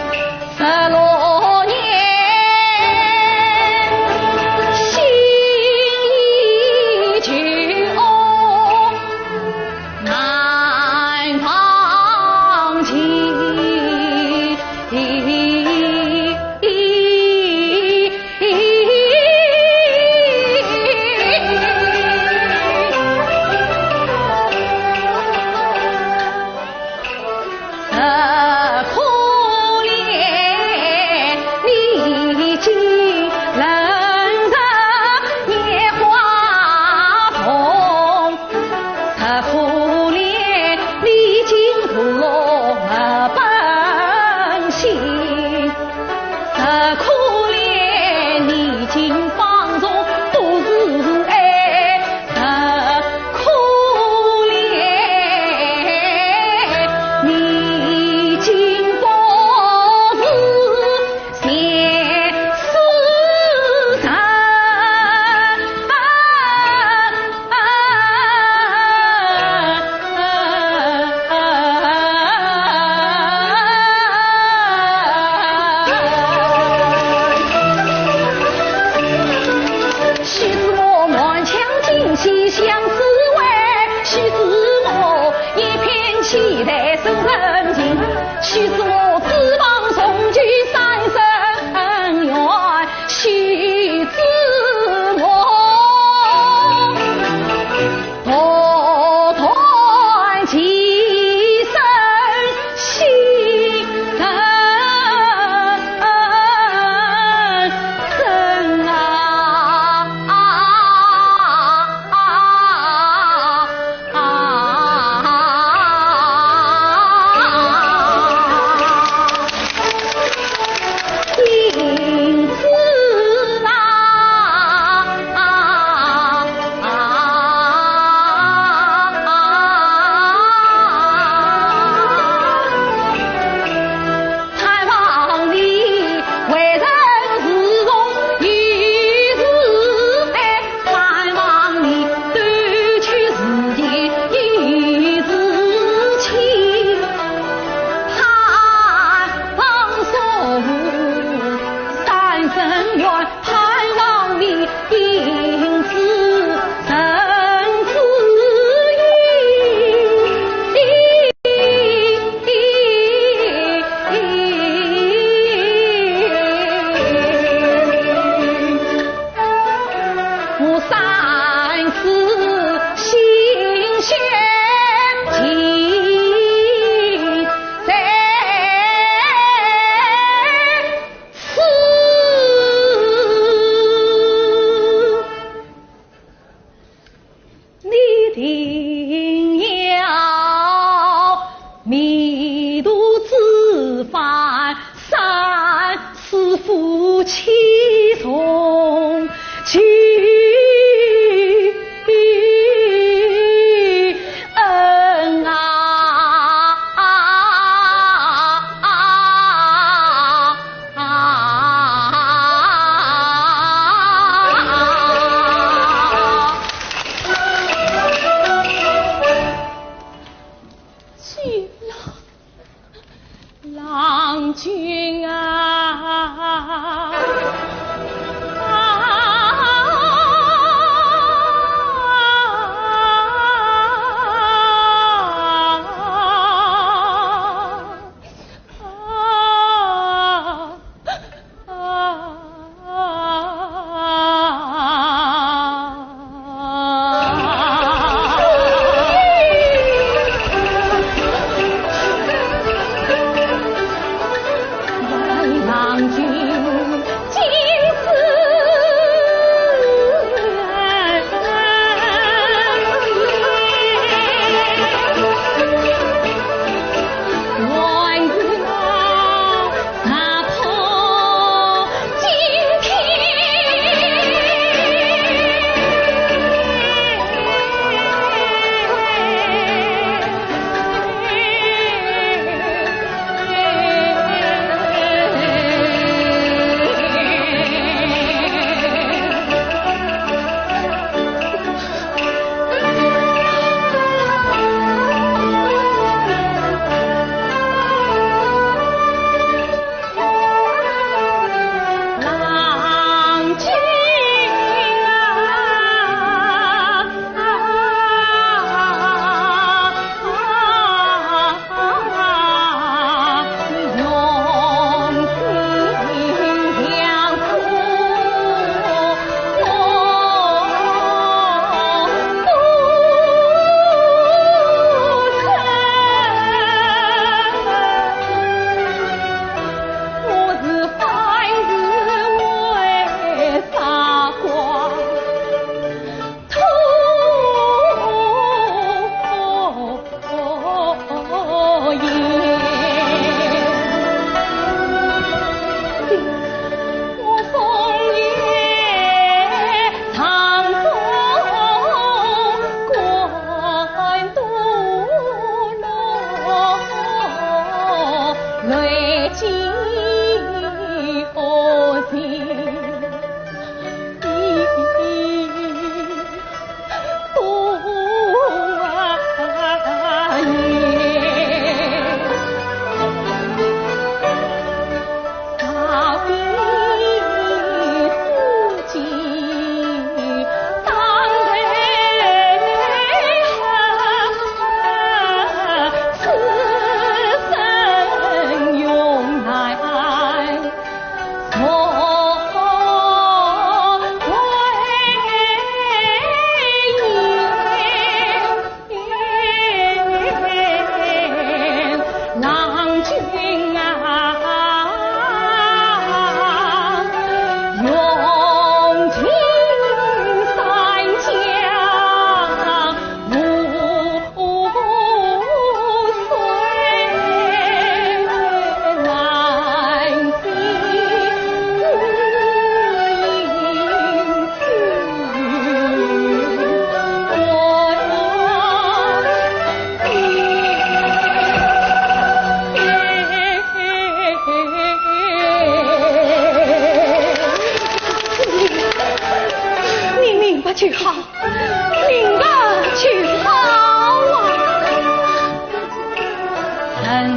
S5: 16年，心依旧难忘记。君今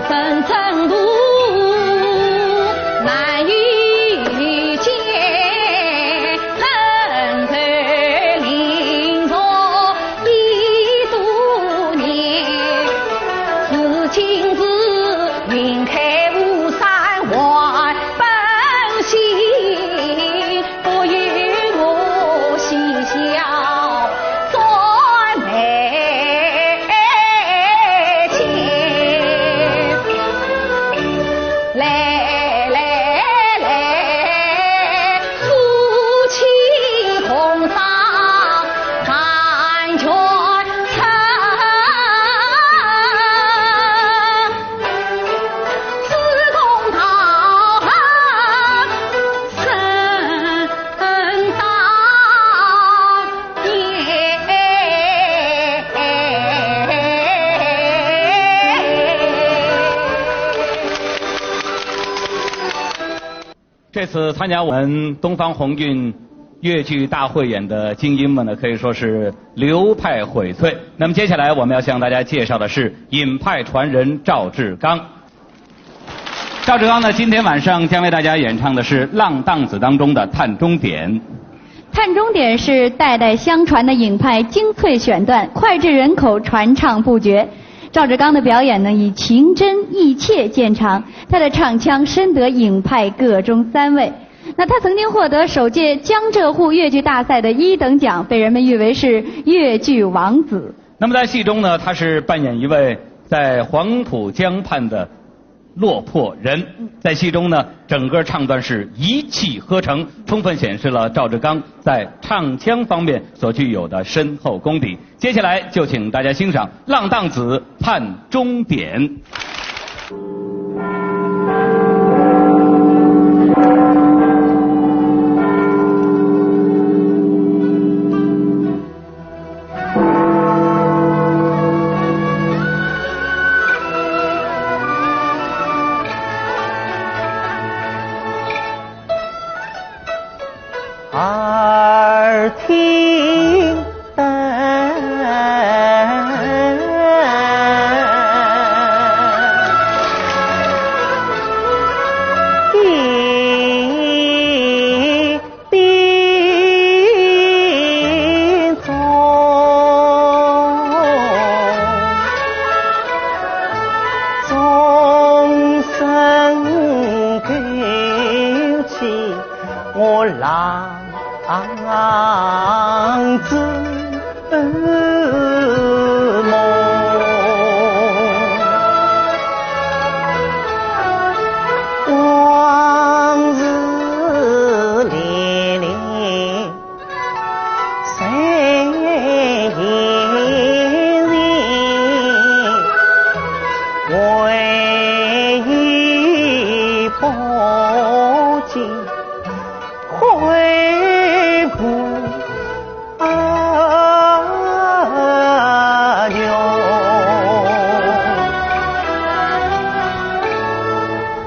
S5: 分程度难以解，恨在临终已多年，是亲自云开巫山还本性，不与我嬉笑再眉间。来来来，夫妻同上寒泉城，志同道合成当
S2: 这次参加我们东方红运越剧大汇演的精英们呢，可以说是流派荟萃。那么接下来我们要向大家介绍的是尹派传人赵志刚。赵志刚呢，今天晚上将为大家演唱的是《浪荡子》当中的《探钟点》。
S1: 探钟点是代代相传的尹派精粹选段，脍炙人口，传唱不绝。赵志刚的表演呢，以情真意切见长，他的唱腔深得尹派各中3位。那他曾经获得首届江浙沪越剧大赛的1等奖，被人们誉为是越剧王子。
S2: 那么在戏中呢，他是扮演一位在黄浦江畔的落魄人，在戏中呢，整个唱段是一气呵成，充分显示了赵志刚在唱腔方面所具有的深厚功底。接下来就请大家欣赏《浪荡子·探钟点》。
S6: 耳听灯，一定中，终身勾起我郎子梦，往日历历谁人为忆不尽回不留，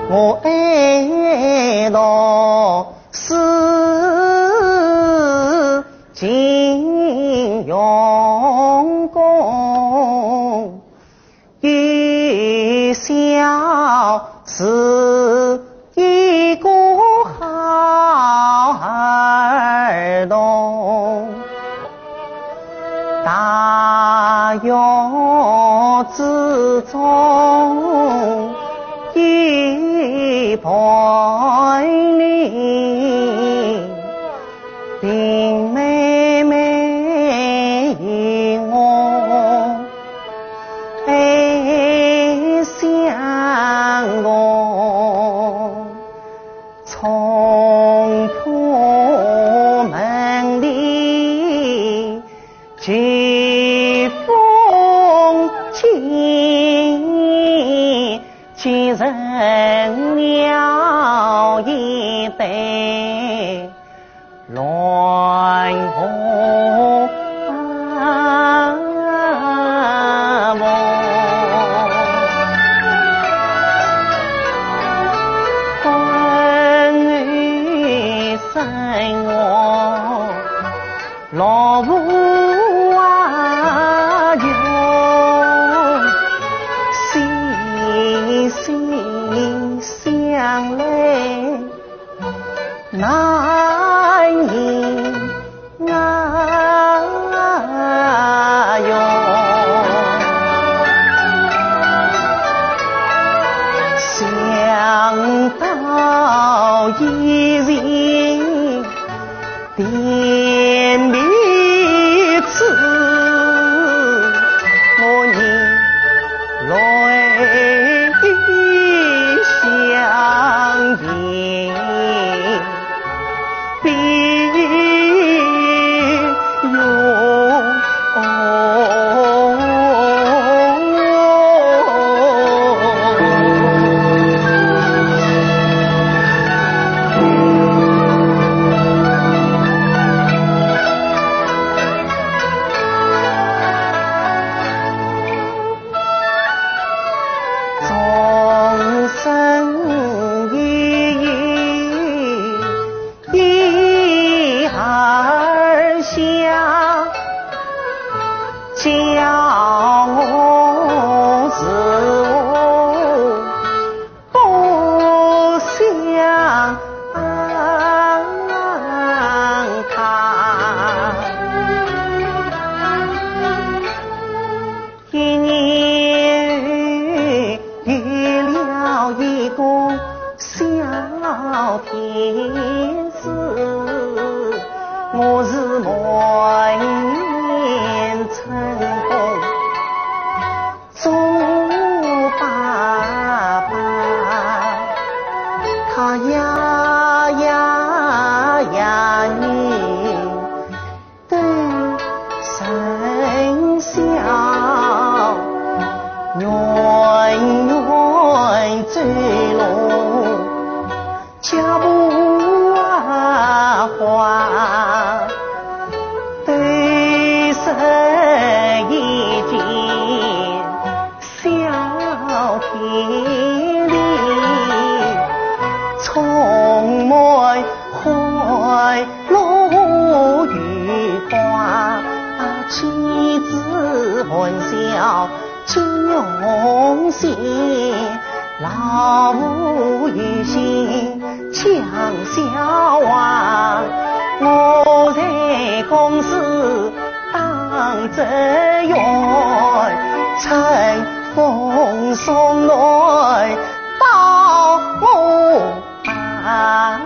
S6: 我爱到是尽用功，一笑是一个好儿童，大狱之中一盘里，并妹妹与我爱相共，从破门里疾风起，几人了一对乱红梦，婚与生我老母啊哟，心了一人点彼此，我念来相迎，别永。老母有心强小娃，我在公司当职员，乘风送来到我家，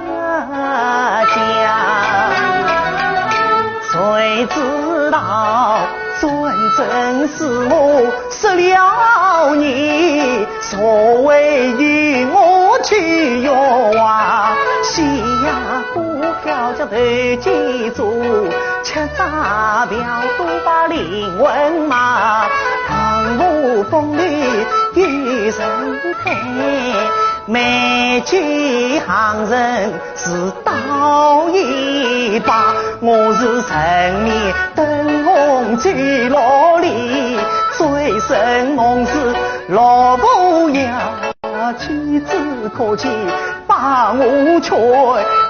S6: 谁知道真正是我失了你，所谓与我去哟啊，西呀股票叫头记住，吃炸票都把灵魂嘛，唐舞风里有人陪，每几行人是倒一把，我是城里灯红醉落里，最神梦是老婆娘妻子可气把我劝，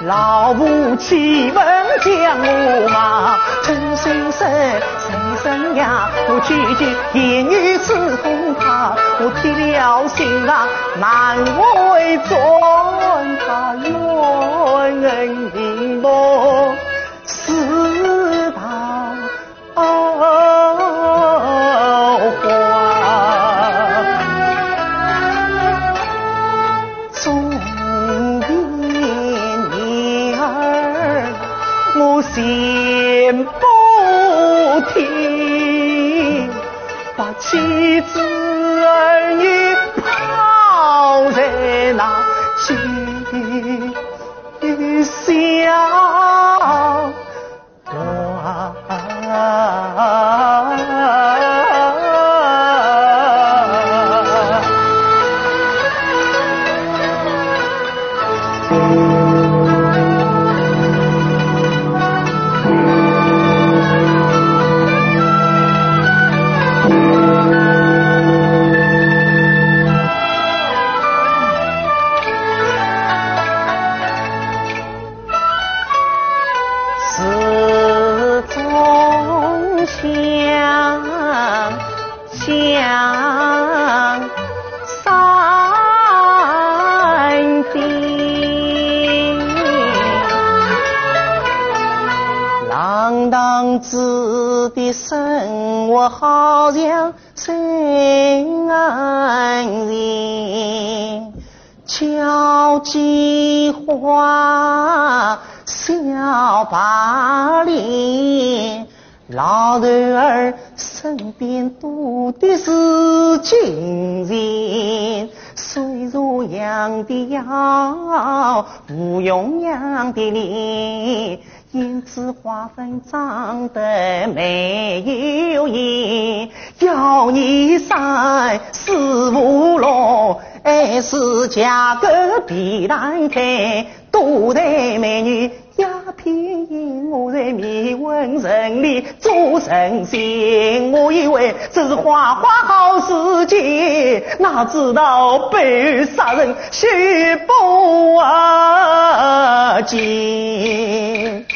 S6: 老婆气问将我嘛，陈先生先生呀，我句句言语是哄他，我铁了心肠难为转，他怨恩情薄死到心不停，把妻子儿女抛在那街小湾。子的生活好像生人，交际花，小白脸，老头儿身边多的是亲人，虽如羊的腰，不用羊的脸，胭脂花粉长得没有眼，要你三四五六，还是嫁个皮蛋开，多代美女鸦片引我在迷魂城里做神仙，我以为这是花花好世界，哪知道被杀人血不见。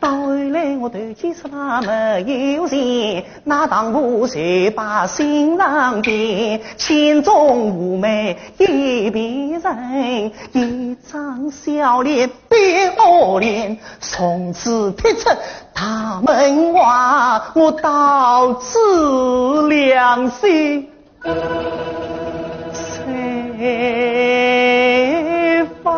S6: 到后来我头见出他没有钱，那当铺谁把心上边，千种妩媚一别人，一张笑脸变恶脸，从此撇出大门外，我到此良心谁发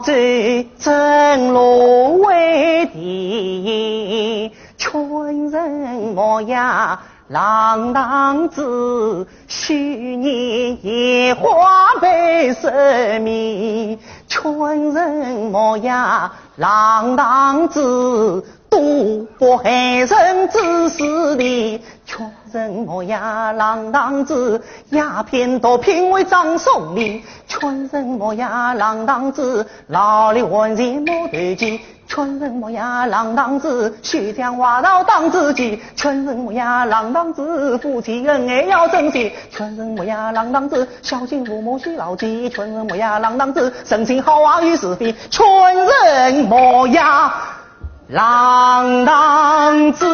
S6: 走正路为地，穷人模样浪荡子，去年野花被生命，穷人模样浪荡子，多不害人之事的，穷人模样浪荡子，鸦片毒品为张松林，穷人模样浪荡子，老里混人莫得劲，穷人模样浪荡子，须将话到当自己，穷人模样浪荡子，夫妻恩爱要珍惜，穷人模样浪荡子，孝敬父母须牢记，穷人模样浪荡子，生性好话与是非，穷人模样浪荡子。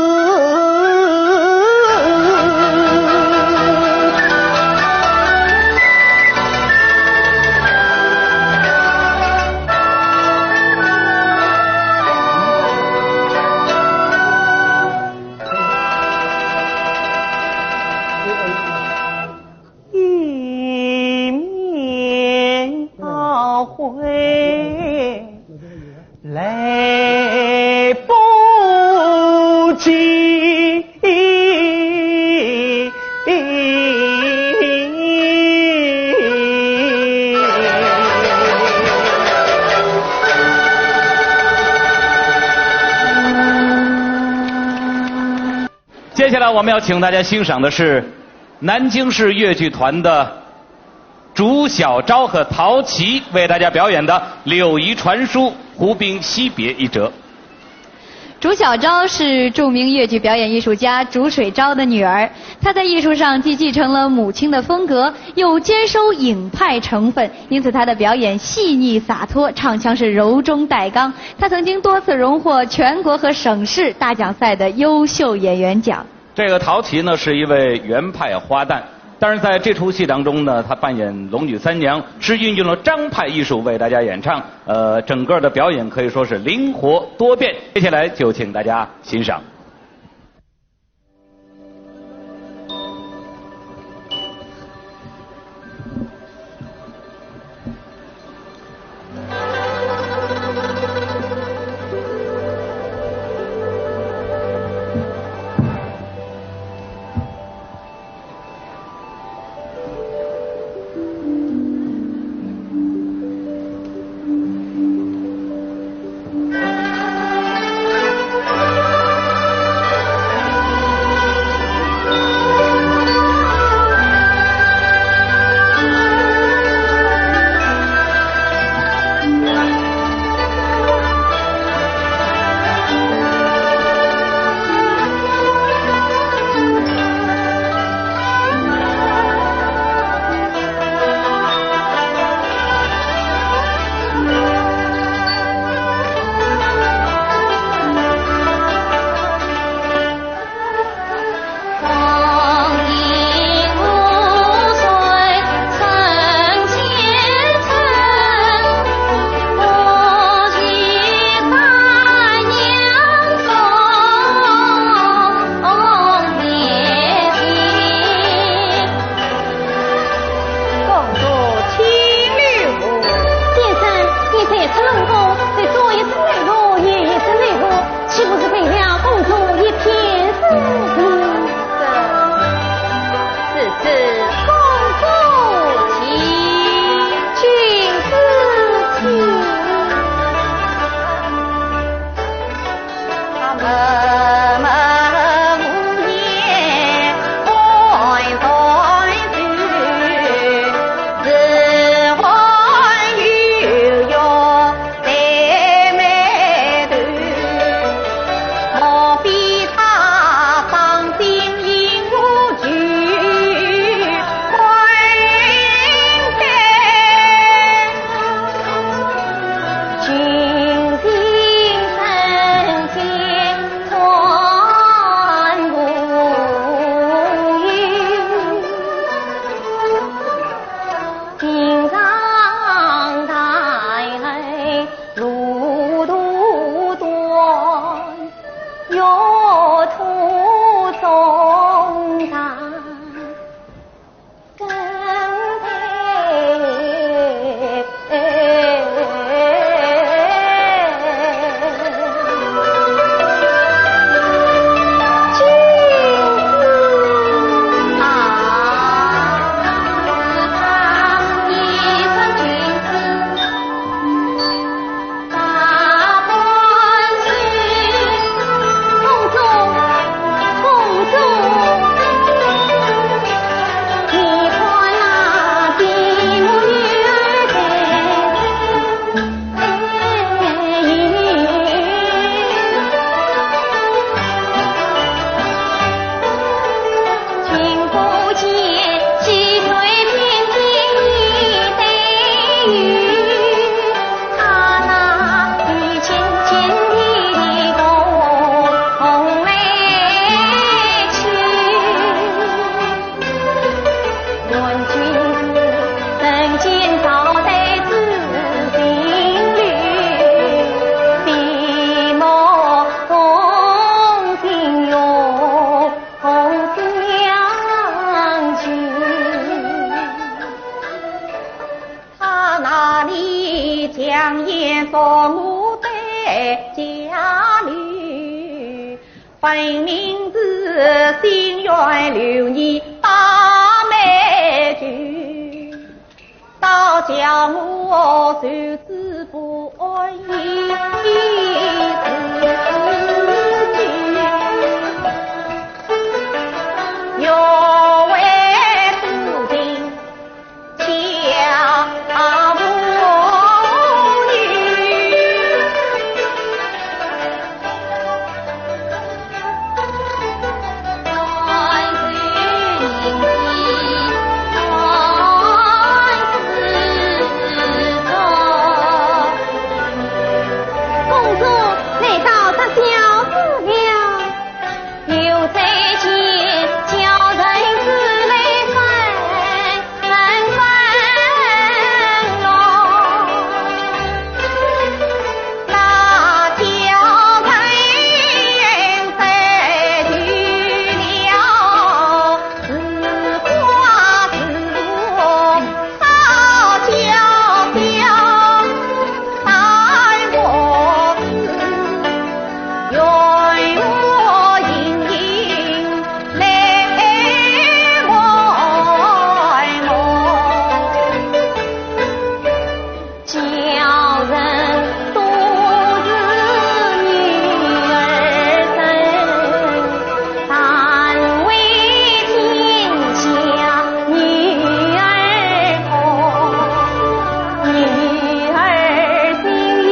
S6: 一面懊悔来不及，
S2: 接下来我们要请大家欣赏的是南京市越剧团的朱小昭和陶琪为大家表演的《柳遗传书·胡兵惜别》一折。
S1: 朱小昭是著名越剧表演艺术家朱水昭的女儿，她在艺术上既继承了母亲的风格，又兼收影派成分，因此她的表演细腻洒脱，唱腔是柔中带刚。她曾经多次荣获全国和省市大奖赛的优秀演员奖。
S2: 这个陶琪呢是一位原派花旦，但是在这出戏当中呢，她扮演龙女三娘，是运用了张派艺术为大家演唱，整个的表演可以说是灵活多变。接下来就请大家欣赏。
S5: 那里将言说我的家女，分明是心愿留你大美菊，倒叫我受之不义又为注定家无女，爱是人间爱是错。公主来到这小子了，又在见叫人子来分咯，那叫人在去了，是花是我好娇娇，待我是愿我盈盈来爱慕，叫人多是女儿身，但为天下女儿痛，女儿心意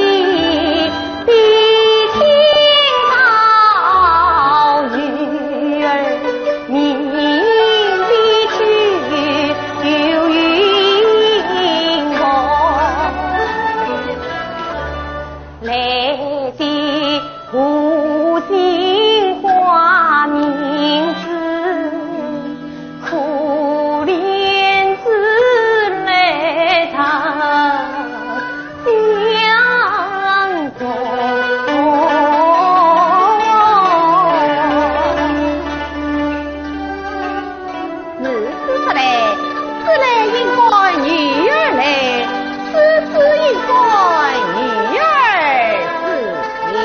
S5: 比天高，女儿命比去有云梦，来的无心花名字，可怜自来他相中。是来应该女儿来，是应该女儿是了，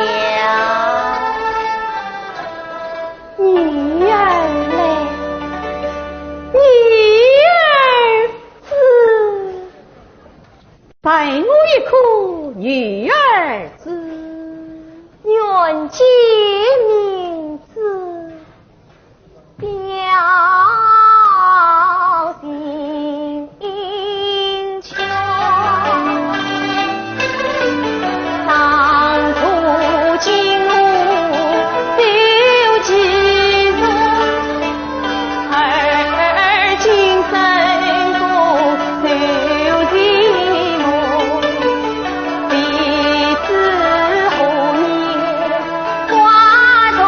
S5: 女儿来，女儿是，待我一哭女儿是，愿借名字表心胸，当初进屋就记住，而今身公就寂寞，彼此何年花中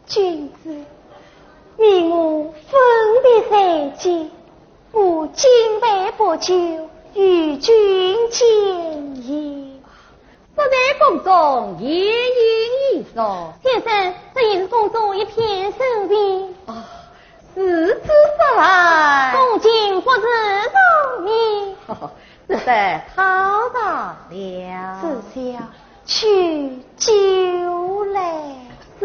S5: 君子，你我分别在即，我今晚不久与君见也。
S4: 不在宫中也有一说，
S5: 先生，这也是宫中一片手笔。
S4: 是之所来，
S5: 恭敬不知容易。
S4: 只得讨到了。
S5: 只想去酒来。
S4: 是。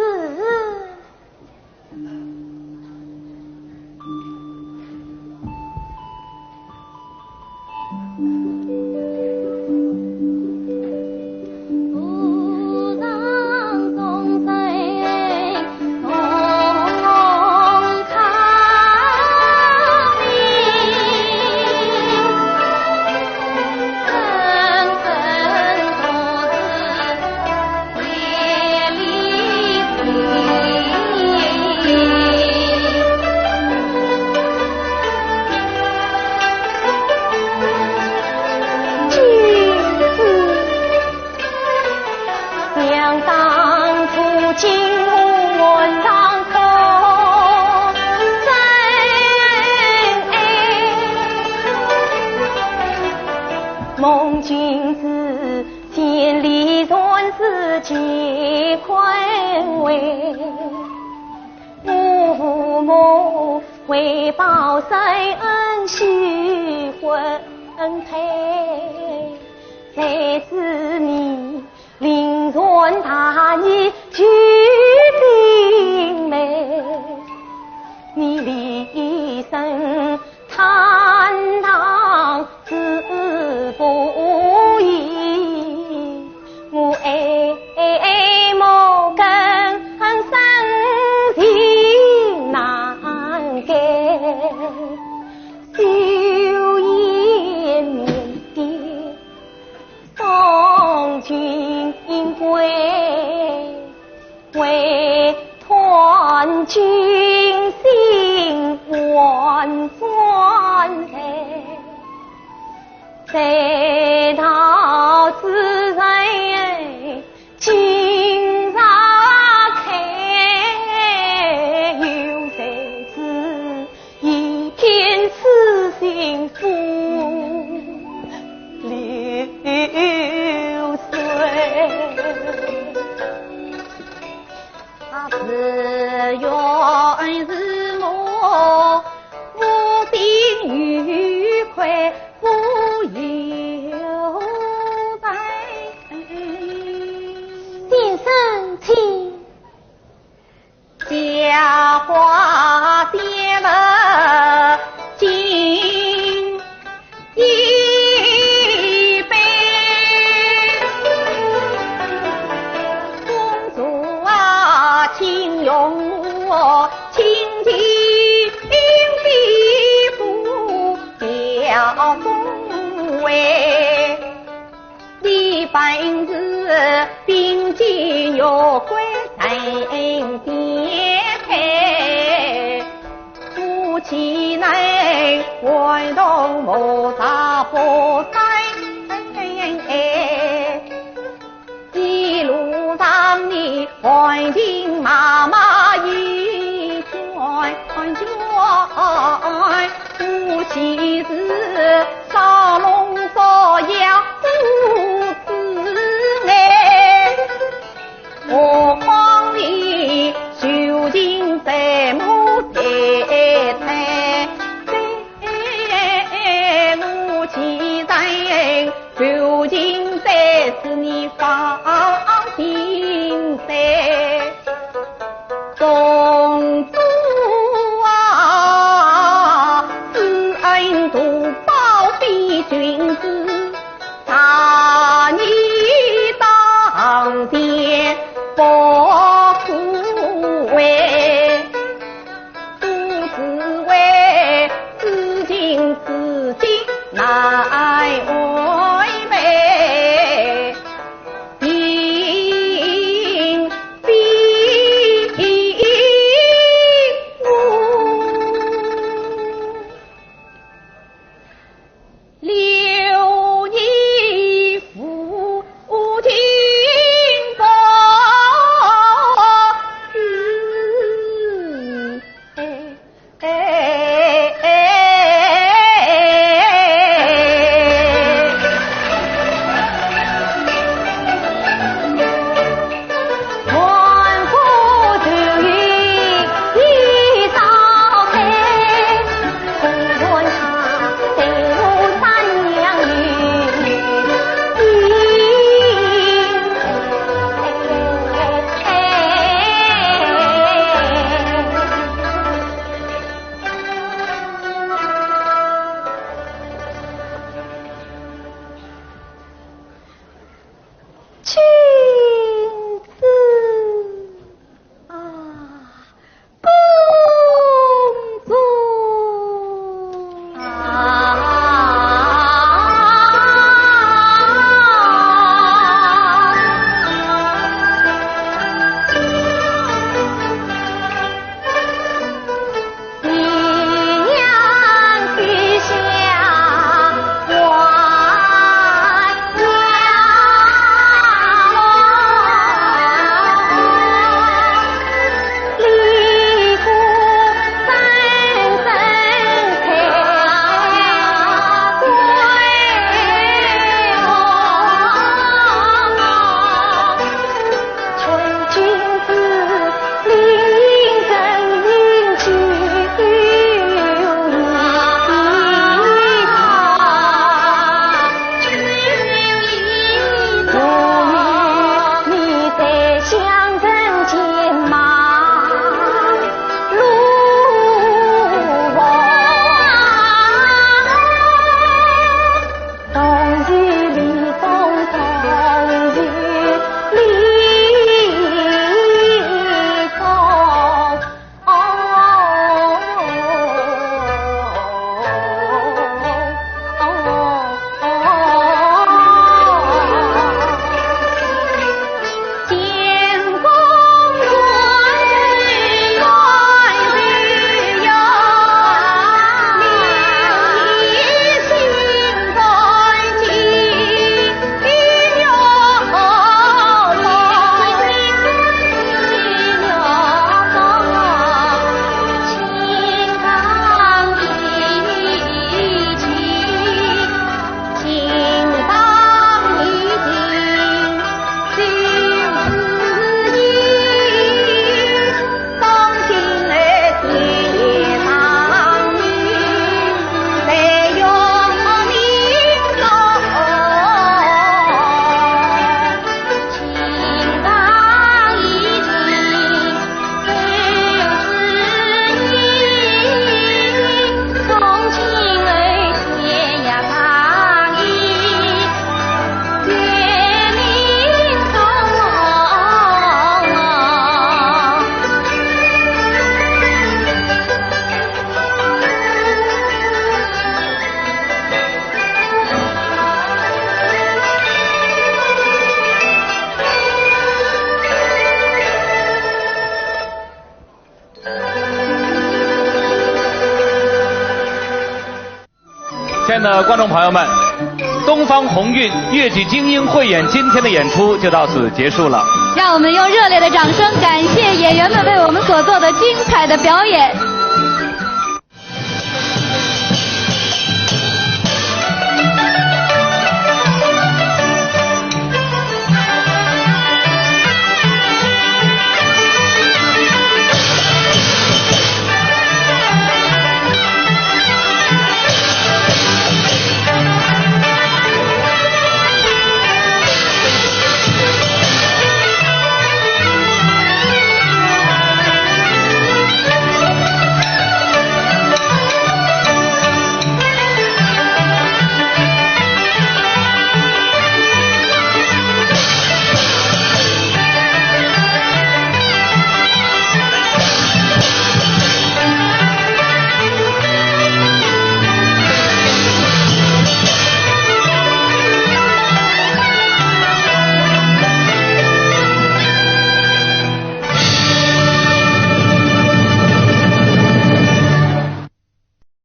S5: 梦君子千里传世皆宽慰，我父母为报谁恩须婚配，才知你临船大义举并美，你立身坦荡自不疑，我爱莫跟生情难改，修颜面点送君归，为团君心万转来，谁道此人今日开，又谁知一片痴心付流水，他只愿日暮无病愉快不由在。先生请
S4: 佳话跌了敬一杯，公主啊，请用我亲亲必不表恭维，你本是并肩有归人颠沛，夫妻内混动莫杂不在，一路上你环境妈妈一转转，夫妻是烧龙烧羊父子爱，何况你修行在母在胎，我期待修行在是你放心在，公主啊，知恩图报比君
S2: 亲爱的观众朋友们，东方红韵越剧精英汇演今天的演出就到此结束了。
S1: 让我们用热烈的掌声感谢演员们为我们所做的精彩的表演。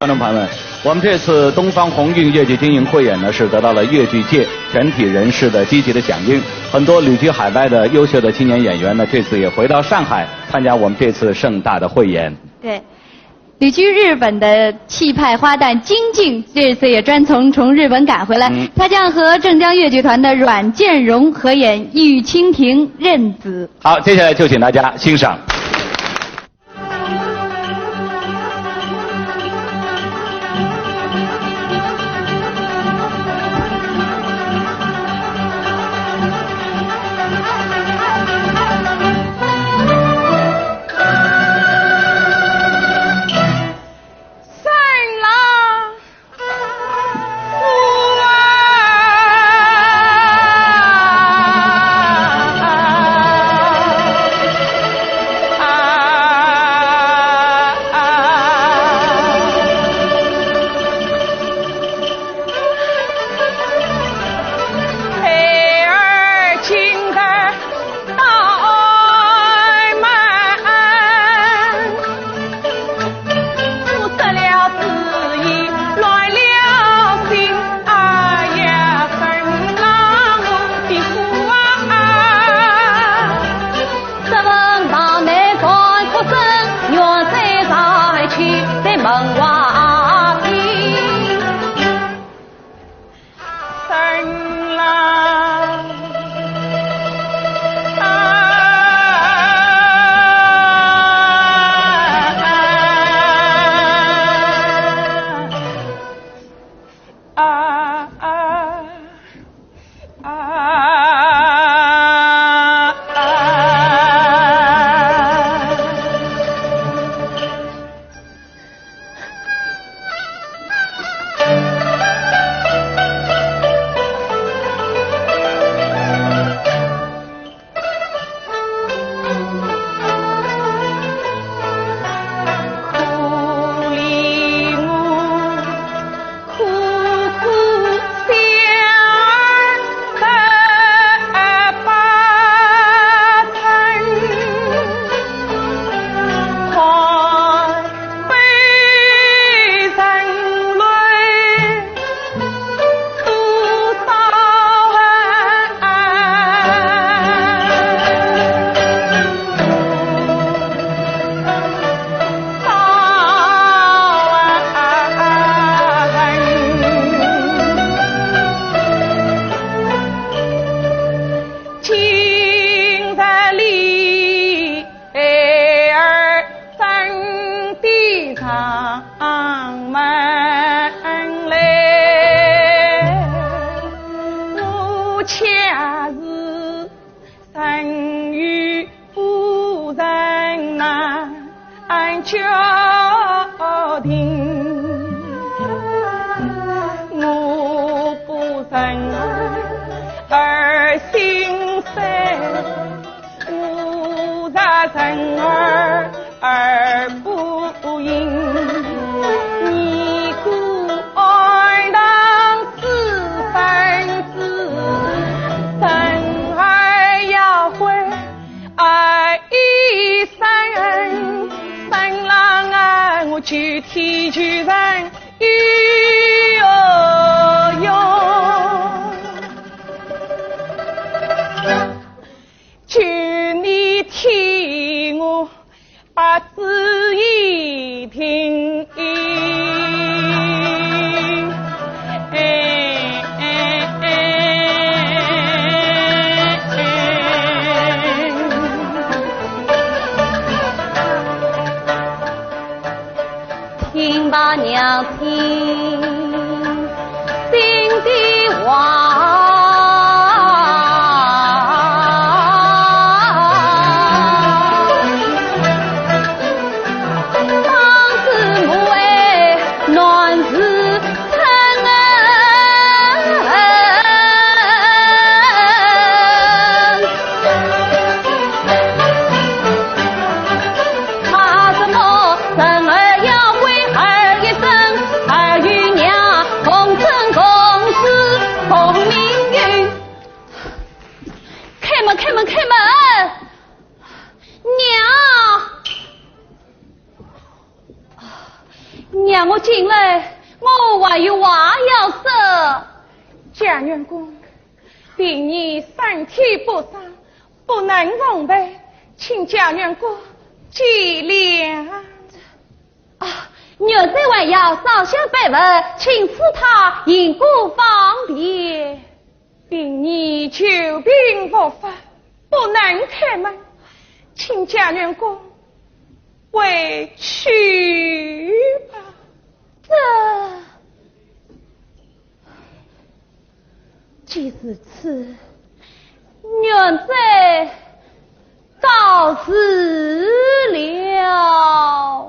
S2: 观众朋友们，我们这次东方红韵越剧精英汇演呢，是得到了越剧界全体人士的积极的响应。很多旅居海外的优秀的青年演员呢，这次也回到上海参加我们这次盛大的汇演。
S1: 对，旅居日本的气派花旦金靖这次也专从日本赶回来，他将和镇江越剧团的阮建荣合演《玉蜻蜓任子》。
S2: 好，接下来就请大家欣赏。
S7: 家庭，我不生儿心碎，我在生儿不应。你故爱当四分之，生儿要会爱一生，生郎啊，我去天去人哟。把旨意听。
S5: 听吧娘听，心的话。
S7: 娘，我进来，我还有话要说。贾员公，病你身体不善，不能奉陪，请贾员公见谅。
S5: 牛仔还要少些百文，请赐他因故方便。
S7: 病你久病不发，不能开门，请贾员公回去吧。
S5: 既是此，娘在告辞了。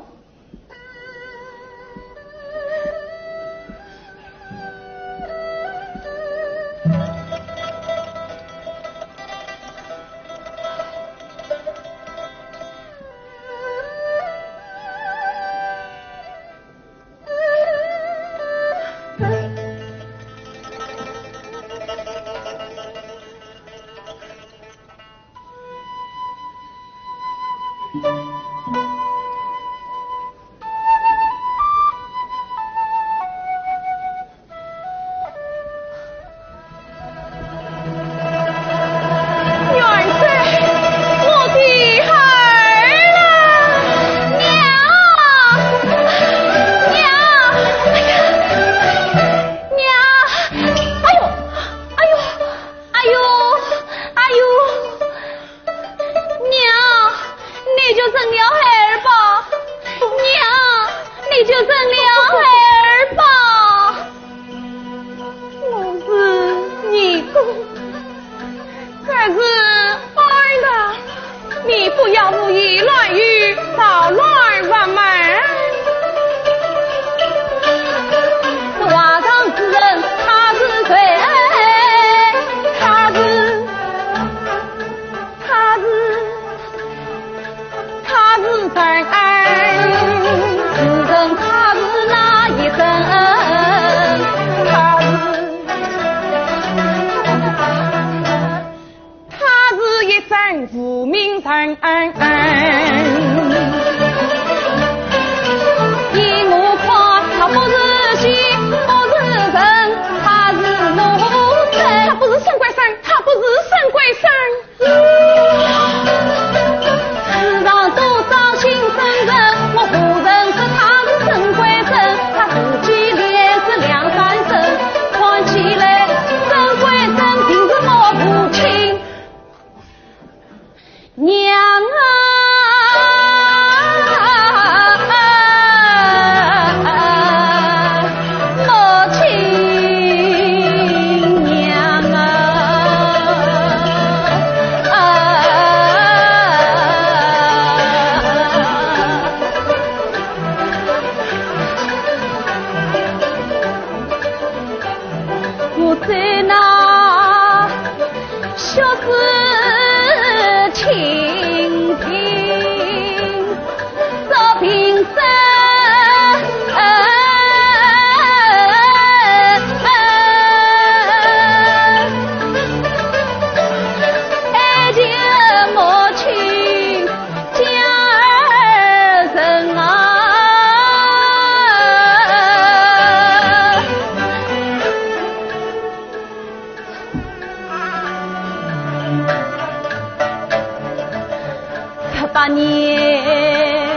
S5: 8年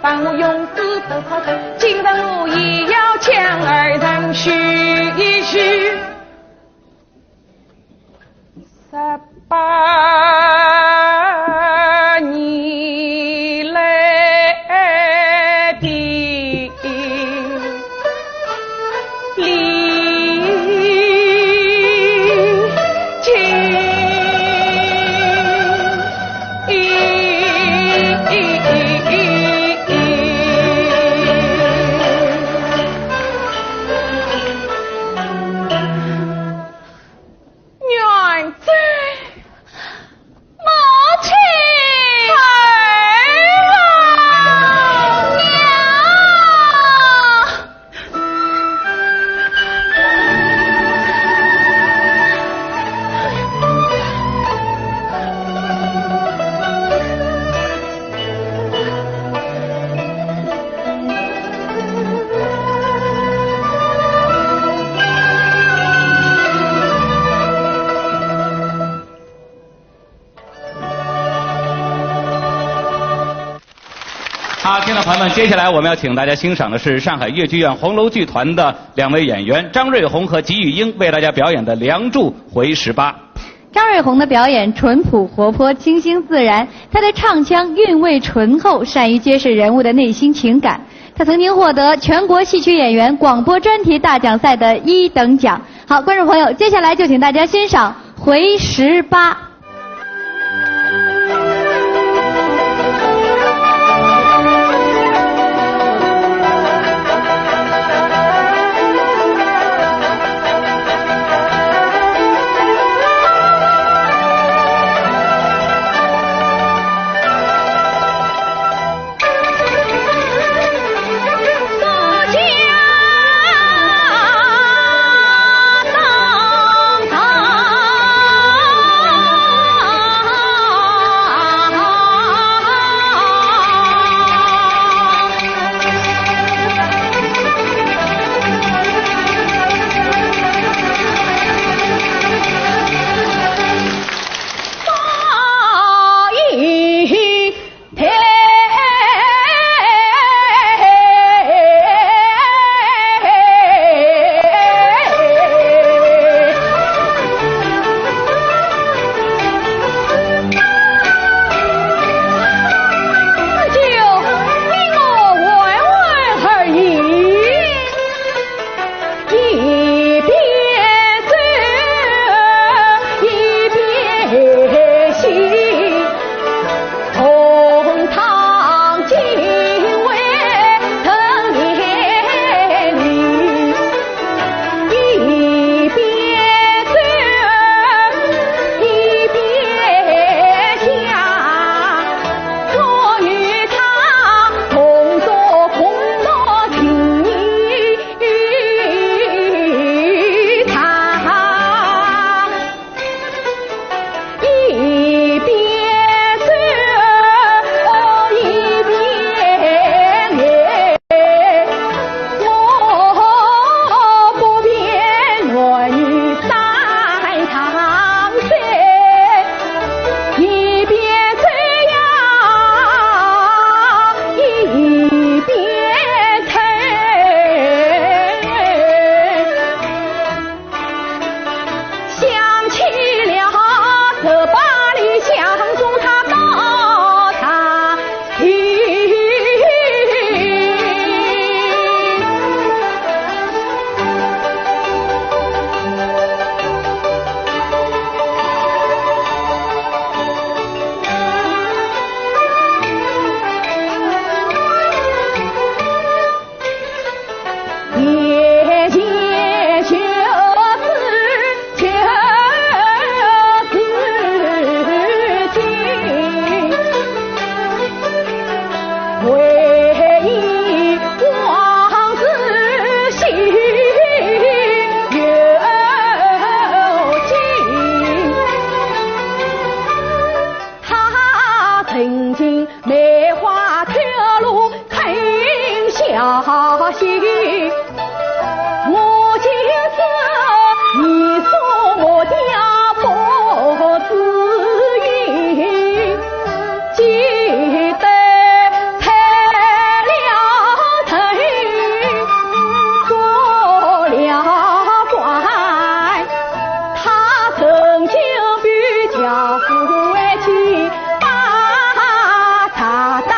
S5: 凡我勇士都靠他，今日我也要将二人许一许。18年来的礼金。
S2: 好，听众朋友们，接下来我们要请大家欣赏的是上海越剧院红楼剧团的两位演员张瑞红和吉玉英为大家表演的《梁祝回18》。
S1: 张瑞红的表演淳朴活泼、清新自然，他的唱腔韵味醇厚，善于揭示人物的内心情感。他曾经获得全国戏曲演员广播专题大奖赛的1等奖。好，观众朋友，接下来就请大家欣赏《回18》。
S5: 啊
S4: 人梅花铁路停下心，我就是你说我家婆子音，记得拆了城，做了官，他曾经比家父为妻把他当。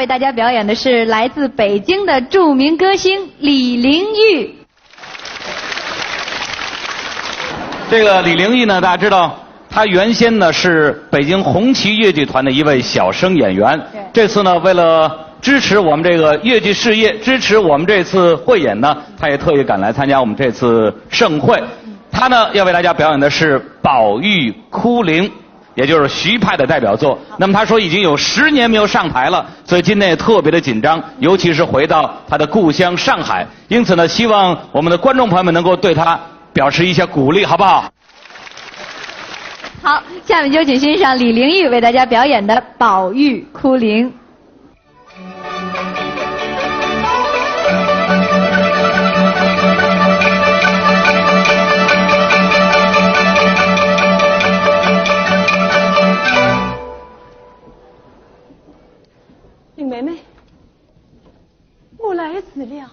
S1: 为大家表演的是来自北京的著名歌星李玲玉。
S2: 这个李玲玉呢，大家知道，她原先呢是北京红旗越剧团的一位小生演员。这次呢，为了支持我们这个越剧事业，支持我们这次汇演呢，她也特意赶来参加我们这次盛会。她呢要为大家表演的是《宝玉哭灵》。也就是徐派的代表作。那么他说已经有10年没有上台了，所以今天也特别的紧张，尤其是回到他的故乡上海。因此呢，希望我们的观众朋友们能够对他表示一下鼓励，好不好？
S1: 好，下面就请欣赏李玲玉为大家表演的《宝玉哭灵》。
S7: 林妹妹，我来迟了。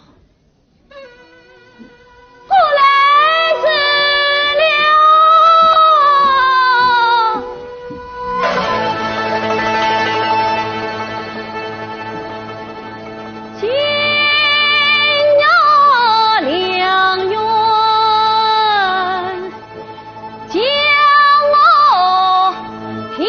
S5: 我来迟了。今呀良缘，将我骗。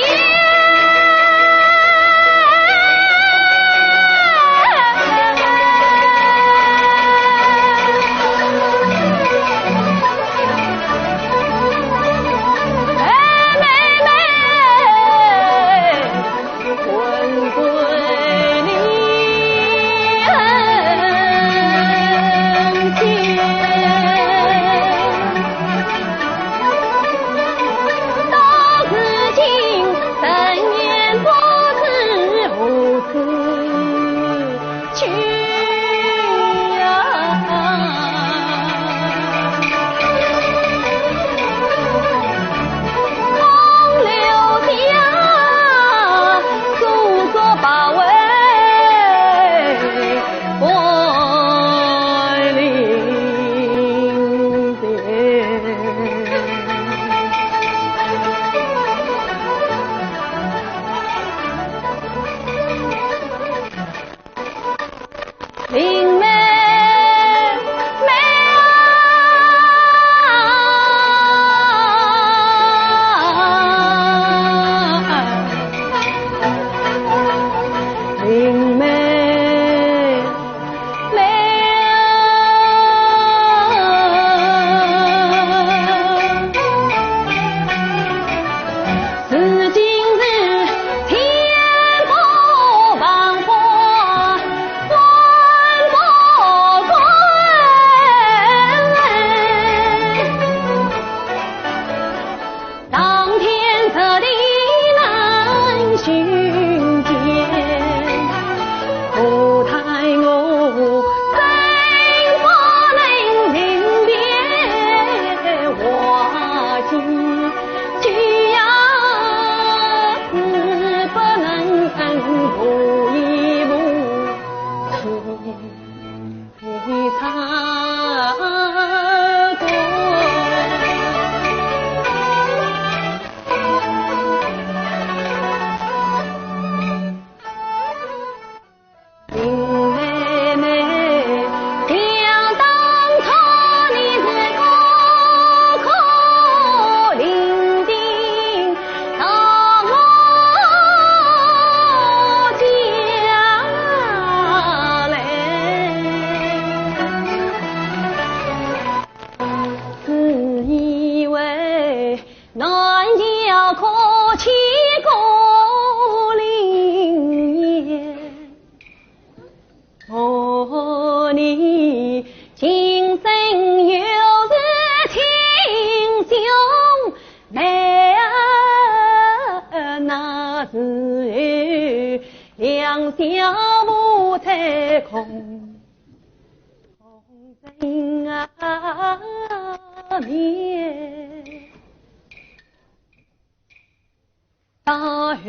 S5: 到后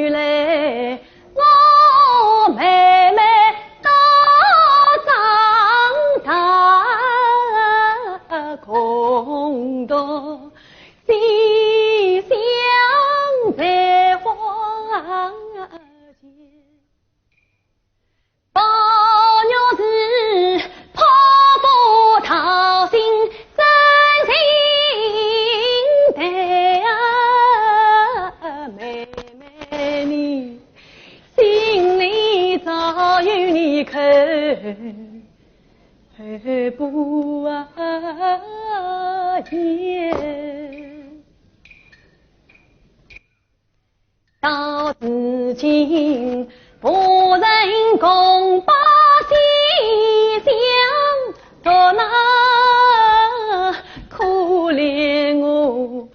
S5: 来，我妹妹都长大，空洞西厢在花间。
S7: 不言。到至今不忍共把心相，多那可怜我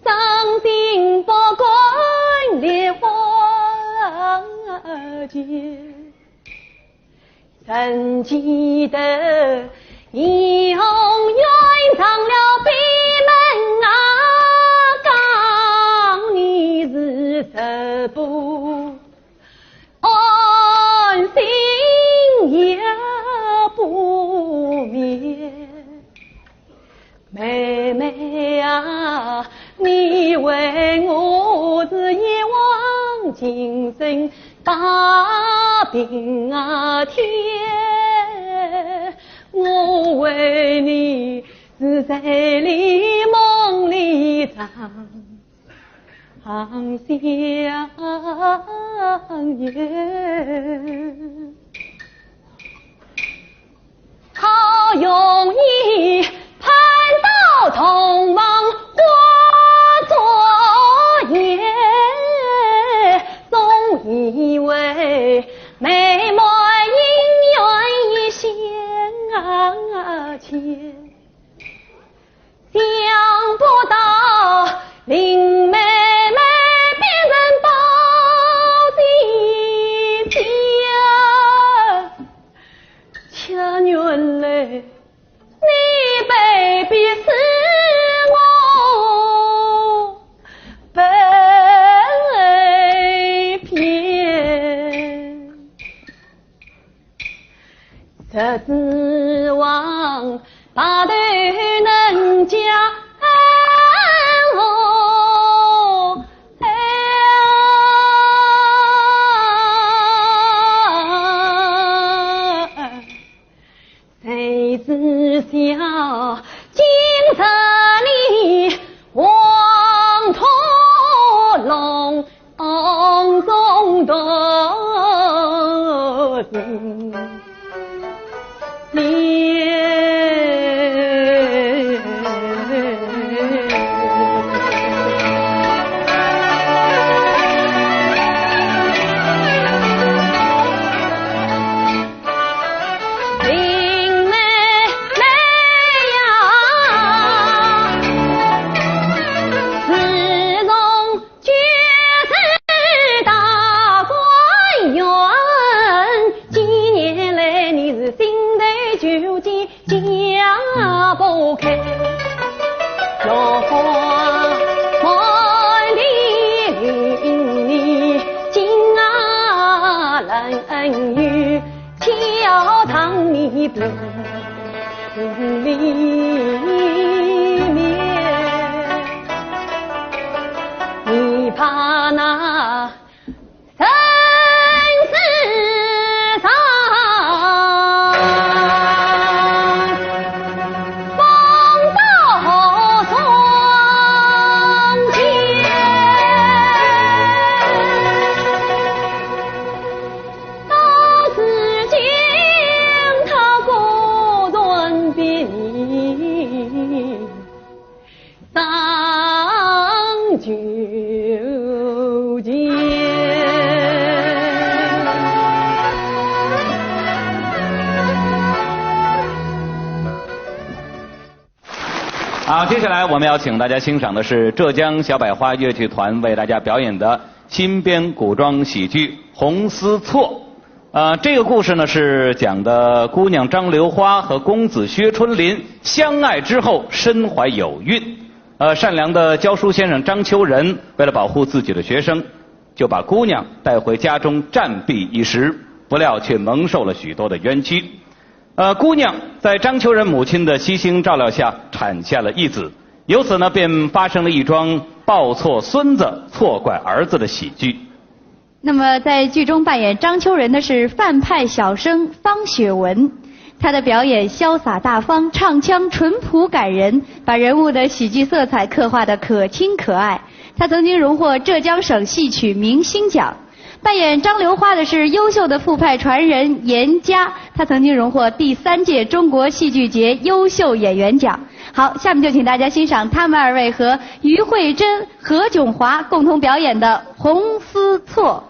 S7: 伤心不管烈火间。曾记得你永远上了闭门讲你是十不安心也不眠。妹妹啊，你为我是一往情深打拼天，我为你是在里梦里长相约，好容易盼到同往化作业，总以为美满姻缘已现前，想不到林妹妹变成包金家，恰原来你被逼死我被骗，这指望把对人家谁知晓今这里黄土笼中的家不开，落花满地淋漓，金冷雨敲堂米边里面，你怕那生死上
S2: 好，接下来我们要请大家欣赏的是浙江小百花乐剧团为大家表演的新编古装喜剧《红丝错》。这个故事呢是讲的姑娘张流花和公子薛春林相爱之后身怀有孕。善良的教书先生张秋仁为了保护自己的学生，就把姑娘带回家中暂避一时，不料却蒙受了许多的冤屈。姑娘在张秋仁母亲的悉心照料下产下了一子，由此呢便发生了一桩抱错孙子错怪儿子的喜剧。
S1: 那么在剧中扮演张秋仁的是范派小生方雪文，他的表演潇洒大方，唱腔淳朴感人，把人物的喜剧色彩刻画得可亲可爱。他曾经荣获浙江省戏曲明星奖。扮演张流花的是优秀的副派传人严佳，她曾经荣获第3届中国戏剧节优秀演员奖。好，下面就请大家欣赏他们2位和于慧珍、何炅华共同表演的《红丝错》。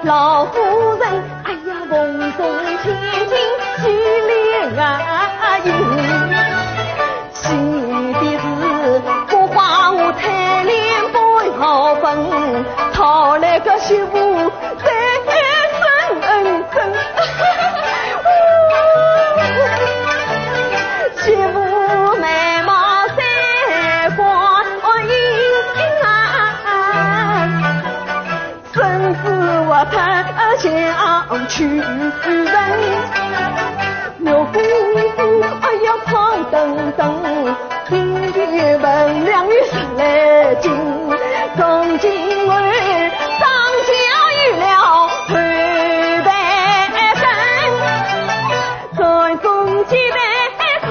S4: 老夫人，哎呀，梦中千金喜恋啊迎，喜的是不花我太脸不好分，讨来个媳妇再生恩生，媳妇美貌三观英啊，甚至我他想娶人，牛夫妇哎呀胖登登，今天问两女上来进，从今为上交与了推白身，在中间靠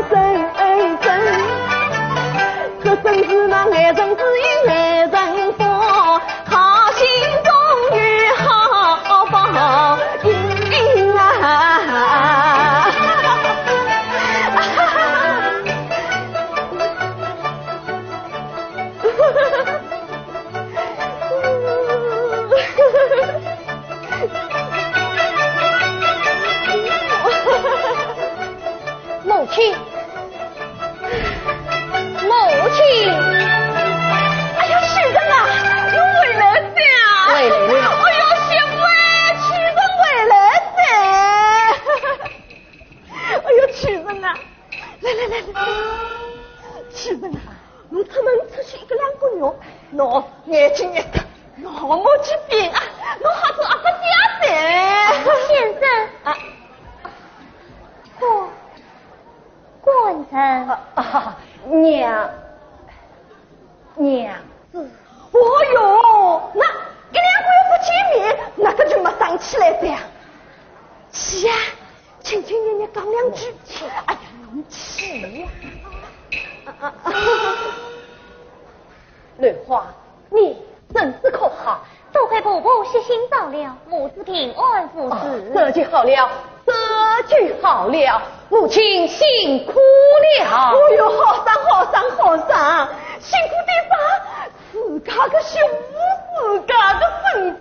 S4: 身真，这真是那爱人之意爱人佛，好心终于好报应啊！母亲，母亲，哎呀，是的啊，我回来的啊，回来了，哎呀，媳妇哎，启人回来的，哎呀，启人啊，来，启人啊，你出门出去1个2个月，喏，眼睛一瞪，喏，我去病啊，喏好做阿不家的，
S5: 先生啊，官人娘子，
S4: 哦哟，那1、2个月不见面，那个就没生气来的呀？起呀，轻轻捏捏讲2句，哎呀，能起呀！莲花，你身子可好？
S5: 多亏婆婆悉心照料，母子平安无事。
S4: 这就好了，这就好了，母亲辛苦了。哎呦，好生，辛苦的啥？自家的媳妇，自家的孙子，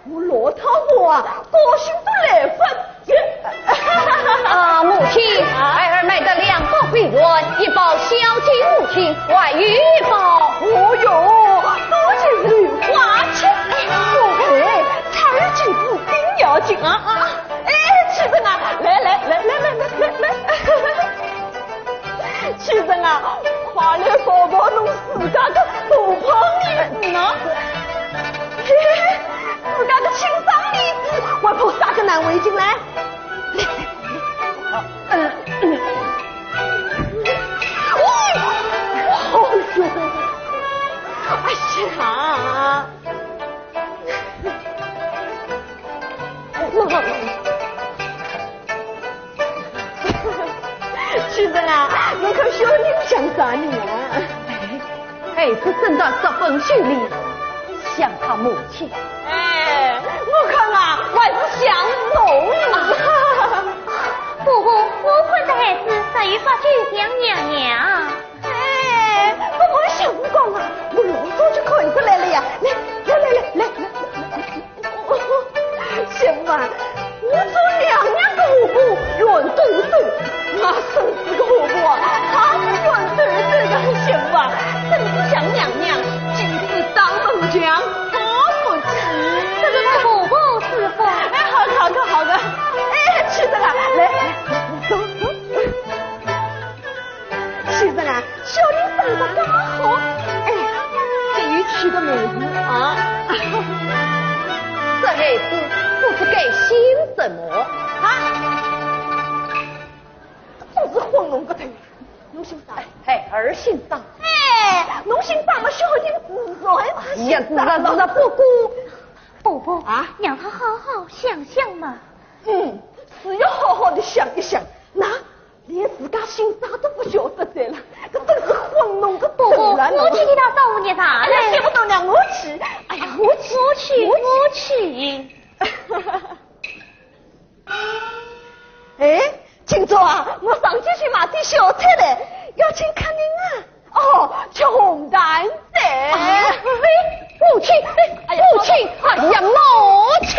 S4: 我老太婆啊，高兴都来不及。
S5: 啊，母亲，孩儿买的2包桂圆，1包孝敬母亲，外语1包。
S4: 哦哟，多谢莲花钱，我陪才儿进府更要紧啊！哎，启人啊，来，启人啊，快来抱抱侬自家的大朋友呢！嘿，自家的亲生儿子，外婆撒个难为进来。哎呦！哎呀！启人啊，我可小人想啥你啊？孩子真的十分秀丽，像他母亲。哎，我看啊，还是像侬啊。
S5: 婆婆，我困的孩子早已发觉像娘娘。
S4: 哎，我想讲啊，我老早就看过来了呀！来，媳妇啊，我什么啊？总是晃弄个头。侬姓啥？哎，儿姓张。哎，侬姓张嘛，小人自然。哎呀，自然不过。
S5: 伯伯
S4: 啊，
S5: 让他好好想想嘛。
S4: 是要好好的想一想。那连自家姓啥都不晓得在了，这真是晃弄个头了。
S5: 我去给他找你啥嘞？
S4: 想不到让我去。哎呀，我去。哎，今朝啊，我上街去买点小菜来，要请客人啊。哦，吃红蛋菜。我去，我去，哎呀，我去。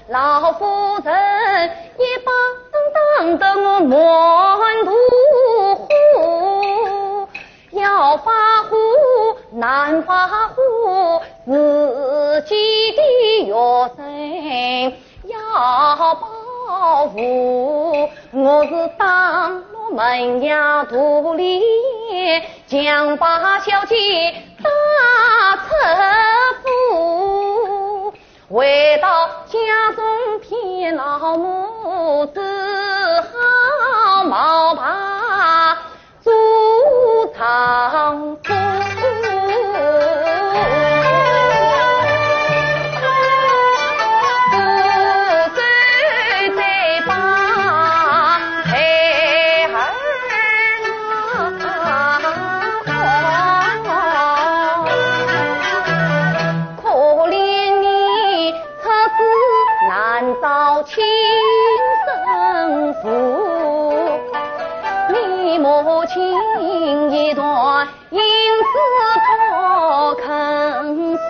S5: 老夫人一棒打得我满肚火，要发火难发火，自己的药神要保护。我是当了门牙肚里将把小姐打出府，回到家中骗老母，只好冒把做丈夫。亲生父，你母亲一段因此多肯诉，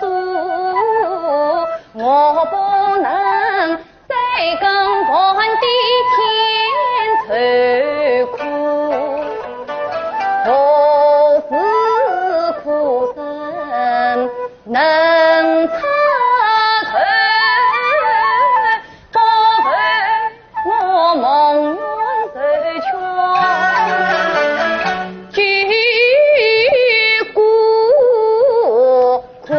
S5: 我不能再跟皇帝添愁苦，何时苦身能参梦愿受穷，举孤苦。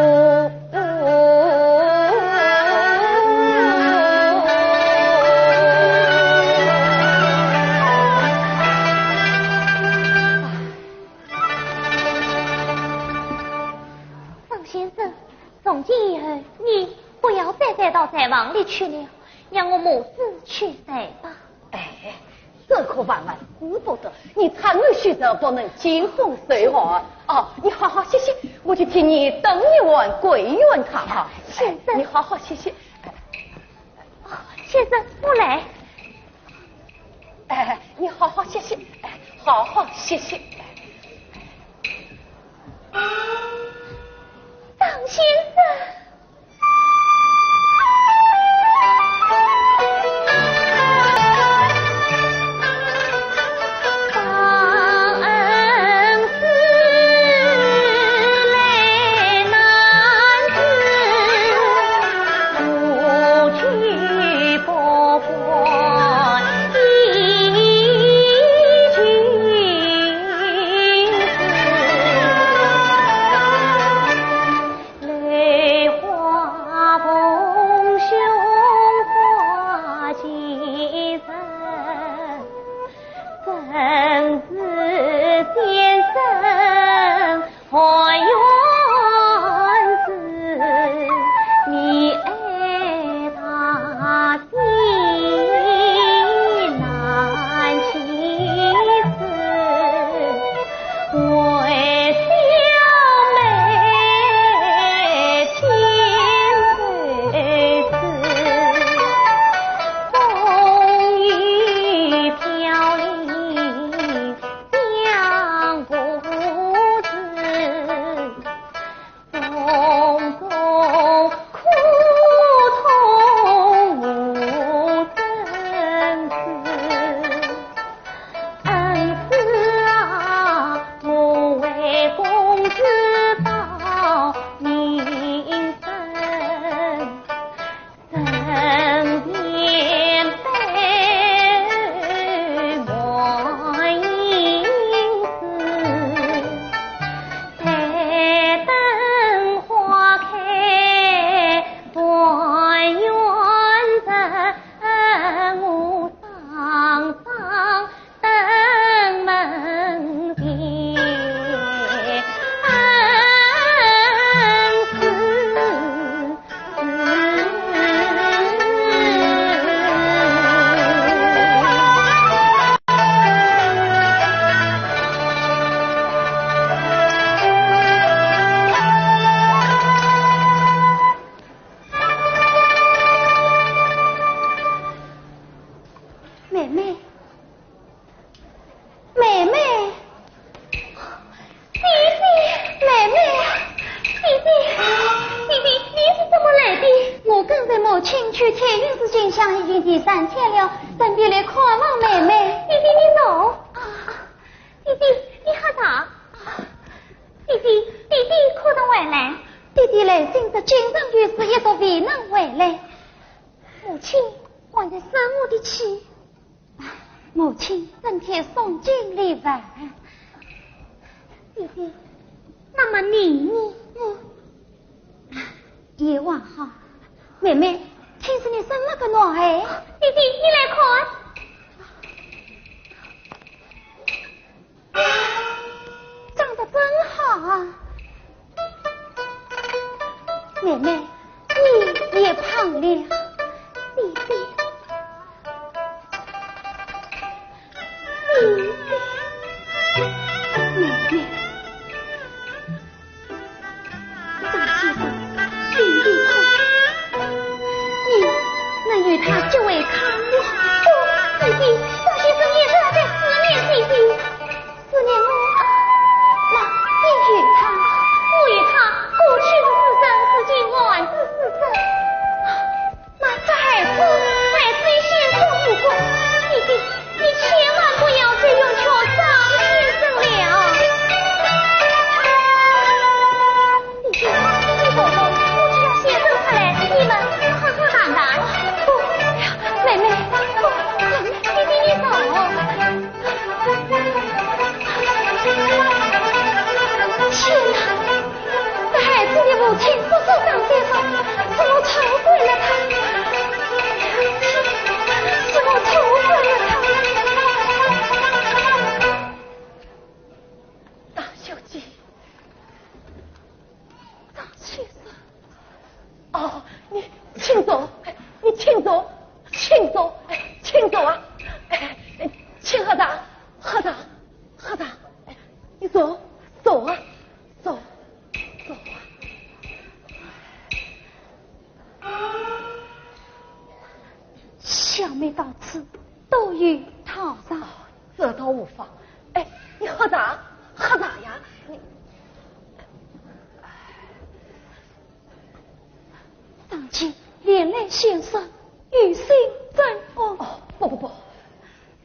S5: 王先生，从今以后，你不要再到宅房里去了，让我母子去睡吧。
S4: 这可万万顾不得，你长儿须着不能惊风水火。哦，你好好歇歇，我就替你等一碗桂圆汤哈。
S5: 先生，
S4: 你好好歇歇。
S5: 先生不来。
S4: 你好好歇歇，好好歇歇。
S5: 张先生。你能与他结为康乐？
S4: 都与他上，这倒无妨。哎，你喝茶，喝茶呀！你当今连累先生于心争哦，不，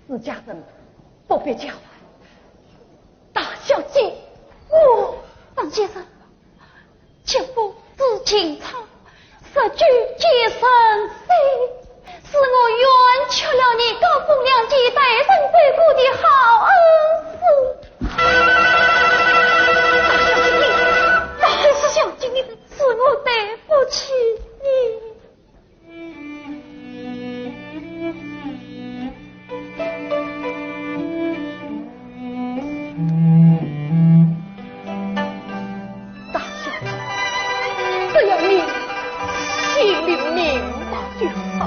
S4: 自家人不必教唤。大小姐，张先生，前夫知情操，设局皆生死，是我冤屈了你高风良吉待人对顾的好恩师。大小姐，你是我对不起你。大小姐，只要你心里明白就好。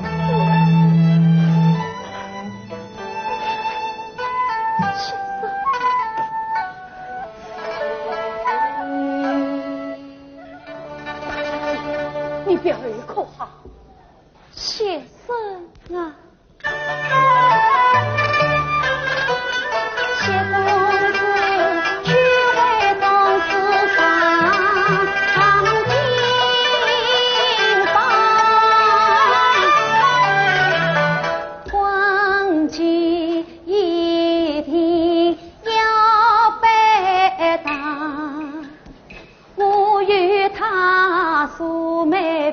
S4: 先生，你表儿可好？先生啊。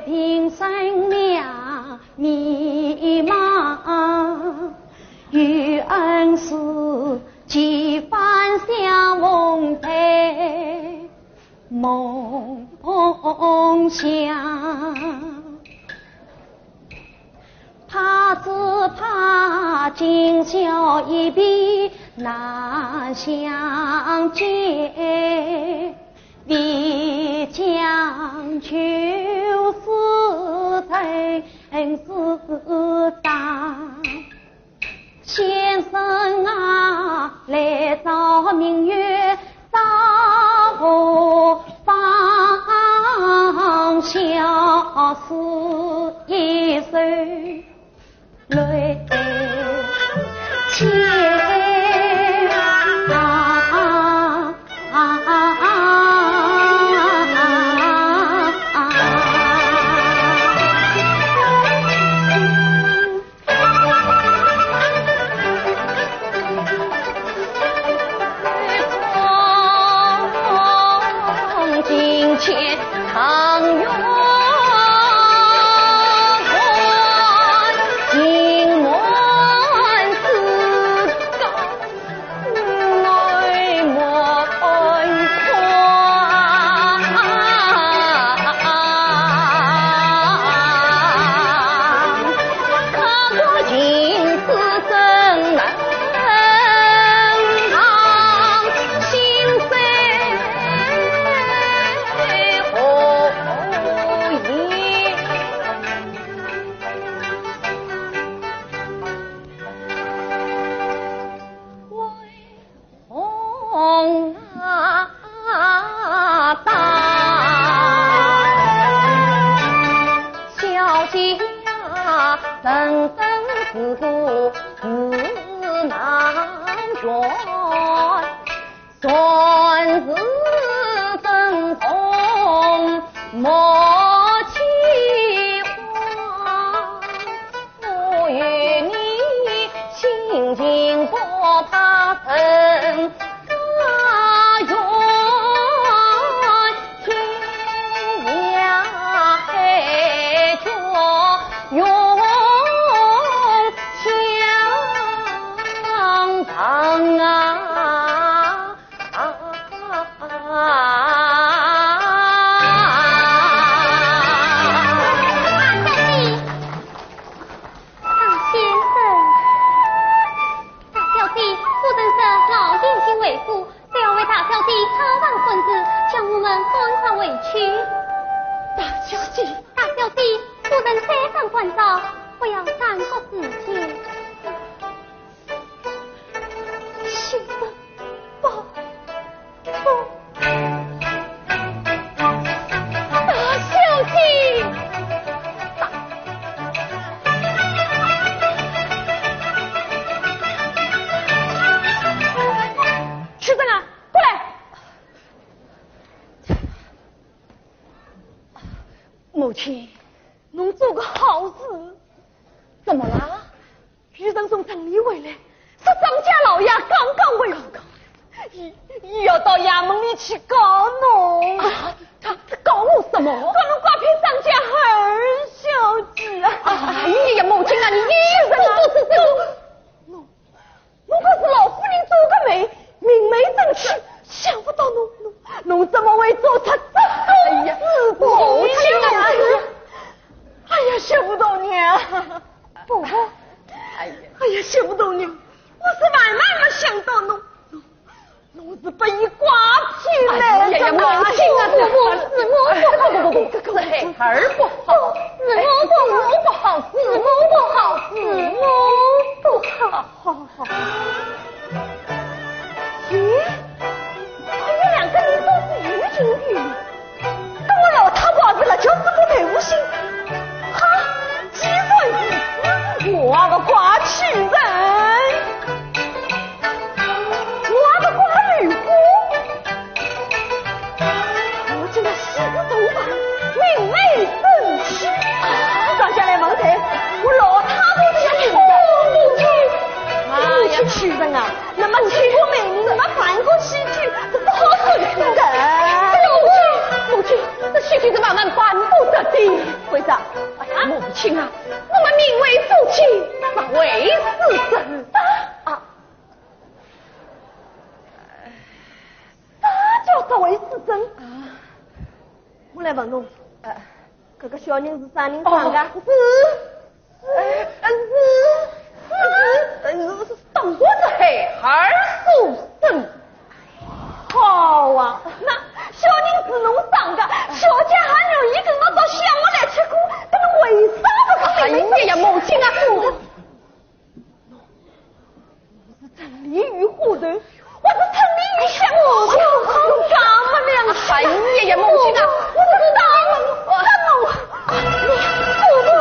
S4: 平生两迷茫，与恩师几番相逢在梦乡，怕今宵一别难相见，必将就是真是大。先生啊，来照明月，照我方笑是一岁泪千。亲，侬做个好事。怎么了？余生从城里回来，说张家老爷刚刚回来，伊要到衙门里去告侬。啊，他告我什么？告侬刮骗张家二小姐啊！哎呀，母亲啊，你是侬可是老夫人做个媒，明媒正娶，想不到侬怎么会做出这种事？母亲啊！哎呀，想不到娘，婆婆，哎呀，想不到娘，我是万万没想到侬是被伊刮去了。哎呀，母亲啊，是我不好，是孩儿不好，是我不好，是我不好，是我不好，好。咦，他们两个人都是有情侣，跟我老太瓜子了，就是不配无心。哈，几岁我个瓜去人，我个瓜女姑，我今个洗个头发，明媚正气，上下来蒙台，我老太婆的要领的，哎呀，屈人啊，那么娶我美名，那么反过戏剧，这不好水平的。母亲，这戏剧是万万办不得的。为啥？哎呀，母亲啊，我们名为夫妻，那为是真的啊。啥叫做为是真啊？我来问侬，这个小人是啥人生的？是当我的孩儿所生。好啊，那小人是侬生的，小姐还有一个我到乡我来吃苦，跟侬为啥不可？哎呀，母亲啊，侬是城里与户头，我是城里与乡，我干么良心？哎呀，母亲啊，我不知道，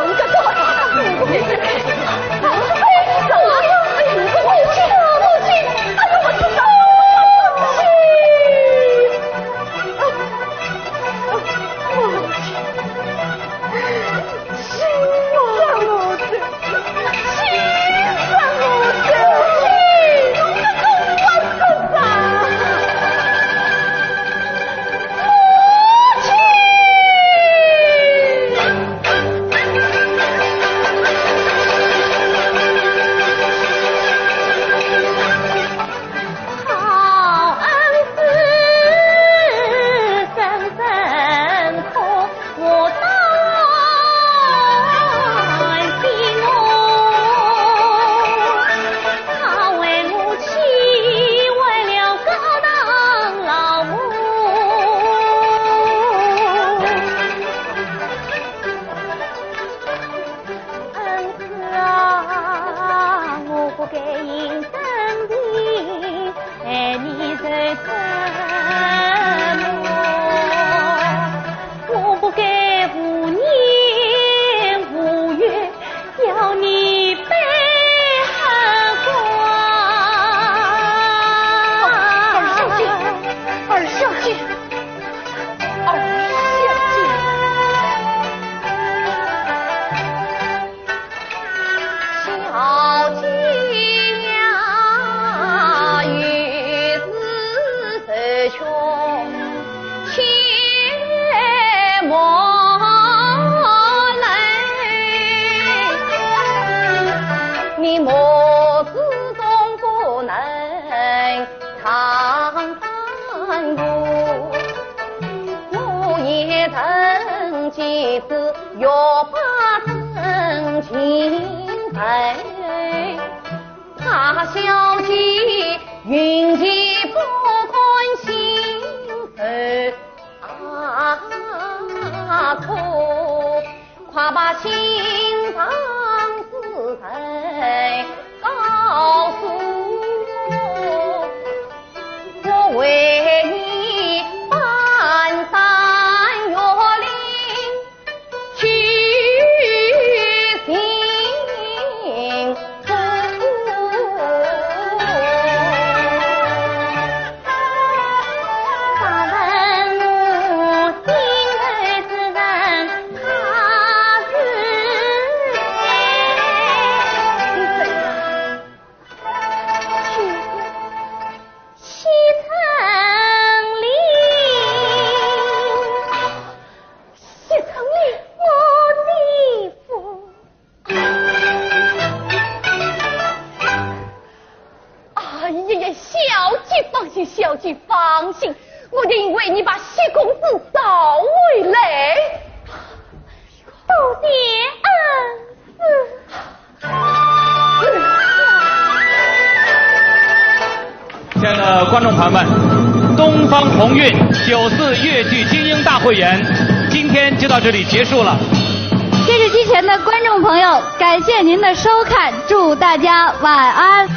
S4: 你这干嘛？
S5: 他
S4: 小姐放心，小姐放心，我就因为你把谢公子找回来，多谢恩
S2: 亲爱的观众朋友们，东方红运94越剧精英大汇演，今天就到这里结束了。
S1: 电视机前的观众朋友，感谢您的收看，祝大家晚安。